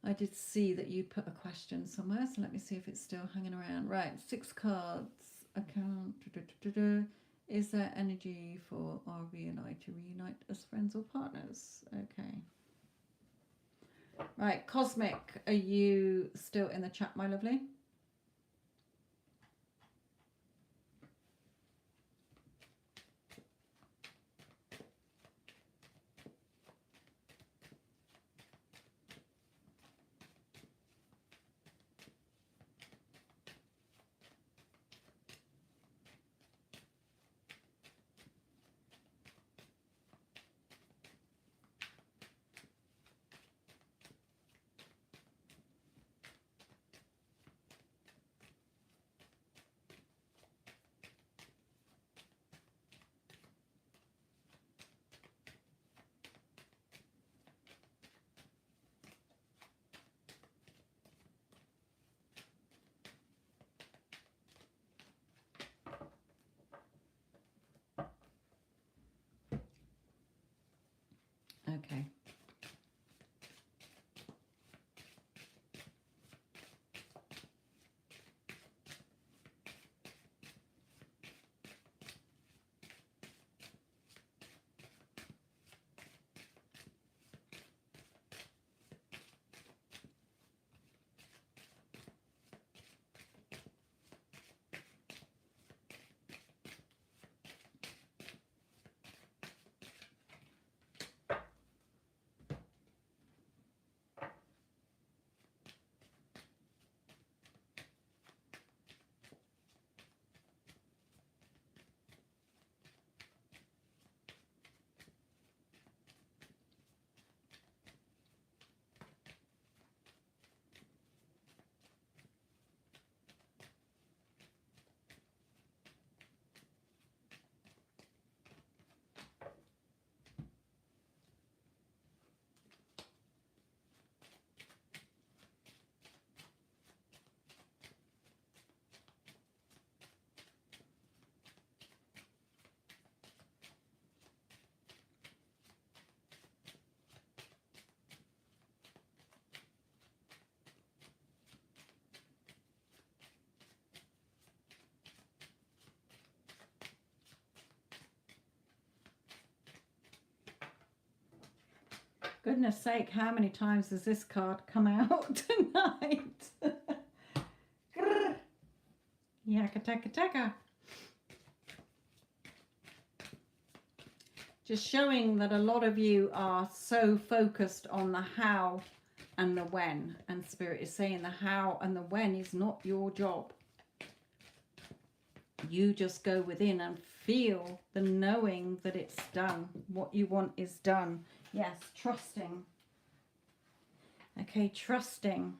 I did see that you put a question somewhere, so let me see if it's still hanging around. Right, 6 cards. Account. Is there energy for RV and I to reunite as friends or partners? Okay. Right, Cosmic, are you still in the chat, my lovely? Okay. Goodness sake, how many times has this card come out tonight? Yaka taka taka. Just showing that a lot of you are so focused on the how and the when. And Spirit is saying the how and the when is not your job. You just go within and feel the knowing that it's done. What you want is done. Yes, trusting. Okay, trusting.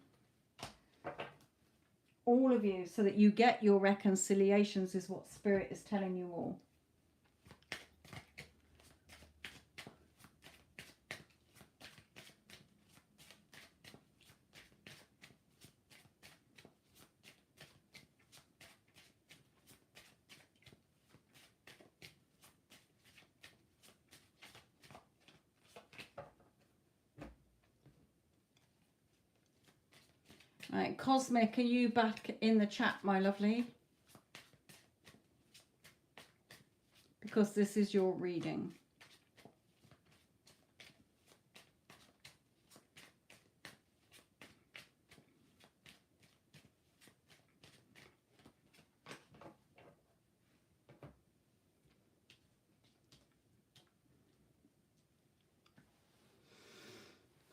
All of you, so that you get your reconciliations is what Spirit is telling you all. Right, Cosmic, are you back in the chat, my lovely? Because this is your reading.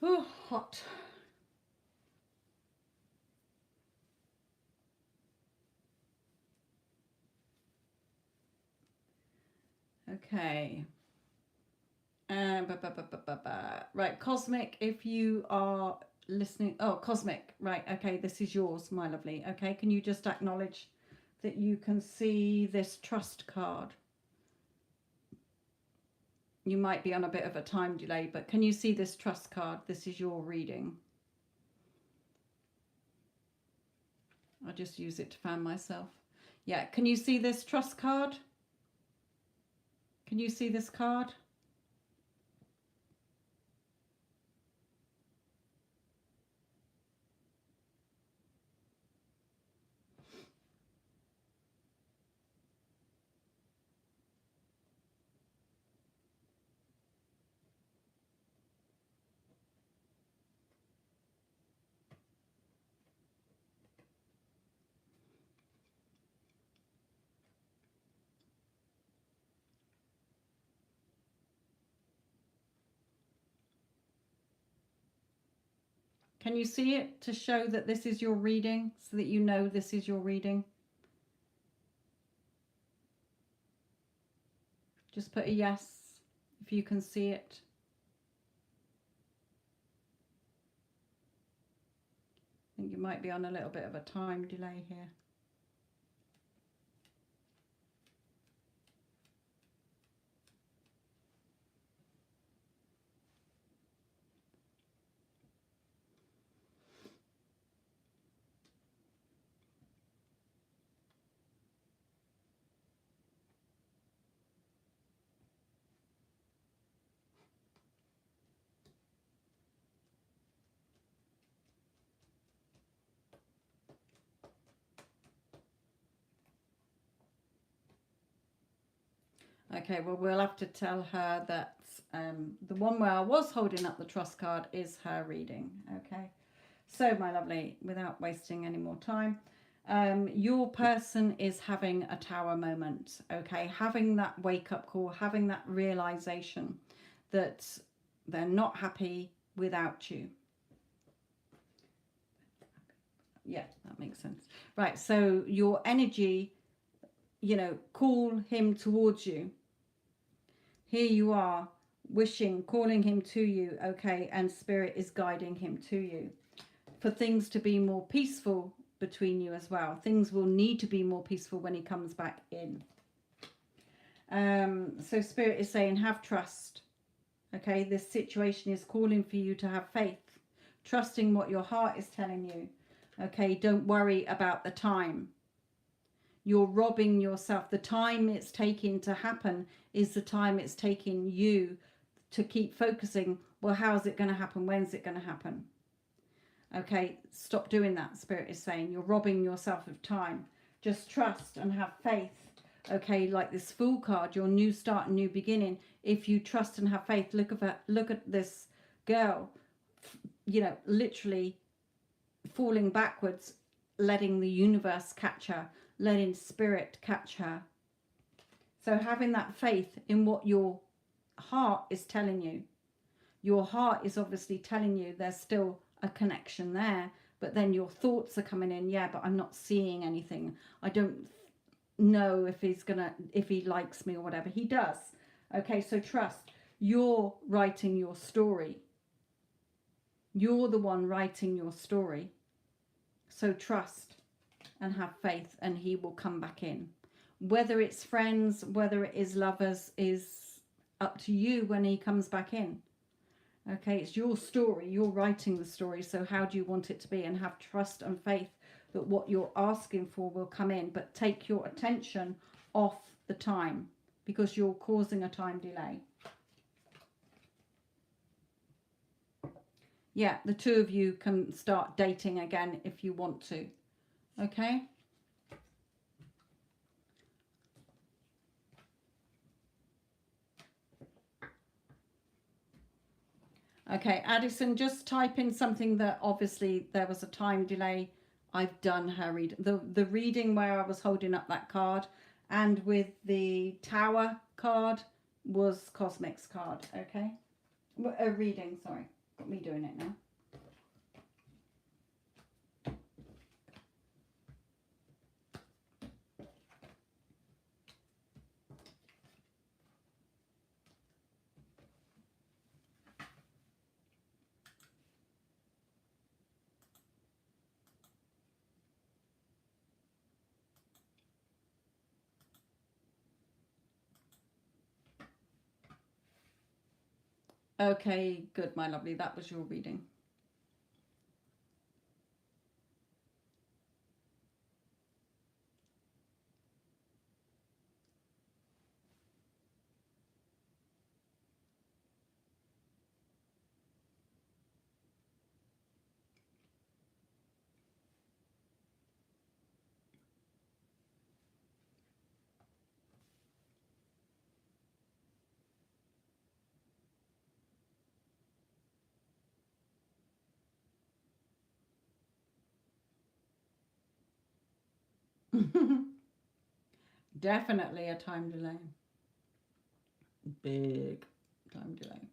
Oh, hot. Okay. Right, Cosmic, if you are listening. Oh, Cosmic. Right, okay, this is yours, my lovely. Okay, can you just acknowledge that you can see this trust card? You might be on a bit of a time delay, but can you see this trust card? This is your reading. I'll just use it to fan myself. Yeah, can you see this trust card? Can you see this card? Can you see it to show that this is your reading, so that you know this is your reading? Just put a yes if you can see it. I think you might be on a little bit of a time delay here. Okay, well, we'll have to tell her that the one where I was holding up the trust card is her reading. Okay, so my lovely, without wasting any more time, your person is having a tower moment. Okay, having that wake up call, having that realization that they're not happy without you. Yeah, that makes sense. Right, so your energy, you know, call him towards you. Here you are, wishing, calling him to you, okay, and Spirit is guiding him to you for things to be more peaceful between you as well. Things will need to be more peaceful when he comes back in. So Spirit is saying, have trust. Okay, this situation is calling for you to have faith, trusting what your heart is telling you. Okay, don't worry about the time. You're robbing yourself. The time it's taking to happen is the time it's taking you to keep focusing. Well, how's it going to happen? When's it going to happen? Okay, stop doing that, Spirit is saying. You're robbing yourself of time. Just trust and have faith. Okay, like this Fool card, your new start and new beginning. If you trust and have faith, look at this girl, you know, literally falling backwards, letting the universe catch her, letting Spirit catch her. So having that faith in what your heart is telling you. Your heart is obviously telling you there's still a connection there, but then your thoughts are coming in. Yeah, but I'm not seeing anything. I don't know if he likes me or whatever. He does. Okay, so trust. You're writing your story. You're the one writing your story. So trust and have faith, and he will come back in. Whether it's friends, whether it is lovers, is up to you when he comes back in. Okay, it's your story. You're writing the story. So how do you want it to be? And have trust and faith that what you're asking for will come in. But take your attention off the time, because you're causing a time delay. Yeah, the two of you can start dating again if you want to. Okay? Okay, Addison, just type in something that obviously there was a time delay. I've done her read. The reading where I was holding up that card, and with the Tower card was Cosmic's card. Okay? A reading, sorry. Got me doing it now. Okay, good, my lovely. That was your reading. Definitely a time delay. Big time delay.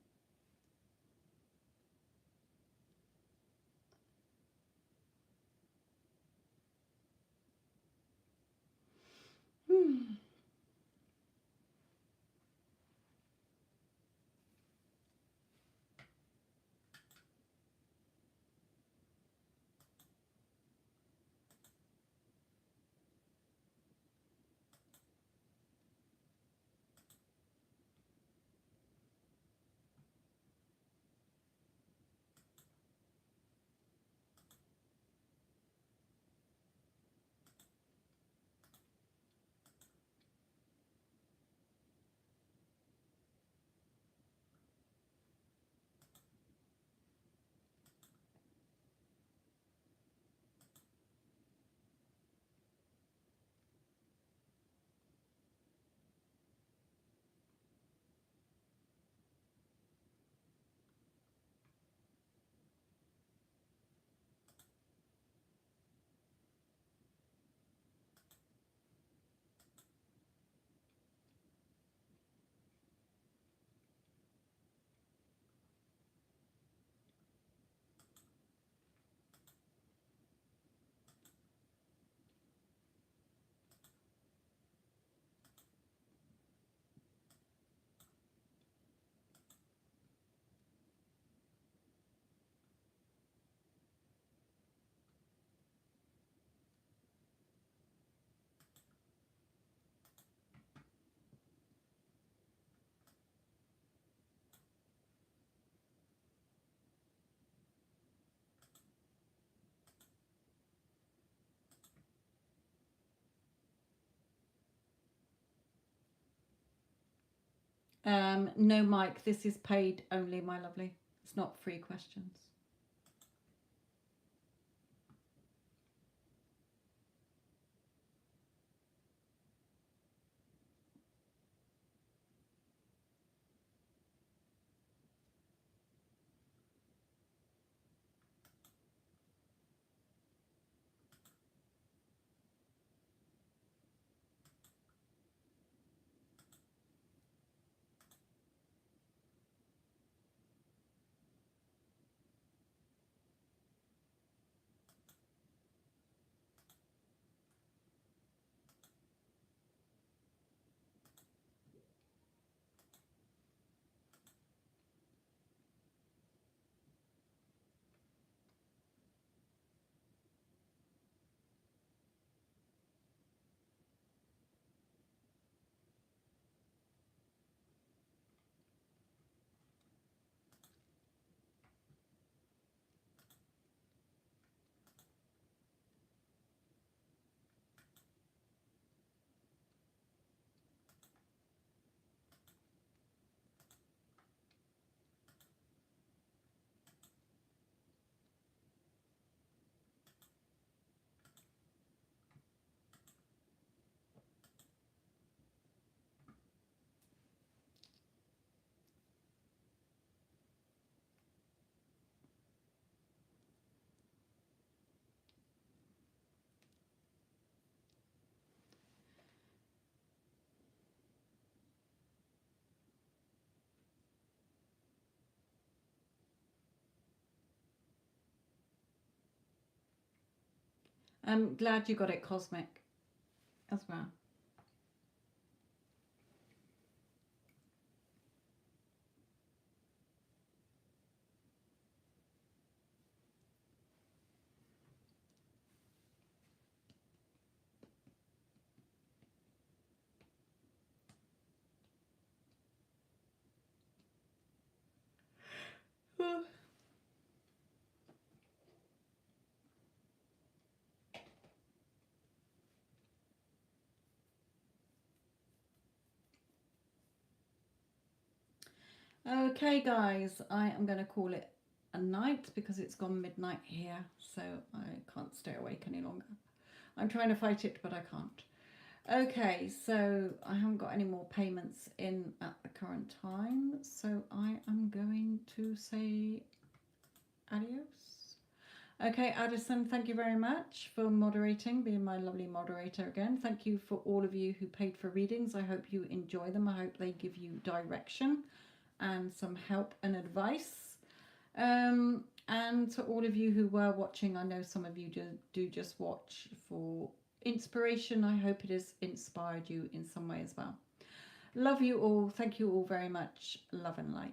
No, Mike, this is paid only, my lovely. It's not free questions. I'm glad you got it cosmic as well. Okay, guys, I am going to call it a night because it's gone midnight here, so I can't stay awake any longer. I'm trying to fight it, but I can't. Okay, so I haven't got any more payments in at the current time, so I am going to say adios. Okay, Addison, thank you very much for moderating, being my lovely moderator again. Thank you for all of you who paid for readings. I hope you enjoy them. I hope they give you direction and some help and advice. And to all of you who were watching, I know some of you do just watch for inspiration. I hope it has inspired you in some way as well. Love you all. Thank you all very much. Love and light.